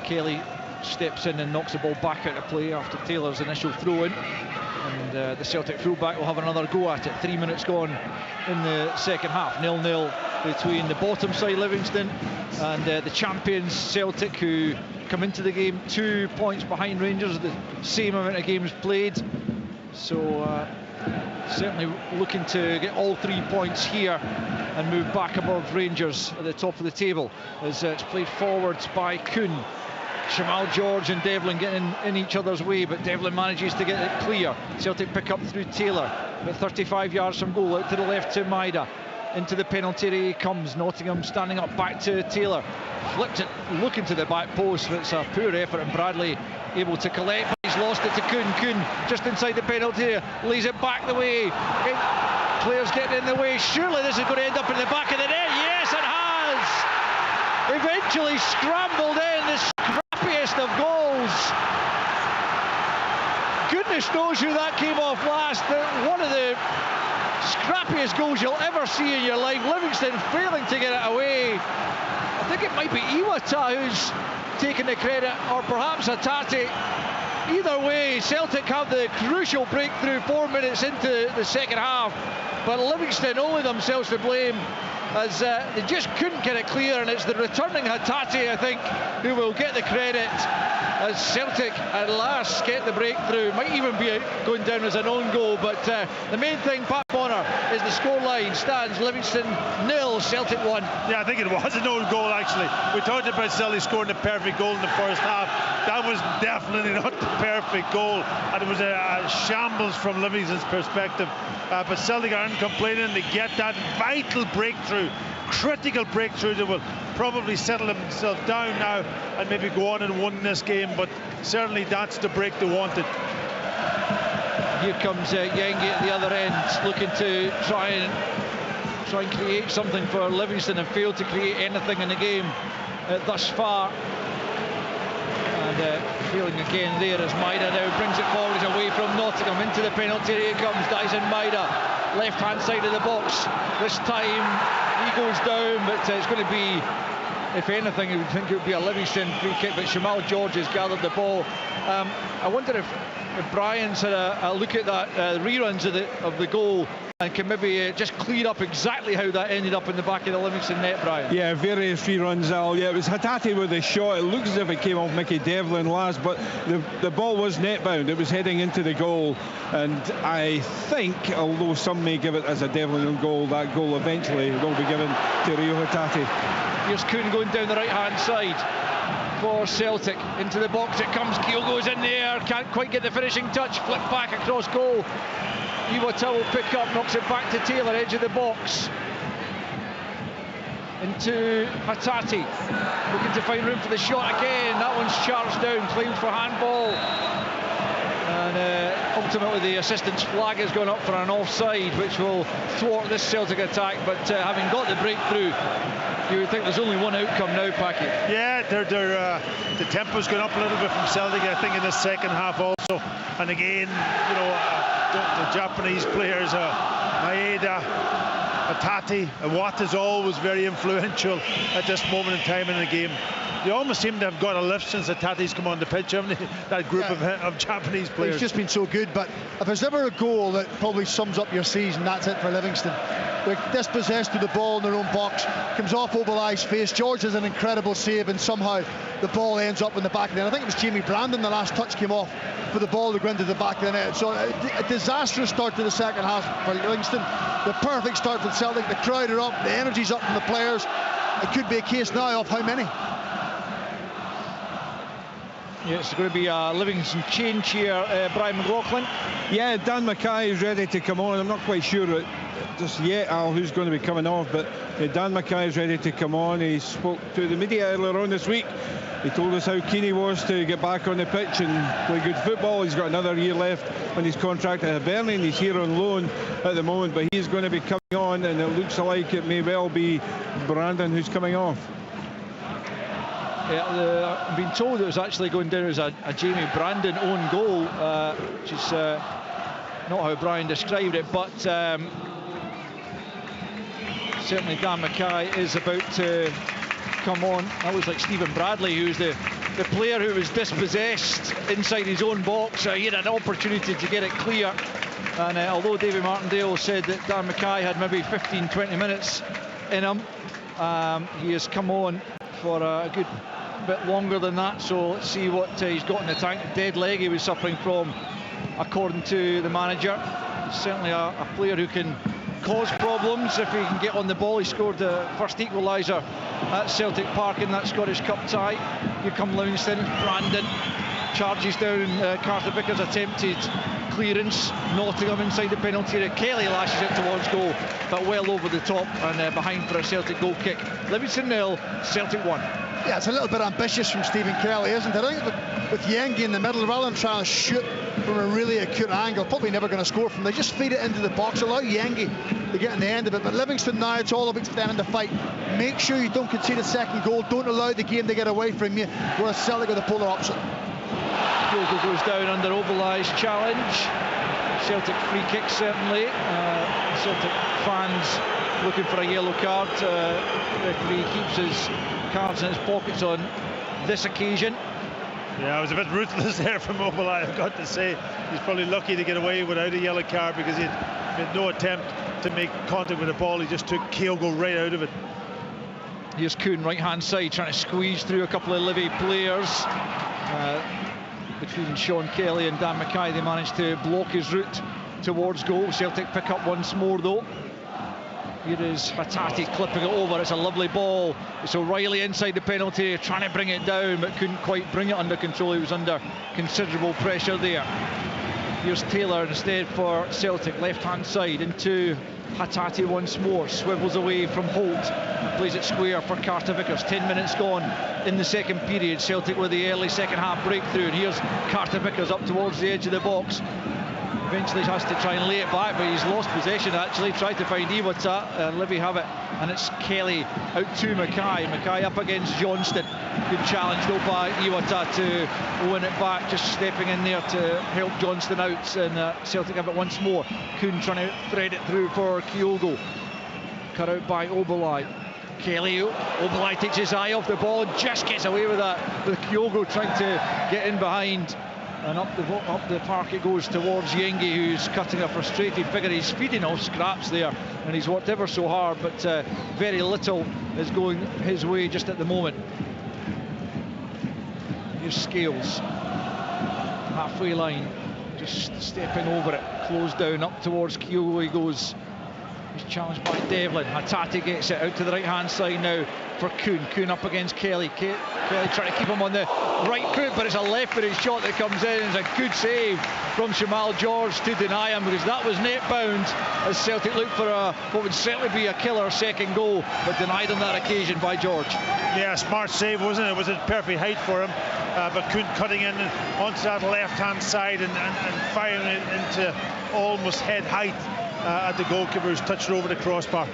Kelly steps in and knocks the ball back out of play after Taylor's initial throw-in, and the Celtic fullback will have another go at it. 3 minutes gone in the second half. 0-0 between the bottom side Livingston and the champions Celtic, who come into the game 2 points behind Rangers, the same amount of games played. So certainly looking to get all 3 points here and move back above Rangers at the top of the table, as it's played forwards by Kuhn. Shamal George and Devlin getting in each other's way, but Devlin manages to get it clear. Celtic pick up through Taylor, about 35 yards from goal, out to the left to Maida. Into the penalty area he comes. Nottingham standing up, back to Taylor. Flipped it, looking to the back post, but it's a poor effort, and Bradley able to collect, but he's lost it to Kuhn. Kuhn just inside the penalty area, lays it back the way. Players getting in the way. Surely this is going to end up in the back of the net. Yes, it has. Eventually scrambled in, the scrappiest of goals. Goodness knows who that came off last. One of the scrappiest goals you'll ever see in your life. Livingston failing to get it away. I think it might be Iwata who's taking the credit, or perhaps Hatate. Either way, Celtic have the crucial breakthrough 4 minutes into the second half, but Livingston only themselves to blame, as they just couldn't get it clear, and it's the returning Hatate, I think, who will get the credit, as Celtic at last get the breakthrough. Might even be going down as an own goal, but the main thing, Pat Bonner, is the scoreline stands Livingston 0, Celtic 1. Yeah, I think it was an own goal, actually. We talked about Celtic scoring the perfect goal in the first half. That was definitely not the perfect goal, and it was a shambles from Livingston's perspective. But Celtic aren't complaining. They get that vital breakthrough, critical breakthrough that will probably settle themselves down now and maybe go on and win this game, but certainly that's the break they wanted. Here comes Yengi at the other end, looking to try and create something for Livingston, and failed to create anything in the game thus far. And feeling again there as Maida now brings it forward away from Nottingham into the penalty area. Here comes Dyson Maida, left hand side of the box. This time he goes down, but it's going to be, if anything, you would think it would be a Livingston free kick, but Shamal George has gathered the ball. I wonder if Brian's had a look at that reruns of the goal, and can maybe just clear up exactly how that ended up in the back of the Livingston net, Brian. Yeah, various reruns, Al. Yeah, it was Hatate with the shot. It looks as if it came off Mickey Devlin last, but the ball was net bound. It was heading into the goal, and I think, although some may give it as a Devlin goal, that goal eventually will be given to Rio Hatate. Here's Kuhn going down the right hand side for Celtic. Into the box it comes. Kyogo's in there, can't quite get the finishing touch. Flip back across goal. Iwata will pick up, knocks it back to Taylor, edge of the box. Into Hatate, looking to find room for the shot again. That one's charged down, claimed for handball. and ultimately the assistant's flag has gone up for an offside, which will thwart this Celtic attack. But having got the breakthrough, you would think there's only one outcome now, Packy. Yeah, the tempo's gone up a little bit from Celtic, I think, in the second half also. And again, you know, the Japanese players, Maeda, Hatate, Iwata is always very influential at this moment in time in the game. They almost seem to have got a lift since Hatate's come on the pitch, haven't they? That group of Japanese players. He's just been so good, but if there's ever a goal that probably sums up your season, that's it for Livingston. They're dispossessed with the ball in their own box, comes off Obalai's face. George has an incredible save, and somehow the ball ends up in the back of the net. I think it was Jamie Brandon, the last touch came off for the ball to go into the back of the net. So a disastrous start to the second half for Livingston. The perfect start for Celtic. The crowd are up, the energy's up from the players. It could be a case now of how many. Yeah, it's going to be a Livingston change here, Brian McLaughlin. Yeah, Dan Mackay is ready to come on. I'm not quite sure just yet, Al, who's going to be coming off, but Dan Mackay is ready to come on. He spoke to the media earlier on this week. He told us how keen he was to get back on the pitch and play good football. He's got another year left on his contract at Hibernian. He's here on loan at the moment, but he's going to be coming on, and it looks like it may well be Brandon who's coming off. Yeah, I've been told it was actually going down as a Jamie Brandon own goal, which is not how Brian described it, but certainly Dan Mackay is about to come on. That was like Stephen Bradley, who's the player who was dispossessed inside his own box. He had an opportunity to get it clear, and although David Martindale said that Dan Mackay had maybe 15-20 minutes in him, he has come on for a good bit longer than that, so let's see what he's got in the tank. The dead leg he was suffering from, according to the manager. He's certainly a player who can cause problems if he can get on the ball. He scored the first equaliser at Celtic Park in that Scottish Cup tie. Here come Livingston. Brandon charges down Carter Vickers' attempted clearance. Nottingham inside the penalty area. Kelly lashes it towards goal, but well over the top and behind for a Celtic goal kick. Livingston 0, Celtic 1. Yeah, it's a little bit ambitious from Stephen Kelly, isn't it? I think with Yengi in the middle, rather than trying to shoot from a really acute angle, probably never going to score from there, just feed it into the box, allow Yengi to get in the end of it. But Livingston now, it's all about extending the fight. Make sure you don't concede a second goal, don't allow the game to get away from you, whereas Celtic are the polar opposite. Kyogo goes down under Obalai's challenge. Celtic free kick, certainly. Celtic fans looking for a yellow card. Referee keeps his cards in his pockets on this occasion. Yeah, it was a bit ruthless there from Obalai, I've got to say. He's probably lucky to get away without a yellow card, because he had no attempt to make contact with the ball. He just took Kyogo right out of it. Here's Kuhn, right hand side, trying to squeeze through a couple of Livy players. Between Sean Kelly and Dan Mackay, they managed to block his route towards goal. Celtic pick up once more though. Here is Hatate clipping it over. It's a lovely ball. It's O'Reilly inside the penalty, trying to bring it down, but couldn't quite bring it under control. He was under considerable pressure there. Here's Taylor instead for Celtic, left hand side into Hatate once more. Swivels away from Holt, plays it square for Carter Vickers. 10 minutes gone in the second period. Celtic with the early second half breakthrough, and here's Carter Vickers up towards the edge of the box. Eventually has to try and lay it back, but he's lost possession actually. Tried to find Iwata, and Livy have it, and it's Kelly out to Mackay. Mackay up against Johnston. Good challenge though by Iwata to win it back, just stepping in there to help Johnston out, and Celtic have it once more. Kuhn trying to thread it through for Kyogo. Cut out by Obalai. Kelly, Obalai takes his eye off the ball and just gets away with that, with Kyogo trying to get in behind. And up the park it goes towards Yengi, who's cutting a frustrated figure. He's feeding off scraps there, and he's worked ever so hard, but very little is going his way just at the moment. Here's Scales, halfway line, just stepping over it, closed down up towards Kyogo he goes. He's challenged by Devlin. Hatate gets it out to the right-hand side now for Kuhn. Kuhn up against Kelly. Kelly trying to keep him on the right foot, but it's a left-footed shot that comes in. It's a good save from Shamal George to deny him, because that was net bound as Celtic looked for what would certainly be a killer second goal, but denied on that occasion by George. Yeah, smart save, wasn't it? It was a perfect height for him, but Kuhn cutting in onto that left-hand side and firing it into almost head height at the goalkeeper, who's touched over the crossbar.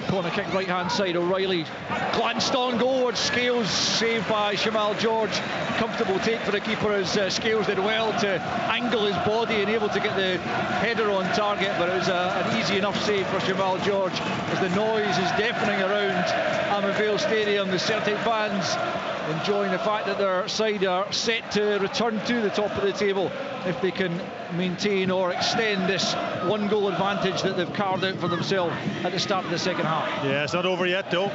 Corner kick right hand side. O'Reilly glanced on goalwards. Scales saved by Shamal George. Comfortable take for the keeper as Scales did well to angle his body and able to get the header on target, but it was an easy enough save for Shamal George as the noise is deafening around Amavale Stadium. The Celtic fans enjoying the fact that their side are set to return to the top of the table if they can maintain or extend this one goal advantage that they've carved out for themselves at the start of the second half. Yeah, it's not over yet though.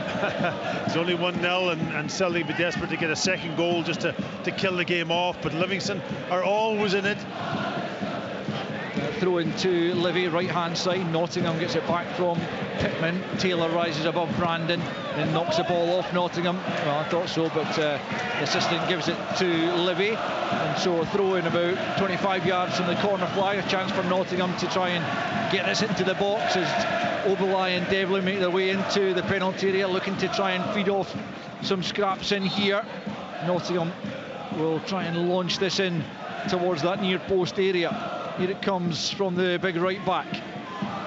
It's only 1-0 and Celtic be desperate to get a second goal just to kill the game off, but Livingston are always in it. Throw into Livy, right hand side. Nottingham gets it back from Pittman. Taylor rises above Brandon and knocks the ball off Nottingham. Well, I thought so, but the assistant gives it to Livy, and so a throw in about 25 yards from the corner flag. A chance for Nottingham to try and get this into the box as Oberlai and Devlin make their way into the penalty area, looking to try and feed off some scraps in here. Nottingham will try and launch this in towards that near post area. Here it comes from the big right back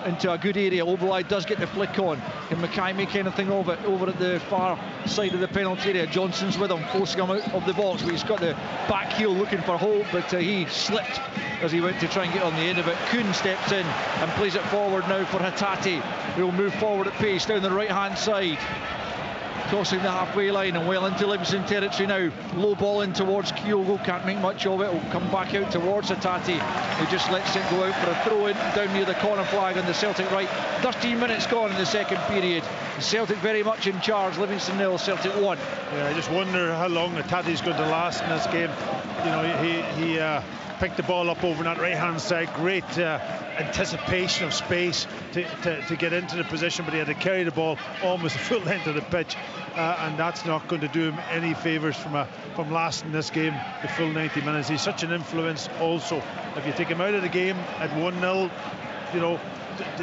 into a good area. Oberlai does get the flick on. Can Mackay make anything of it over at the far side of the penalty area? Johnson's with him, forcing him out of the box, but he's got the back heel looking for Holt, but he slipped as he went to try and get on the end of it. Kuhn steps in and plays it forward now for Hatate, who will move forward at pace down the right hand side, crossing the halfway line and well into Livingston territory now. Low ball in towards Kyogo, can't make much of it. Will come back out towards Hatate, who just lets it go out for a throw in down near the corner flag on the Celtic right. 13 minutes gone in the second period. Celtic very much in charge. Livingston 0, Celtic 1. Yeah, I just wonder how long Hatate's going to last in this game. You know, he picked the ball up over that right hand side. Great anticipation of space to get into the position, but he had to carry the ball almost the full length of the pitch, and that's not going to do him any favours from lasting this game the full 90 minutes. He's such an influence also. If you take him out of the game at 1-0, you know,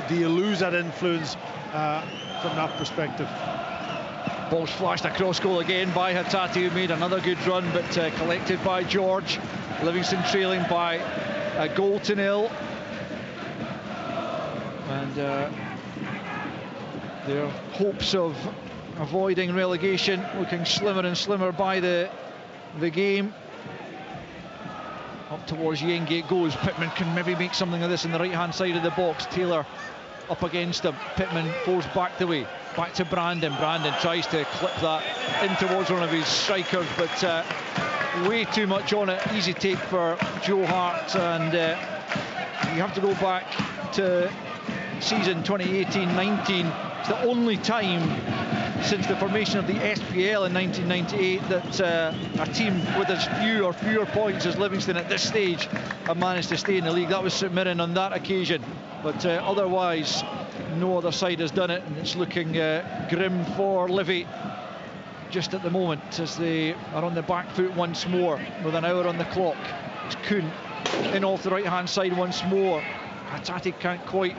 do you lose that influence from that perspective? Ball's flashed across goal again by Hatate, who made another good run, but collected by George. Livingston trailing by a goal to nil, and their hopes of avoiding relegation looking slimmer and slimmer by the game. Up towards Yengate goes. Pittman can maybe make something of this in the right hand side of the box. Taylor up against him. Pittman forced back the way. Back to Brandon. Brandon tries to clip that in towards one of his strikers, but way too much on it. Easy take for Joe Hart, and you have to go back to season 2018-19. It's the only time since the formation of the SPL in 1998 that a team with as few or fewer points as Livingston at this stage have managed to stay in the league. That was St Mirren on that occasion, but otherwise no other side has done it, and it's looking grim for Livy just at the moment as they are on the back foot once more with an hour on the clock. It's Kuhn in off the right hand side once more. Hatate can't quite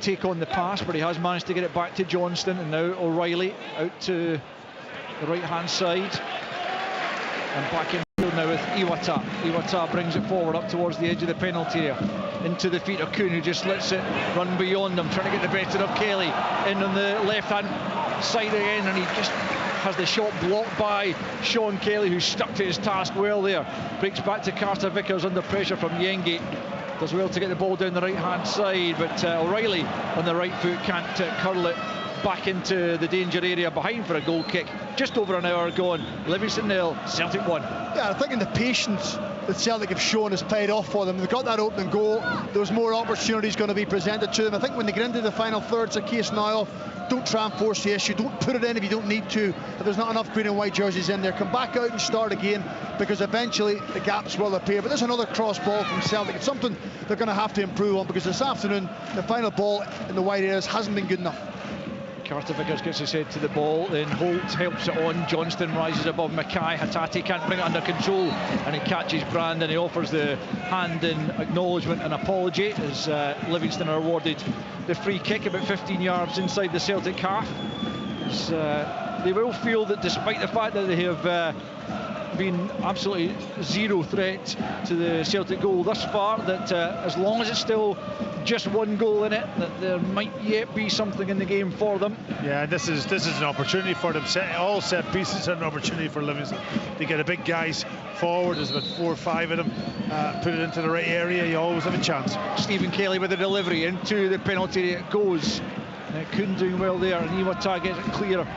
take on the pass, but he has managed to get it back to Johnston, and now O'Reilly out to the right hand side and back in now with Iwata. Iwata brings it forward up towards the edge of the penalty area, into the feet of Kuhn, who just lets it run beyond him, trying to get the better of Kelly in on the left hand side again, and he just has the shot blocked by Sean Kelly, who stuck to his task well there. Breaks back to Carter Vickers under pressure from Yengate. Does well to get the ball down the right hand side, but O'Reilly on the right foot can't curl it back into the danger area behind for a goal kick. Just over an hour gone. Livingston 0, Celtic 1. Yeah, I think in the patience that Celtic have shown has paid off for them. They've got that opening goal. There's more opportunities going to be presented to them. I think when they get into the final third, it's a case now of Don't try and force the issue. Don't put it in if you don't need to. If there's not enough green and white jerseys in there, come back out and start again, because eventually the gaps will appear. But there's another cross ball from Celtic. It's something they're going to have to improve on, because this afternoon the final ball in the wide areas hasn't been good enough. Carter Vickers gets his head to the ball, then Holt helps it on. Johnston rises above Mackay. Hatate can't bring it under control, and he catches Brandon. He offers the hand in acknowledgement and apology as Livingston are awarded the free kick about 15 yards inside the Celtic half. They will feel that despite the fact that they have been absolutely zero threat to the Celtic goal thus far, that as long as it's still just one goal in it, that there might yet be something in the game for them. Yeah, this is an opportunity for them. All set pieces are an opportunity for Livingston. They get the big guys forward. There's about 4 or 5 of them. Put it into the right area, you always have a chance. Stephen Kelly with the delivery into the penalty area. It goes. Kuhn doing well there, and Iwata gets it clear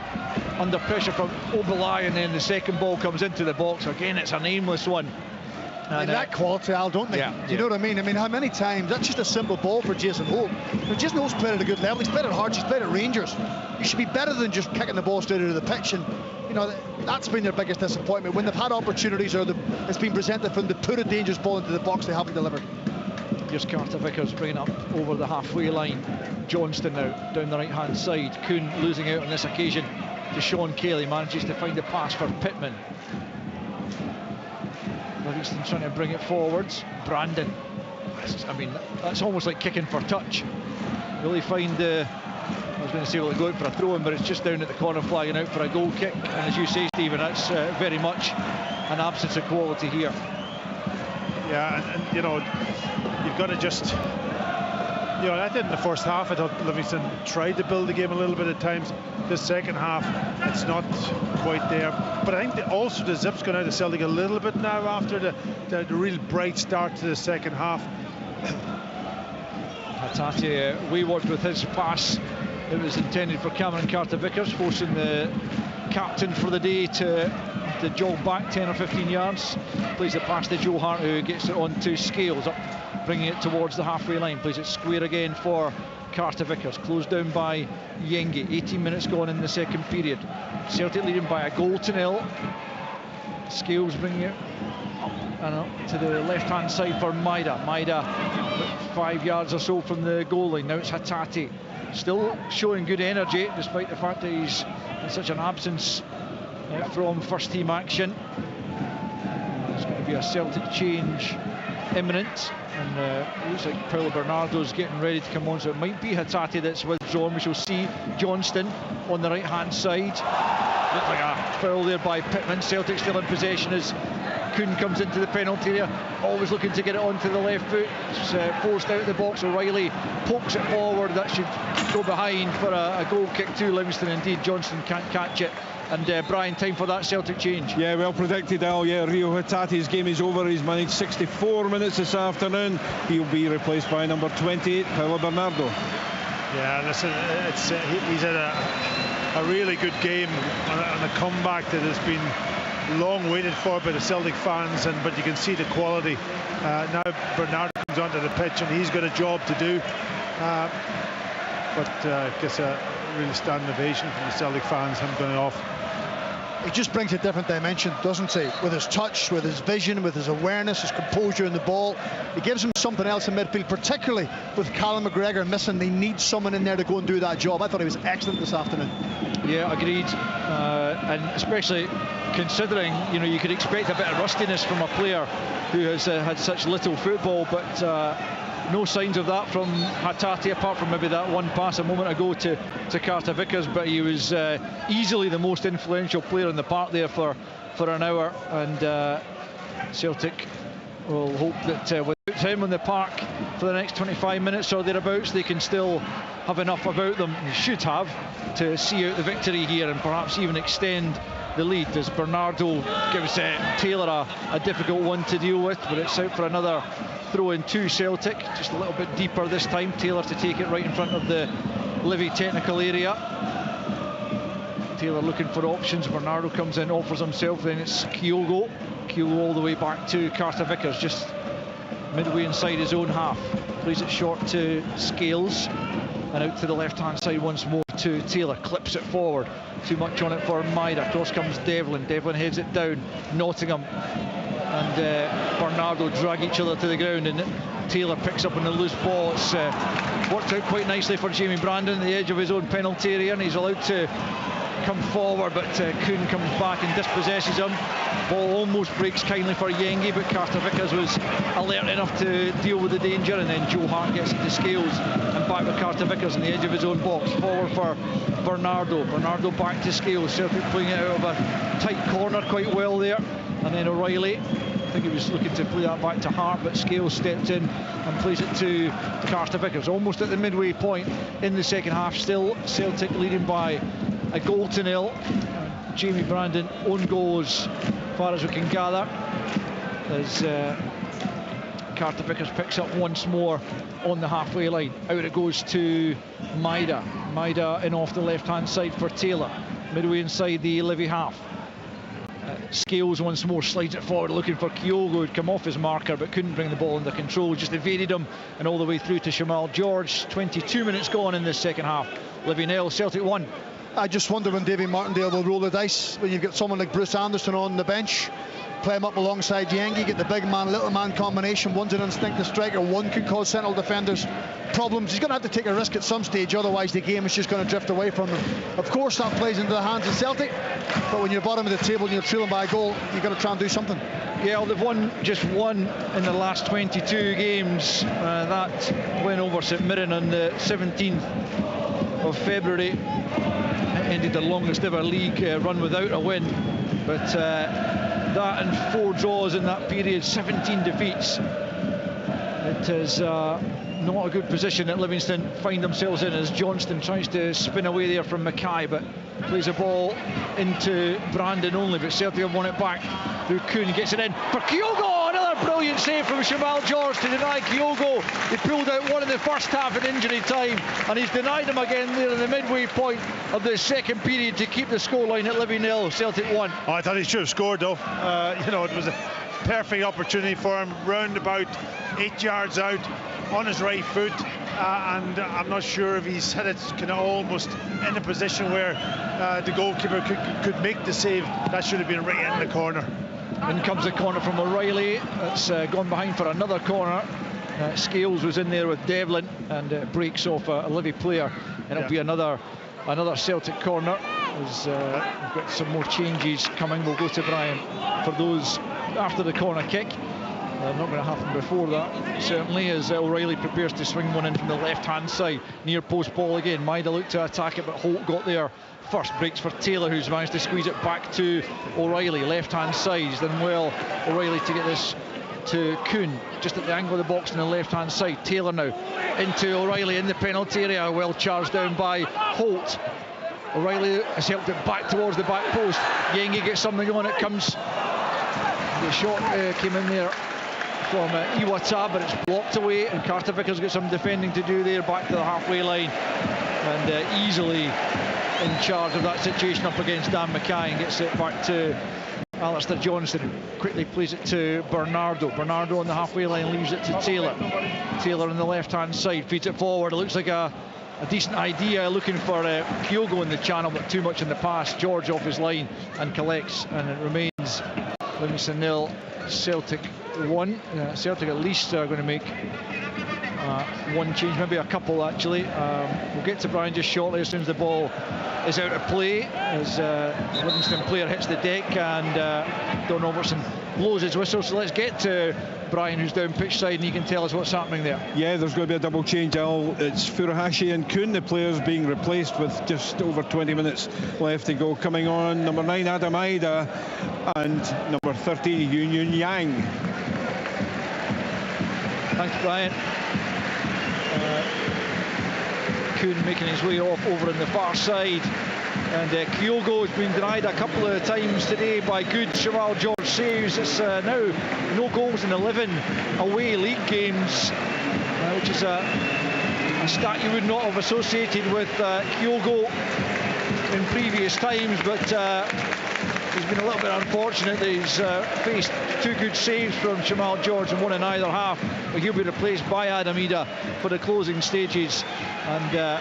under pressure from Obilai, and then the second ball comes into the box. Again, it's an aimless one. And that quality, Al, don't they? Yeah, Do you know what I mean? I mean, how many times? That's just a simple ball for Jason Holt. Jason Holt's played at a good level. He's played at Hearts. He's played at Rangers. You should be better than just kicking the ball straight out of the pitch. And you know that's been their biggest disappointment. When they've had opportunities, or it's been presented for them to put a dangerous ball into the box, they haven't delivered. Here's Carter Vickers bringing up over the halfway line. Johnston now down the right hand side. Kuhn losing out on this occasion to Sean Kelly. Manages to find the pass for Pittman. Livingston trying to bring it forwards. Brandon. I mean, that's almost like kicking for touch. Will he find I was going to say, will he go out for a throw-in, but it's just down at the corner flag and out for a goal kick. And as you say, Stephen, that's very much an absence of quality here. Yeah, and you know, you've got to just, you know, I did in the first half. I thought Livingston tried to build the game a little bit at times. This second half, it's not quite there. But I think also the zip's gone out of Celtic a little bit now after the real bright start to the second half. Hatate wayward with his pass. It was intended for Cameron Carter-Vickers, forcing the captain for the day to jog back 10 or 15 yards. Plays the pass to Joe Hart, who gets it on to Scales, up, bringing it towards the halfway line. Plays it square again for Carter-Vickers, closed down by Yengi. 18 minutes gone in the second period. Celtic leading by a goal to 0. Scales bringing it up and up to the left-hand side for Maida. Maida 5 yards or so from the goal line. Now it's Hatate, still showing good energy despite the fact that he's in such an absence from first team action. There's going to be a Celtic change imminent, and looks like Paulo Bernardo's getting ready to come on, so it might be Hatate that's withdrawn. We shall see. Johnston on the right hand side. Looks like a foul there by Pittman. Celtic still in possession as Kuhn comes into the penalty area, always looking to get it onto the left foot. It's forced out of the box. O'Reilly pokes it forward. That should go behind for a goal kick to Livingston. Indeed, Johnston can't catch it. And Brian, time for that Celtic change. Yeah, well predicted, Al. Yeah, Rio Hatate's game is over. He's managed 64 minutes this afternoon. He'll be replaced by number 28, Paulo Bernardo. Yeah, listen, he's had a really good game on a comeback that has been long waited for by the Celtic fans, but you can see the quality. Now Bernardo comes onto the pitch and he's got a job to do. But I guess a really standing ovation from the Celtic fans, him going off. He just brings a different dimension, doesn't he? With his touch, with his vision, with his awareness, his composure in the ball. He gives him something else in midfield, particularly with Callum McGregor missing. They need someone in there to go and do that job. I thought he was excellent this afternoon. Yeah, agreed. And especially considering, you know, you could expect a bit of rustiness from a player who has had such little football, but no signs of that from Hatate, apart from maybe that one pass a moment ago to Carter-Vickers. But he was easily the most influential player in the park there for an hour, and Celtic will hope that without him in the park for the next 25 minutes or thereabouts, they can still have enough about them, they should have, to see out the victory here and perhaps even extend the lead, as Bernardo gives Taylor a difficult one to deal with. But it's out for another throw in to Celtic, just a little bit deeper this time. Taylor to take it right in front of the Livy technical area. Taylor looking for options. Bernardo comes in, offers himself, then it's Kyogo all the way back to Carter-Vickers, just midway inside his own half. Plays it short to Scales and out to the left hand side once more to Taylor, clips it forward. Too much on it for Maida. Across comes Devlin. Devlin heads it down. Nottingham and Bernardo drag each other to the ground, and Taylor picks up on the loose ball. It's worked out quite nicely for Jamie Brandon at the edge of his own penalty area, and he's allowed to come forward, but Kuhn comes back and dispossesses him. Ball almost breaks kindly for Yengi, but Carter Vickers was alert enough to deal with the danger, and then Joe Hart gets it to Scales and back with Carter Vickers on the edge of his own box. Forward for Bernardo. Bernardo back to Scales. Celtic playing it out of a tight corner quite well there, and then O'Reilly. I think he was looking to play that back to Hart, but Scales stepped in and plays it to Carter Vickers. Almost at the midway point in the second half, still Celtic leading by a goal to nil. Jamie Brandon own goal as far as we can gather, as Carter Vickers picks up once more on the halfway line. Out it goes to Maida. Maida in off the left hand side for Taylor, midway inside the Livy half. Scales once more slides it forward, looking for Kyogo, who'd come off his marker but couldn't bring the ball under control, just evaded him, and all the way through to Shamal George. 22 minutes gone in this second half. Livy nil, Celtic 1. I just wonder when Davy Martindale will roll the dice, when you've got someone like Bruce Anderson on the bench, play him up alongside Yengi, get the big man, little man combination. One's an instinctive striker, one could cause central defenders problems. He's going to have to take a risk at some stage, otherwise the game is just going to drift away from him. Of course that plays into the hands of Celtic, but when you're bottom of the table and you're trailing by a goal, you've got to try and do something. Yeah, well, they've won just one in the last 22 games. That win over St Mirren on the 17th of February. It ended the longest ever league run without a win, but that and 4 draws in that period, 17 defeats. It is not a good position that Livingston find themselves in, as Johnston tries to spin away there from Mackay, but plays a ball into Brandon only, but Celtic have won it back through Kuhn. Gets it in for Kyogo. Another brilliant save from Shamal George to deny Kyogo. He pulled out one in the first half in injury time, and he's denied him again there in the midway point of the second period to keep the scoreline at Livy nil, Celtic 1. Oh, I thought he should have scored though. You know, it was a perfect opportunity for him, round about 8 yards out on his right foot, and I'm not sure if he's hit it kind of almost in a position where the goalkeeper could make the save. That should have been right in the corner. In comes the corner from O'Reilly. It's gone behind for another corner. Scales was in there with Devlin, and breaks off a Livy player, and it'll be another Celtic corner. As we've got some more changes coming. We'll go to Brian for those after the corner kick. Not going to happen before that, certainly, as O'Reilly prepares to swing one in from the left-hand side. Near post ball again. Maida looked to attack it, but Holt got there first. Breaks for Taylor, who's managed to squeeze it back to O'Reilly. Left-hand side. He's done well, O'Reilly, to get this to Kuhn, just at the angle of the box on the left-hand side. Taylor now into O'Reilly in the penalty area. Well charged down by Holt. O'Reilly has helped it back towards the back post. Yengi gets something on. It comes. The shot came in there from Iwata, but it's blocked away, and Carter Vickers got some defending to do there, back to the halfway line, and easily in charge of that situation up against Dan Mackay, and gets it back to Alistair Johnston. Quickly plays it to Bernardo. Bernardo on the halfway line leaves it to Taylor. Taylor on the left hand side feeds it forward. It looks like a decent idea, looking for Kyogo in the channel, but too much in the pass. George off his line and collects, and it remains Livingston nil, Celtic 1. Celtic at least are going to make one change, maybe a couple actually. We'll get to Brian just shortly as soon as the ball is out of play, as Livingston player hits the deck, and Don Robertson blows his whistle. So let's get to Brian, who's down pitch side, and he can tell us what's happening there. Yeah, there's going to be a double change, Al. It's Furuhashi and Kuhn, the players being replaced with just over 20 minutes left to go. Coming on, number 9 Adam Maida and number 30 Yun Yun Yang. Thanks, Brian. Kuhn making his way off over on the far side, and Kyogo has been denied a couple of times today by good Shamal George saves. It's now no goals in 11 away league games, which is a stat you would not have associated with Kyogo in previous times, but he's been a little bit unfortunate that he's faced 2 good saves from Shamal George and one in either half, but he'll be replaced by Adam Ida for the closing stages. And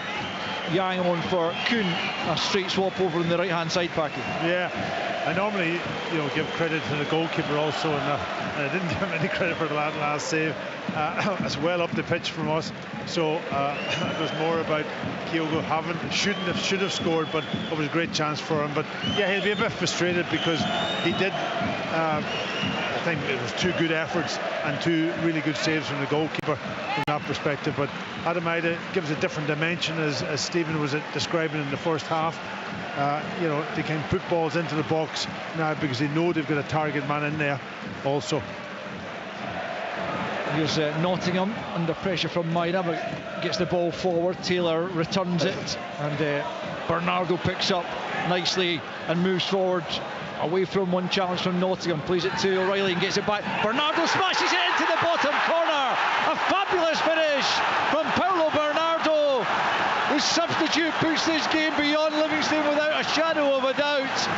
Yang on for Kuhn. A straight swap over on the right hand side, Packy. Yeah, I normally give credit to the goalkeeper also, and I didn't give him any credit for the last save. It's well up the pitch from us, so it was more about Kyogo should have scored, but it was a great chance for him. But yeah, he'll be a bit frustrated because he did. I think it was 2 good efforts and 2 really good saves from the goalkeeper from that perspective. But Adam Maida gives a different dimension, as Stephen was describing in the first half. They can put balls into the box now because they know they've got a target man in there also. Here's Nottingham under pressure from Maida, but gets the ball forward. Taylor returns it, and Bernardo picks up nicely and moves forward away from one challenge from Nottingham. Plays it to O'Reilly and gets it back. Bernardo smashes it into the bottom corner. A fabulous finish from Paulo Bernardo. His substitute puts this game beyond Livingston without a shadow of a doubt.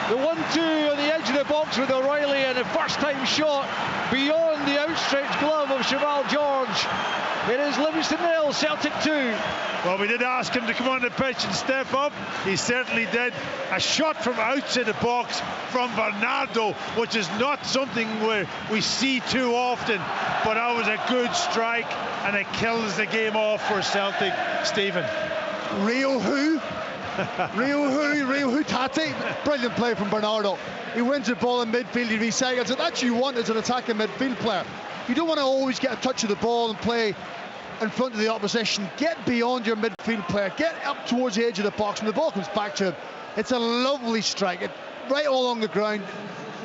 The 1-2 on the edge of the box with O'Reilly, and a first-time shot beyond the outstretched glove of Cheval George. It is Livingston 0, Celtic 2. Well, we did ask him to come on the pitch and step up. He certainly did. A shot from outside the box from Bernardo, which is not something where we see too often. But that was a good strike, and it kills the game off for Celtic. Stephen. Rio who? Rio who Tati. Brilliant play from Bernardo. He wins the ball in midfield, he recycles it. That's what you want as an attacking midfield player. You don't want to always get a touch of the ball and play in front of the opposition. Get beyond your midfield player, get up towards the edge of the box. When the ball comes back to him, it's a lovely strike, right all along the ground.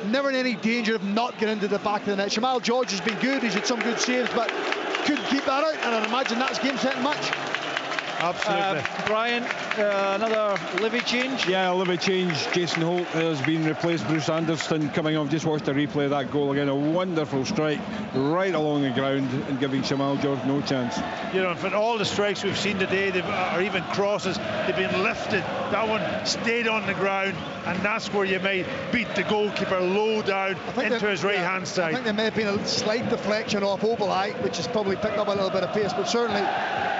Never in any danger of not getting into the back of the net. Cheval George has been good, he's had some good saves, but couldn't keep that out, and I'd imagine that's game-setting match. Absolutely. Brian, another Livy change? Yeah, a Livy change. Jason Holt has been replaced. Bruce Anderson coming off. Just watched a replay of that goal again. A wonderful strike right along the ground and giving Cheval George no chance. For all the strikes we've seen today, or even crosses, they've been lifted. That one stayed on the ground, and that's where you may beat the goalkeeper low down into his right-hand side. I think there may have been a slight deflection off Obalai, which has probably picked up a little bit of pace, but certainly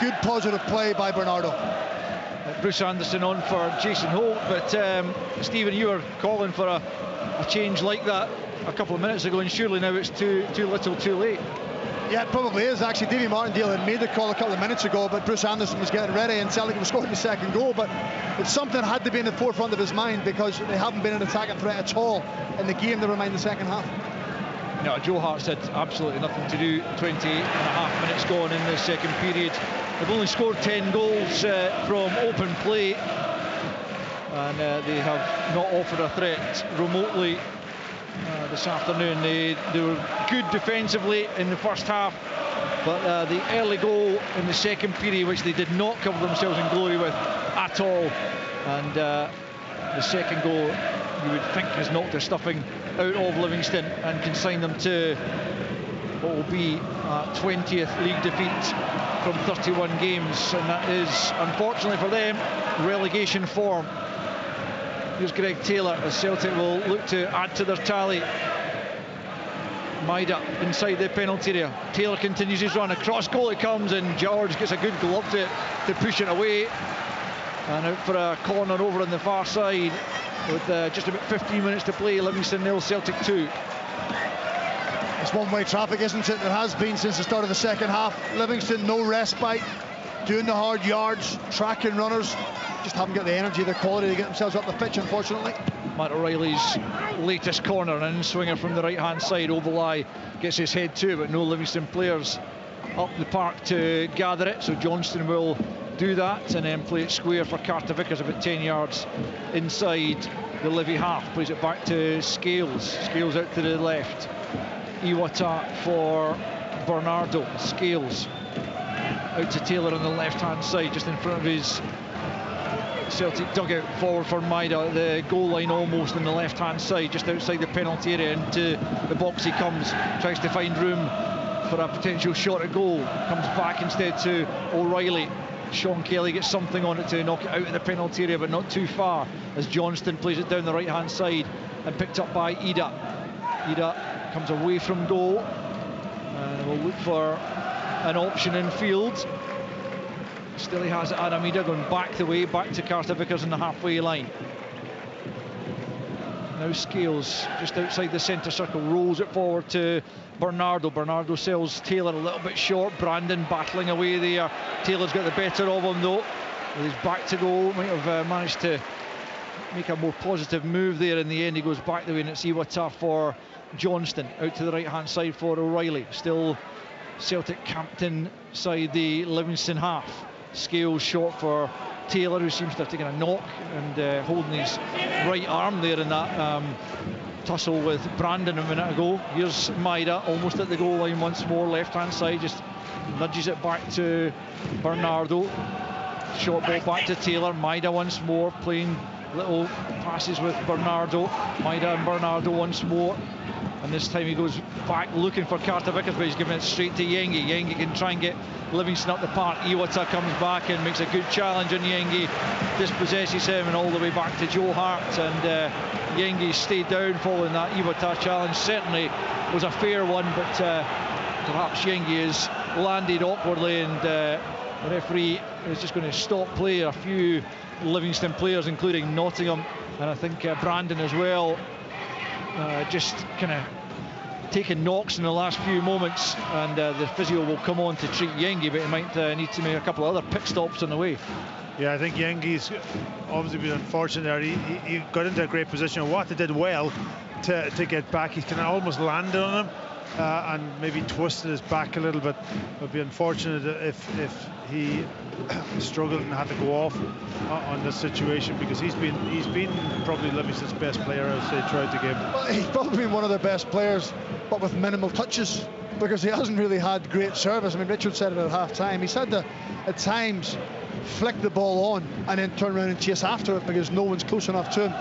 good positive play by Bernardo. Bruce Anderson on for Jason Holt, but Stephen, you were calling for a change like that a couple of minutes ago, and surely now it's too little too late. Yeah, it probably is. Actually, Davy Martindale had made the call a couple of minutes ago, but Bruce Anderson was getting ready and Celtic was scoring the second goal, but it's something that had to be in the forefront of his mind because they haven't been an attacking threat at all in the game, never mind the second half. No, Joe Hart's had absolutely nothing to do. 20.5 minutes gone in the second period. They've only scored 10 goals from open play, and they have not offered a threat remotely this afternoon. They were good defensively in the first half, but the early goal in the second period, which they did not cover themselves in glory with at all, and the second goal you would think has knocked the stuffing out of Livingston and consigned them to what will be 20th league defeat from 31 games, and that is, unfortunately for them, relegation form. Here's Greg Taylor as Celtic will look to add to their tally. Maida inside the penalty area. Taylor continues his run, across goal it comes, and George gets a good glove to push it away, and out for a corner over on the far side with just about 15 minutes to play. Livingston 0, Celtic 2. It's one-way traffic, isn't it? It has been since the start of the second half. Livingston, no respite, doing the hard yards, tracking runners, just haven't got the energy, the quality to get themselves up the pitch, unfortunately. Matt O'Reilly's latest corner, an in-swinger from the right-hand side. Ovalai gets his head to it, but no Livingston players up the park to gather it, so Johnston will do that and then play it square for Carter Vickers about 10 yards inside the Livy half. Plays it back to Scales. Scales out to the left. Iwata for Bernardo. Scales out to Taylor on the left-hand side, just in front of his Celtic dugout. Forward for Maida, the goal line almost on the left-hand side, just outside the penalty area. Into the box he comes, tries to find room for a potential shot at goal. Comes back instead to O'Reilly. Sean Kelly gets something on it to knock it out of the penalty area, but not too far, as Johnston plays it down the right-hand side and picked up by Ida. Ida comes away from goal and will look for an option in field. Still he has it, Aramida going back the way, back to Carter Vickers in the halfway line. Now Scales just outside the centre circle, rolls it forward to Bernardo. Bernardo sells Taylor a little bit short. Brandon battling away there. Taylor's got the better of him though. He's back to goal. Might have managed to make a more positive move there in the end. He goes back the way, and it's Iwata for Johnston. Out to the right hand side for O'Reilly. Still Celtic camped inside the Livingston half. Scales short for Taylor, who seems to have taken a knock and holding his right arm there in that tussle with Brandon a minute ago. Here's Maida almost at the goal line once more, left hand side, just nudges it back to Bernardo. Short ball back to Taylor. Maida once more, playing little passes with Bernardo. Maida and Bernardo once more, and this time he goes back looking for Carter Vickers, but he's giving it straight to Yengi. Yengi can try and get Livingston up the park. Iwata comes back and makes a good challenge on Yengi, dispossesses him, and all the way back to Joe Hart, and Yengi stayed down following that Iwata challenge. Certainly was a fair one, but perhaps Yengi has landed awkwardly, and the referee is just going to stop play. A few Livingston players, including Nottingham, and I think Brandon as well, just kind of taking knocks in the last few moments, and the physio will come on to treat Yengi, but he might need to make a couple of other pit stops on the way. Yeah, I think Yengi's obviously been unfortunate there. He got into a great position. Wata did well to get back. He's kind of almost landed on him and maybe twisted his back a little bit. It would be unfortunate if he struggled and had to go off on this situation, because he's been probably Livingston's best player as they tried the game. Well, he's probably been one of their best players, but with minimal touches, because he hasn't really had great service. I mean, Richard said it at half time. He's had to, at times, flick the ball on and then turn around and chase after it because no one's close enough to him.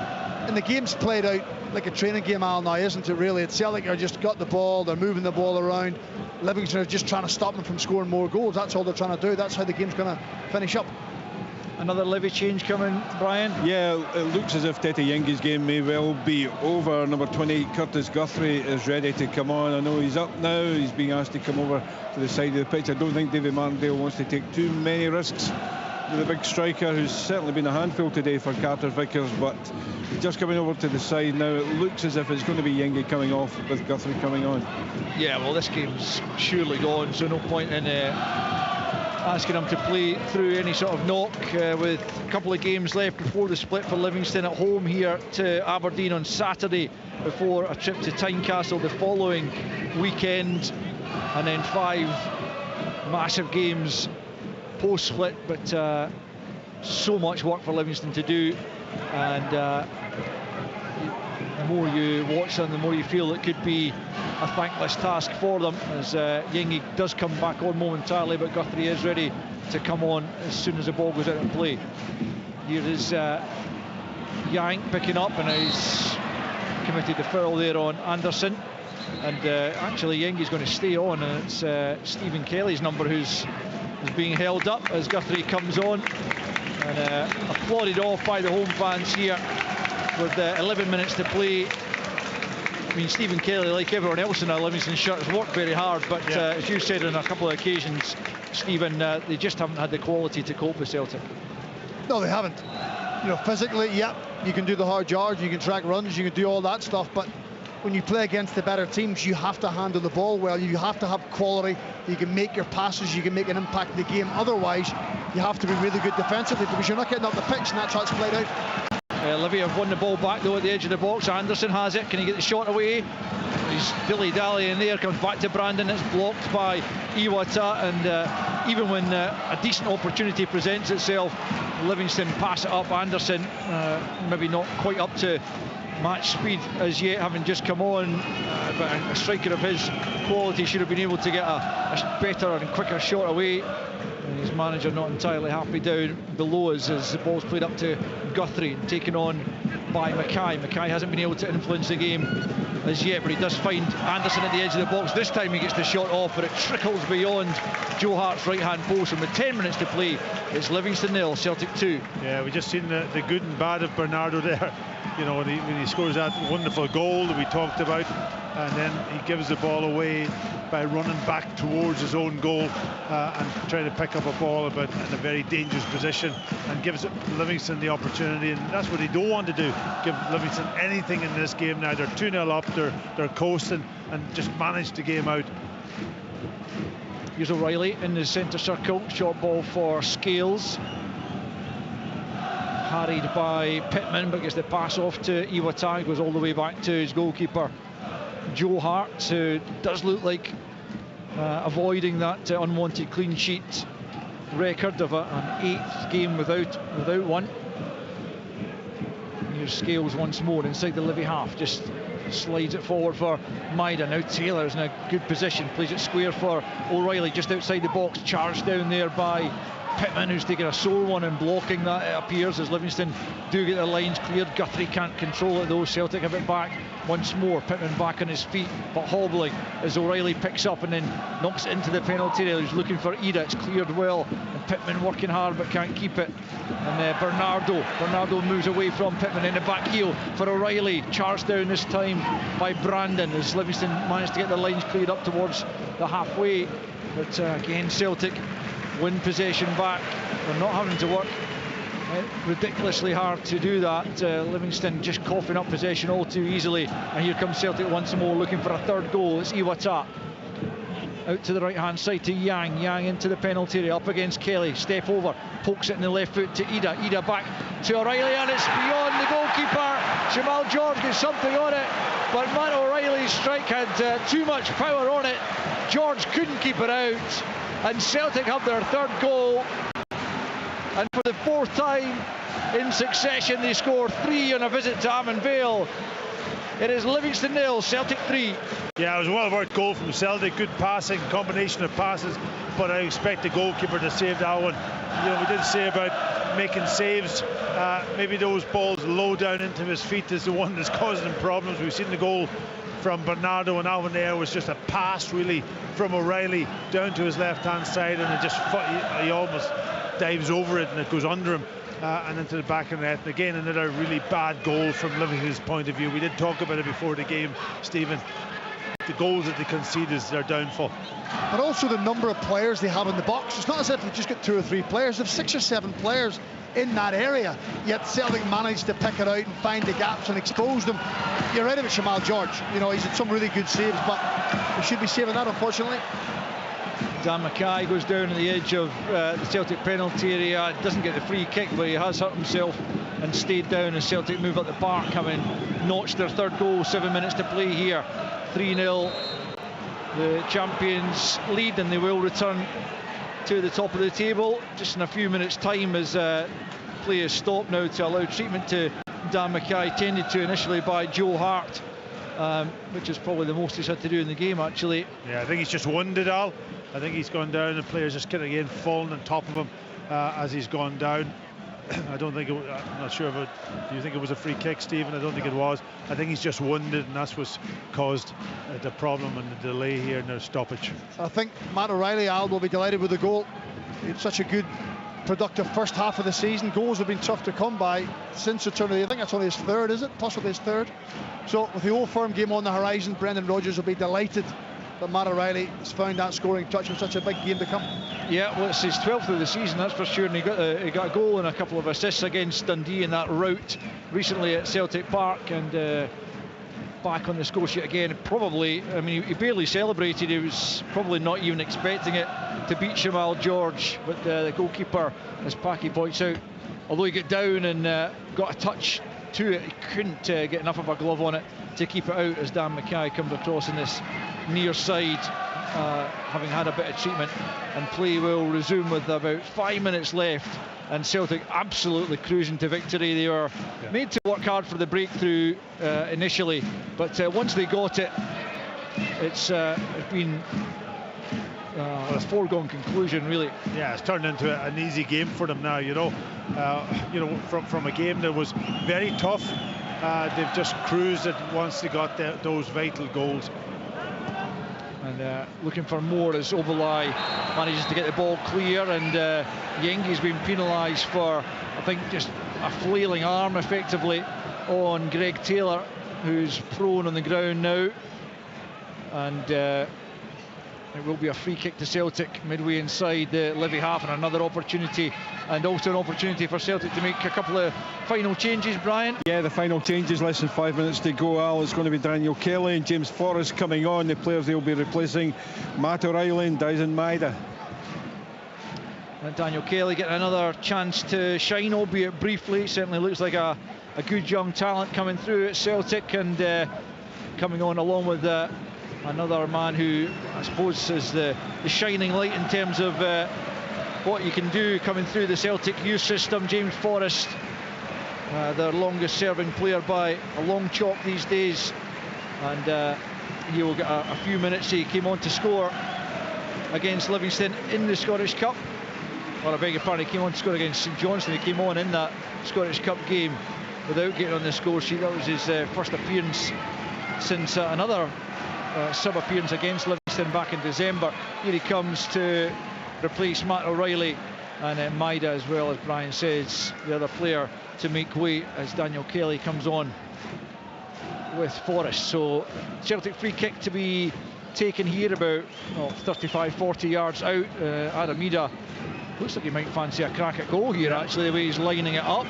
And the game's played out like a training game, Al, now, isn't it really? It's Celtic are just got the ball, they're moving the ball around. Livingston are just trying to stop them from scoring more goals. That's all they're trying to do. That's how the game's going to finish up. Another Livy change coming, Brian? Yeah, it looks as if Tete Yengi's game may well be over. Number 28, Curtis Guthrie, is ready to come on. I know he's up now. He's being asked to come over to the side of the pitch. I don't think David Martindale wants to take too many risks with the big striker, who's certainly been a handful today for Carter Vickers, but he's just coming over to the side now. It looks as if it's going to be Yengi coming off with Guthrie coming on. Yeah, well, this game's surely gone, so no point in asking him to play through any sort of knock, with a couple of games left before the split for Livingston, at home here to Aberdeen on Saturday before a trip to Tynecastle the following weekend, and then 5 massive games post-split, but so much work for Livingston to do, and the more you watch them, the more you feel it could be a thankless task for them, as Yengi does come back on momentarily, but Guthrie is ready to come on as soon as the ball goes out of play. Here is Yank picking up, and he's committed the foul there on Anderson, and actually Yengi's going to stay on, and it's Stephen Kelly's number who's being held up as Guthrie comes on, and applauded off by the home fans here with 11 minutes to play. I mean, Stephen Kelly, like everyone else in our Livingston shirt, has worked very hard, but as you said on a couple of occasions, Stephen, they just haven't had the quality to cope with Celtic. No, they haven't. You know, physically, yeah, you can do the hard yards, you can track runs, you can do all that stuff, but when you play against the better teams, you have to handle the ball well, you have to have quality, you can make your passes, you can make an impact in the game. Otherwise, you have to be really good defensively, because you're not getting up the pitch, and that's how it's played out. Livy have won the ball back though at the edge of the box. Anderson has it. Can he get the shot away? He's dilly-dally in there. Comes back to Brandon. It's blocked by Iwata, and even when a decent opportunity presents itself, Livingston pass it up. Anderson maybe not quite up to match speed as yet, having just come on, but a striker of his quality should have been able to get a better and quicker shot away. And his manager not entirely happy down below us as the ball's played up to Guthrie and taken on by Mackay. Mackay hasn't been able to influence the game as yet, but he does find Anderson at the edge of the box. This time he gets the shot off, but it trickles beyond Joe Hart's right-hand post, and with 10 minutes to play, it's Livingston 0, Celtic 2. Yeah, we just seen the good and bad of Bernardo there. You know, when he scores that wonderful goal that we talked about, and then he gives the ball away by running back towards his own goal and trying to pick up a ball in a very dangerous position, and gives Livingston the opportunity, and that's what they don't want to do, give Livingston anything in this game now. They're 2-0 up, they're coasting, and just manage the game out. Here's O'Reilly in the centre circle, short ball for Scales, harried by Pittman, but gets the pass off to Iwata, goes all the way back to his goalkeeper Joe Hart, who does look like avoiding that unwanted clean sheet record of an 8th game without one. Here's Scales once more inside the Livy half, just slides it forward for Maida. Now Taylor's in a good position, plays it square for O'Reilly just outside the box, charged down there by Pittman, who's taking a sore one and blocking that, it appears, as Livingston do get their lines cleared. Guthrie can't control it though. Celtic have it back once more. Pittman back on his feet but hobbling as O'Reilly picks up and then knocks it into the penalty area. He's looking for Ida, it's cleared well, and Pittman working hard but can't keep it. And Bernardo moves away from Pittman in the back heel for O'Reilly, charged down this time by Brandon as Livingston managed to get their lines cleared up towards the halfway. But again, Celtic win possession back. They're not having to work ridiculously hard to do that. Livingston just coughing up possession all too easily, and here comes Celtic once more looking for a third goal. It's Iwata out to the right hand side to Yang into the penalty area, up against Kelly, step over, pokes it in the left foot to Ida back to O'Reilly, and it's beyond the goalkeeper. Jamal George gets something on it, but Matt O'Reilly's strike had too much power on it. George couldn't keep it out, and Celtic have their third goal, and for the 4th time in succession they score 3 on a visit to Amon Vale. It is Livingston 0, Celtic 3. Yeah, it was a well-worked goal from Celtic. Good passing, combination of passes, but I expect the goalkeeper to save that one. You know, we did say about making saves. Maybe those balls low down into his feet is the one that's causing him problems. We've seen the goal from Bernardo, and that one there was just a pass really from O'Reilly down to his left-hand side, and it just he almost dives over it and it goes under him. And into the back of the net. And again, another really bad goal from Livingston's point of view. We did talk about it before the game, Stephen. The goals that they concede is their downfall. But also the number of players they have in the box. It's not as if they've just got 2 or 3 players. They've 6 or 7 players in that area. Yet Celtic managed to pick it out and find the gaps and expose them. You're right about Jamal George. You know, he's had some really good saves, but we should be saving that, unfortunately. Dan Mackay goes down on the edge of the Celtic penalty area, doesn't get the free kick, but he has hurt himself and stayed down as Celtic move up the park, having notched their third goal, 7 minutes to play here. 3-0 the champions lead, and they will return to the top of the table just in a few minutes time as play is stopped now to allow treatment to Dan Mackay, tended to initially by Joe Hart, which is probably the most he's had to do in the game actually. Yeah, I think he's just wounded, Al. I think he's gone down, the players just kind of again falling on top of him as he's gone down. I don't think I'm not sure about. Do you think it was a free kick, Stephen? I don't think it was. I think he's just wounded, and that's what's caused the problem and the delay here in their stoppage. I think Matt O'Reilly, Al, will be delighted with the goal. It's such a good, productive first half of the season. Goals have been tough to come by since return. I think that's only his 3rd, is it? Possibly his 3rd. So with the Old Firm game on the horizon, Brendan Rodgers will be delighted that Matt O'Reilly has found that scoring touch in such a big game to come. Yeah, well, it's his 12th of the season, that's for sure, and he got a goal and a couple of assists against Dundee in that rout recently at Celtic Park, and back on the score sheet again. Probably, I mean, he barely celebrated. He was probably not even expecting it to beat Jamal George, but the goalkeeper, as Packy points out, although he got down and got a touch to it, he couldn't get enough of a glove on it to keep it out as Dan Mackay comes across in this near side, having had a bit of treatment, and play will resume with about 5 minutes left, and Celtic absolutely cruising to victory. They were made to work hard for the breakthrough initially, but once they got it, it's been a foregone conclusion, really. Yeah, it's turned into an easy game for them now. You know, from a game that was very tough, they've just cruised it once they got those vital goals. And looking for more as Ovalai manages to get the ball clear, and Yengi's been penalised for, I think, just a flailing arm effectively on Greg Taylor, who's prone on the ground now. and it will be a free kick to Celtic midway inside the Livy half, and another opportunity, and also an opportunity for Celtic to make a couple of final changes. Brian? Yeah, the final changes, less than 5 minutes to go, Al. It's going to be Daniel Kelly and James Forrest coming on. The players they'll be replacing: Matt O'Reilly and Dyson Maeda. And Daniel Kelly getting another chance to shine, albeit briefly. Certainly looks like a good young talent coming through at Celtic, and coming on along with another man who I suppose is the shining light in terms of what you can do coming through the Celtic youth system. James Forrest, their longest serving player by a long chalk these days, and he will get a few minutes. He came on to score against Livingston in the Scottish Cup, or I beg your pardon, he came on to score against St Johnstone. He came on in that Scottish Cup game without getting on the score sheet. That was his first appearance since another sub-appearance against Livingston back in December. Here he comes to replace Matt O'Reilly, and Maeda, as well, as Brian says, the other player to make way as Daniel Kelly comes on with Forrest. So Celtic free kick to be taken here, about 35-40 yards out. Adam Maeda looks like he might fancy a crack at goal here, actually, the way he's lining it up.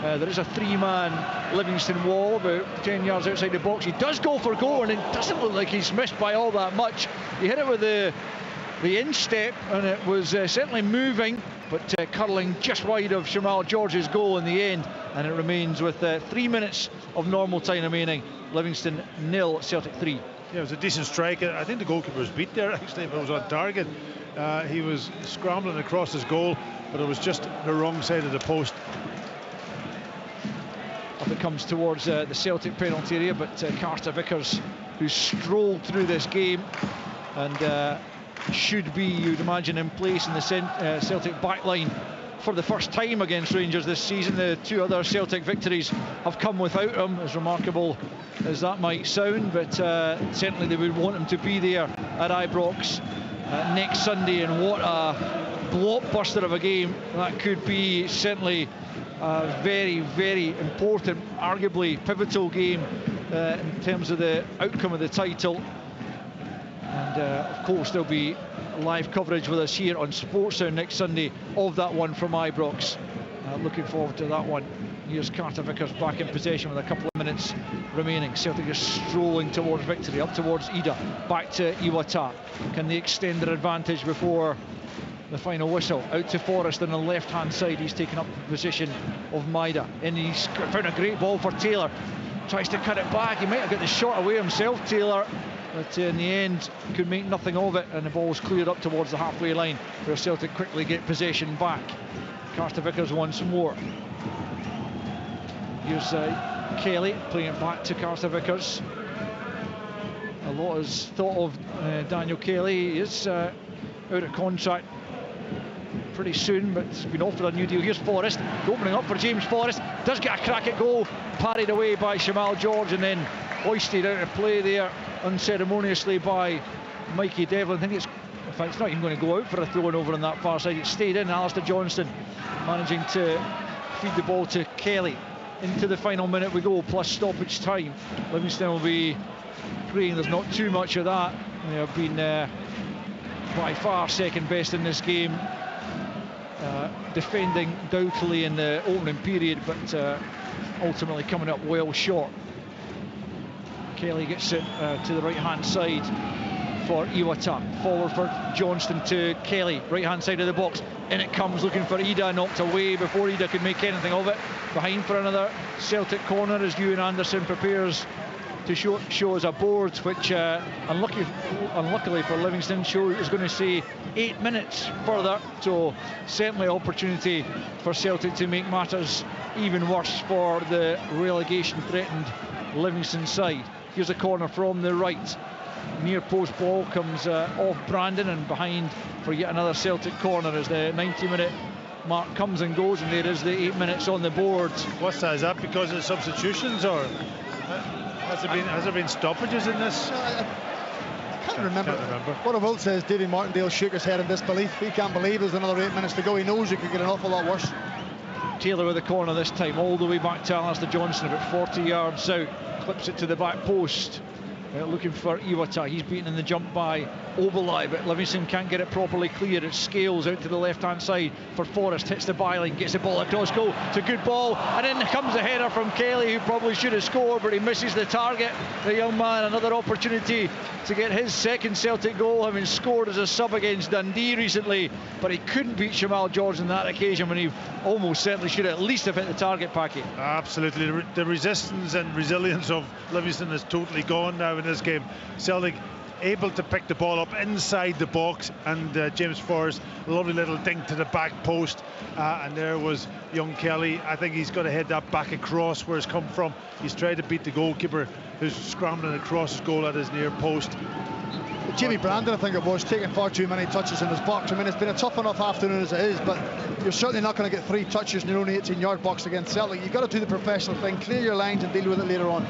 There is a three-man Livingston wall about 10 yards outside the box. He does go for goal, and it doesn't look like he's missed by all that much. He hit it with the instep, and it was certainly moving, but curling just wide of Shamal George's goal in the end, and it remains with 3 minutes of normal time remaining. Livingston 0, Celtic 3. Yeah, it was a decent strike. I think the goalkeeper was beat there, actually, if it was on target. He was scrambling across his goal, but it was just the wrong side of the post. Up it comes towards the Celtic penalty area, but Carter Vickers, who strolled through this game and should be, you'd imagine, in place in the Celtic backline for the first time against Rangers this season. The two other Celtic victories have come without him, as remarkable as that might sound, but certainly they would want him to be there at Ibrox next Sunday, and what a blockbuster of a game that could be. Certainly a very, very important, arguably pivotal game in terms of the outcome of the title. And of course there'll be live coverage with us here on Sportsound next Sunday of that one from Ibrox. Looking forward to that one. Here's Carter Vickers back in possession with a couple of minutes remaining. Celtic is strolling towards victory, up towards Ida, back to Iwata. Can they extend their advantage before the final whistle? Out to Forrest on the left hand side. He's taken up the position of Maeda, and he's found a great ball for Taylor. Tries to cut it back. He might have got the shot away himself, Taylor, but in the end could make nothing of it, and the ball's cleared up towards the halfway line, where Celtic quickly get possession back. Carter Vickers once more. Here's Kelly playing it back to Carter Vickers. A lot is thought of Daniel Kelly. He is out of contract pretty soon, but he's been offered a new deal. Here's Forrest opening up for James Forrest. Does get a crack at goal, parried away by Shamal George, and then hoisted out of play there unceremoniously by Mikey Devlin. I think it's, in fact, it's not even going to go out for a throw-in over on that far side. It stayed in. Alistair Johnston managing to feed the ball to Kelly. Into the final minute we go, plus stoppage time. Livingston will be praying there's not too much of that. They have been by far second best in this game, defending doubtfully in the opening period, but ultimately coming up well short. Kelly gets it to the right hand side for Iwata. Forward for Johnston to Kelly, right hand side of the box. In it comes, looking for Ida, knocked away before Ida could make anything of it. Behind for another Celtic corner as Ewan Anderson prepares to show us a board, which unluckily for Livingston is going to say 8 minutes further. So certainly opportunity for Celtic to make matters even worse for the relegation threatened Livingston side. Here's a corner from the right. Near post ball comes off Brandon, and behind for yet another Celtic corner as the 90-minute mark comes and goes, and there is the 8 minutes on the board. What's that? Is that because of substitutions, or has there been stoppages in this? I can't remember. What I will say is Davy Martindale shook his head in disbelief. He can't believe there's another 8 minutes to go. He knows it could get an awful lot worse. Taylor with the corner this time, all the way back to Alistair Johnston, about 40 yards out. Clips it to the back post. looking for Iwata. He's beaten in the jump by Oberlai, but Livingston can't get it properly clear. It Scales out to the left-hand side for Forrest, hits the byline, gets the ball across goal. It's a good ball, and then comes the header from Kelly, who probably should have scored, but he misses the target. The young man, another opportunity to get his second Celtic goal, having scored as a sub against Dundee recently, but he couldn't beat Jamal George on that occasion when he almost certainly should at least have hit the target packet. Absolutely. The resistance and resilience of Livingston is totally gone now in this game. Celtic able to pick the ball up inside the box, and James Forrest, a lovely little dink to the back post, and there was young Kelly. I think he's got to head that back across where it's come from. He's tried to beat the goalkeeper, who's scrambling across his goal at his near post. Jimmy Brandon, I think it was, taking far too many touches in his box. I mean, it's been a tough enough afternoon as it is, but you're certainly not going to get 3 touches in your own 18-yard box against Celtic. You've got to do the professional thing, clear your lines and deal with it later on.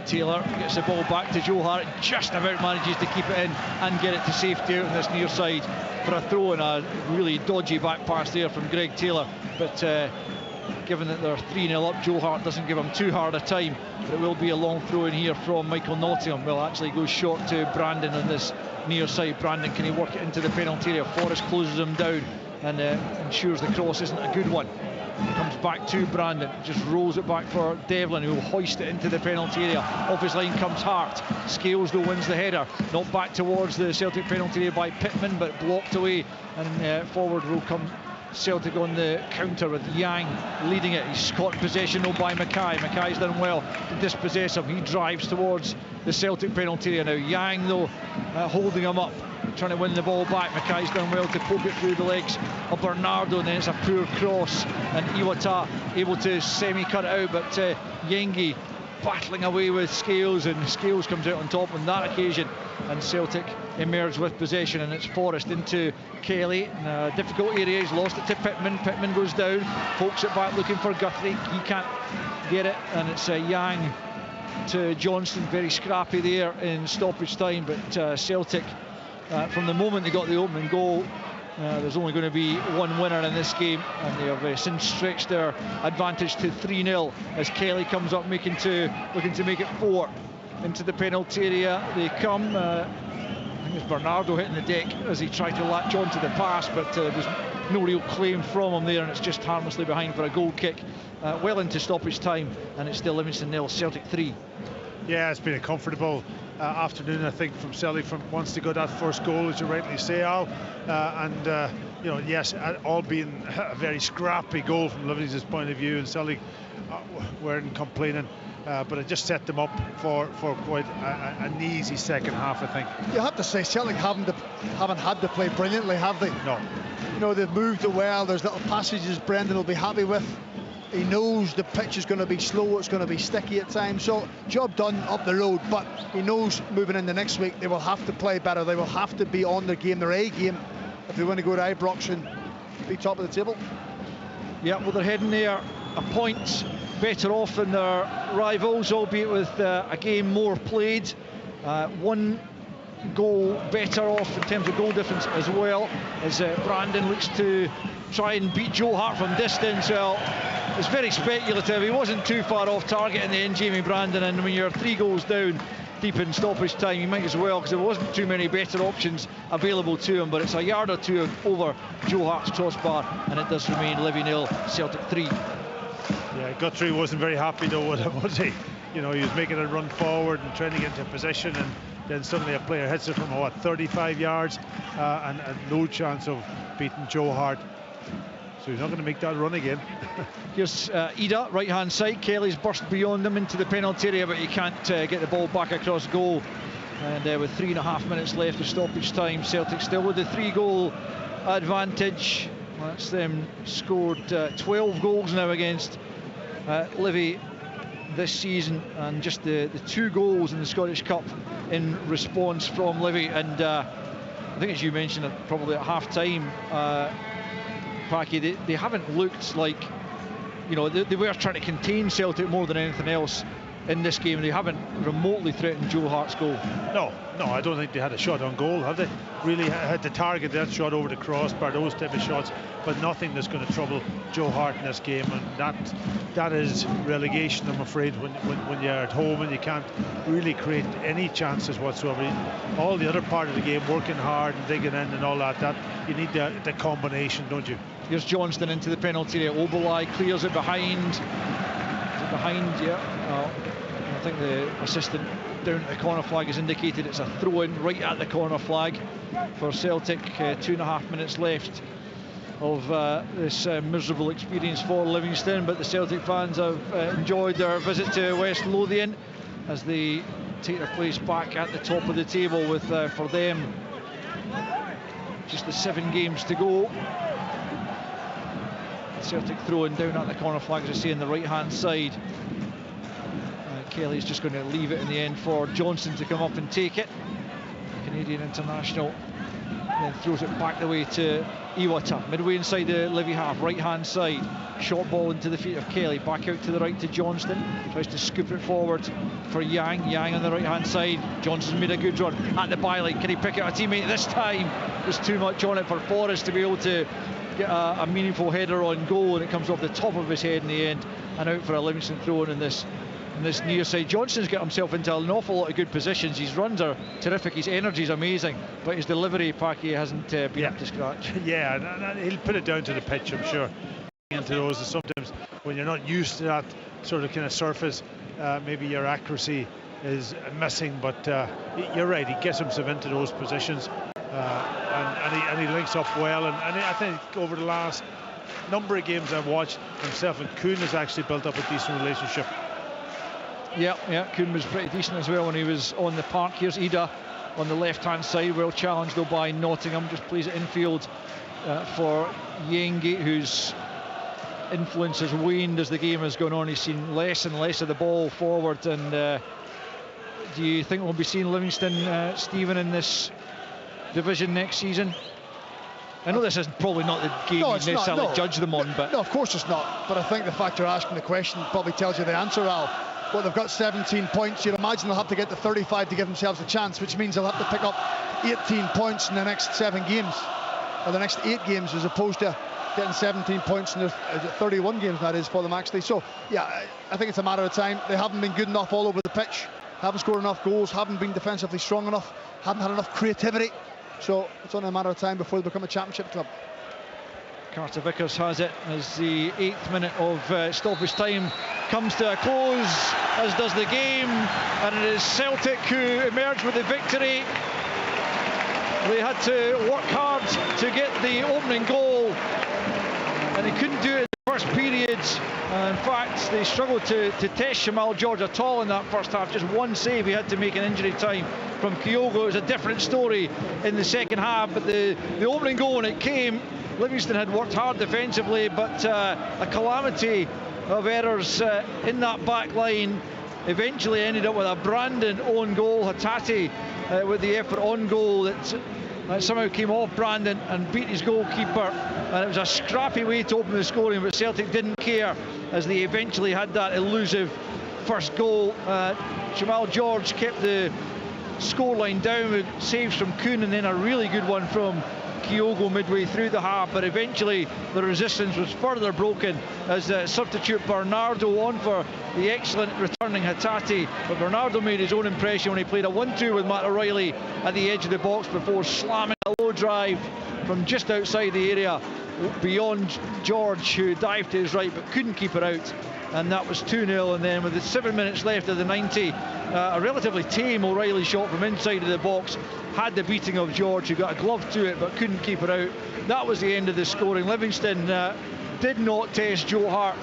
Taylor gets the ball back to Joe Hart, just about manages to keep it in and get it to safety out on this near side for a throw, and a really dodgy back pass there from Greg Taylor. But given that they're 3-0 up, Joe Hart doesn't give him too hard a time, but it will be a long throw in here from Michael Nottingham. Will actually go short to Brandon on this near side. Brandon, can he work it into the penalty area? Forrest closes him down and ensures the cross isn't a good one. Comes back to Brandon, just rolls it back for Devlin, who will hoist it into the penalty area. Off his line comes Hart. Scales though wins the header, not back towards the Celtic penalty area by Pittman, but blocked away, and forward will come Celtic on the counter with Yang leading it. He's caught possession though by Mackay. Mackay's done well to dispossess him. He drives towards the Celtic penalty area now. Yang though holding him up, trying to win the ball back. Mackay's done well to poke it through the legs of Bernardo, and then it's a poor cross, and Iwata able to semi-cut it out, but Yengi battling away with Scales, and Scales comes out on top on that occasion, and Celtic emerge with possession, and it's Forrest into Kelly. Difficult area, he's lost it to Pittman. Pittman goes down, pokes it back looking for Guthrie, he can't get it, and it's Yang to Johnston. Very scrappy there in stoppage time, but Celtic, from the moment they got the opening goal, there's only going to be one winner in this game, and they have since stretched their advantage to 3-0 as Kelly comes up looking to make it 4. Into the penalty area they come. I think it's Bernardo hitting the deck as he tried to latch on to the pass, but there's no real claim from him there, and it's just harmlessly behind for a goal kick well into stoppage time, and it's still Livingston 0, Celtic 3. Yeah, it's been a comfortable afternoon, I think, from Celtic from once they got that first goal, as you rightly say, Al, and you know, yes, all being a very scrappy goal from Livingston's point of view, and Celtic weren't complaining, but it just set them up for quite an easy second half, I think. You have to say Celtic haven't had to play brilliantly, have they? No. You know, they've moved it well. There's little passages Brendan will be happy with. He knows the pitch is going to be slow, it's going to be sticky at times, so job done up the road, but he knows moving into next week they will have to play better, they will have to be on their game, their A game, if they want to go to Ibrox and be top of the table. Yeah, well, they're heading there a point better off than their rivals, albeit with a game more played. 1 goal better off in terms of goal difference as well, as Brandon looks to try and beat Joe Hart from distance. Well, it's very speculative. He wasn't too far off target in the end, Jamie Brandon, and when you're 3 goals down deep in stoppage time, you might as well, because there wasn't too many better options available to him, but it's a yard or two over Joe Hart's crossbar, and it does remain Livy 0, Celtic 3. Yeah, Guthrie wasn't very happy though, was he? You know, he was making a run forward and trying to get into position, and then suddenly a player hits it from 35 yards, and no chance of beating Joe Hart. So he's not going to make that run again. Here's Ida, right hand side. Kelly's burst beyond him into the penalty area, but he can't get the ball back across goal. And with 3.5 minutes left of stoppage time, Celtic still with the 3-goal advantage. That's them scored 12 goals now against Livy this season, and just the 2 goals in the Scottish Cup in response from Livy. And I think, as you mentioned, probably at half time, Packy, they haven't looked like, you know, they were trying to contain Celtic more than anything else in this game. They haven't remotely threatened Joe Hart's goal. No, I don't think they had a shot on goal, have they? Really had to target that shot over the crossbar, those type of shots, but nothing that's going to trouble Joe Hart in this game, and that is relegation, I'm afraid, when you're at home and you can't really create any chances whatsoever. All the other part of the game, working hard and digging in and all that you need the combination, don't you? Here's Johnston into the penalty area. Oberlai clears it behind. Is it behind? Yeah. I think the assistant down at the corner flag has indicated it's a throw-in right at the corner flag for Celtic. 2.5 minutes left of this miserable experience for Livingston, but the Celtic fans have enjoyed their visit to West Lothian as they take their place back at the top of the table with, for them, just the 7 games to go. Celtic throwing down at the corner flag, as I say, on the right-hand side. Kelly's just going to leave it in the end for Johnson to come up and take it. Canadian international, and then throws it back the way to Iwata, midway inside the Livy half, right-hand side. Short ball into the feet of Kelly, back out to the right to Johnston. Tries to scoop it forward for Yang. Yang on the right-hand side. Johnston's made a good run at the byline. Can he pick out a teammate this time? There's too much on it for Forrest to be able to get a meaningful header on goal, and it comes off the top of his head in the end, and out for a Livingston throw-in in this near side. Johnston's got himself into an awful lot of good positions. His runs are terrific, his energy's amazing, but his delivery, Packy, hasn't been up to scratch. Yeah, and he'll put it down to the pitch, I'm sure. Into those, sometimes when you're not used to that sort of kind of surface, maybe your accuracy is missing, but you're right, he gets himself into those positions, and he links up well, and I think over the last number of games I've watched, himself and Kuhn has actually built up a decent relationship. Yeah, Kuhn was pretty decent as well when he was on the park. Here's Ida on the left-hand side, well challenged though by Nottingham, just plays it infield for Yenge, whose influence has waned as the game has gone on. He's seen less and less of the ball forward, and do you think we'll be seeing Livingston, Stephen, in this division next season? I know this is probably not the game you necessarily judge them on, but... No, of course it's not, but I think the fact you're asking the question probably tells you the answer, Al. Well, they've got 17 points. You'd imagine they'll have to get to 35 to give themselves a chance, which means they'll have to pick up 18 points in the next 7 games, or the next 8 games, as opposed to getting 17 points in their 31 games, that is, for them actually. So, yeah, I think it's a matter of time. They haven't been good enough all over the pitch, haven't scored enough goals, haven't been defensively strong enough, haven't had enough creativity. So it's only a matter of time before they become a championship club. Carter Vickers has it as the 8th minute of stoppage time comes to a close, as does the game, and it is Celtic who emerge with the victory. They had to work hard to get the opening goal, and they couldn't do it in the first period. In fact, they struggled to test Jamal George at all in that first half. Just one save he had to make in injury time from Kyogo. It was a different story in the second half, but the opening goal, when it came, Livingston had worked hard defensively, but a calamity of errors in that back line eventually ended up with a Brandon own goal. Hatate with the effort on goal that somehow came off Brandon and beat his goalkeeper, and it was a scrappy way to open the scoring, but Celtic didn't care as they eventually had that elusive first goal. Jamal George kept the scoreline down with saves from Kuhn and then a really good one from Kyogo midway through the half, but eventually the resistance was further broken as substitute Bernardo on for the excellent returning Hatate. But Bernardo made his own impression when he played a 1-2 with Matt O'Reilly at the edge of the box before slamming a low drive from just outside the area beyond George, who dived to his right but couldn't keep it out, and that was 2-0. And then with the 7 minutes left of the 90, a relatively tame O'Reilly shot from inside of the box had the beating of George, who got a glove to it but couldn't keep it out. That was the end of the scoring. Livingston did not test Joe Hart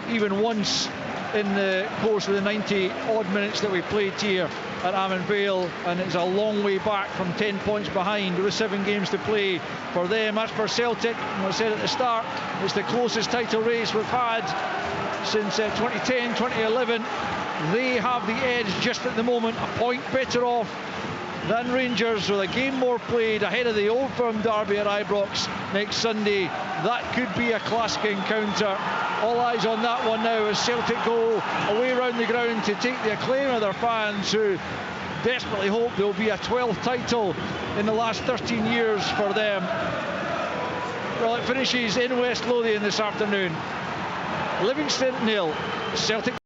even once in the course of the 90 odd minutes that we played here at Ammon Vale, and it's a long way back from 10 points behind with 7 games to play for them. As for Celtic, as I said at the start, it's the closest title race we've had since 2010, 2011. They have the edge just at the moment, a point better off than Rangers, with a game more played ahead of the Old Firm derby at Ibrox next Sunday. That could be a classic encounter. All eyes on that one now as Celtic go away round the ground to take the acclaim of their fans, who desperately hope there will be a 12th title in the last 13 years for them. Well, it finishes in West Lothian this afternoon. Livingston 0, Celtic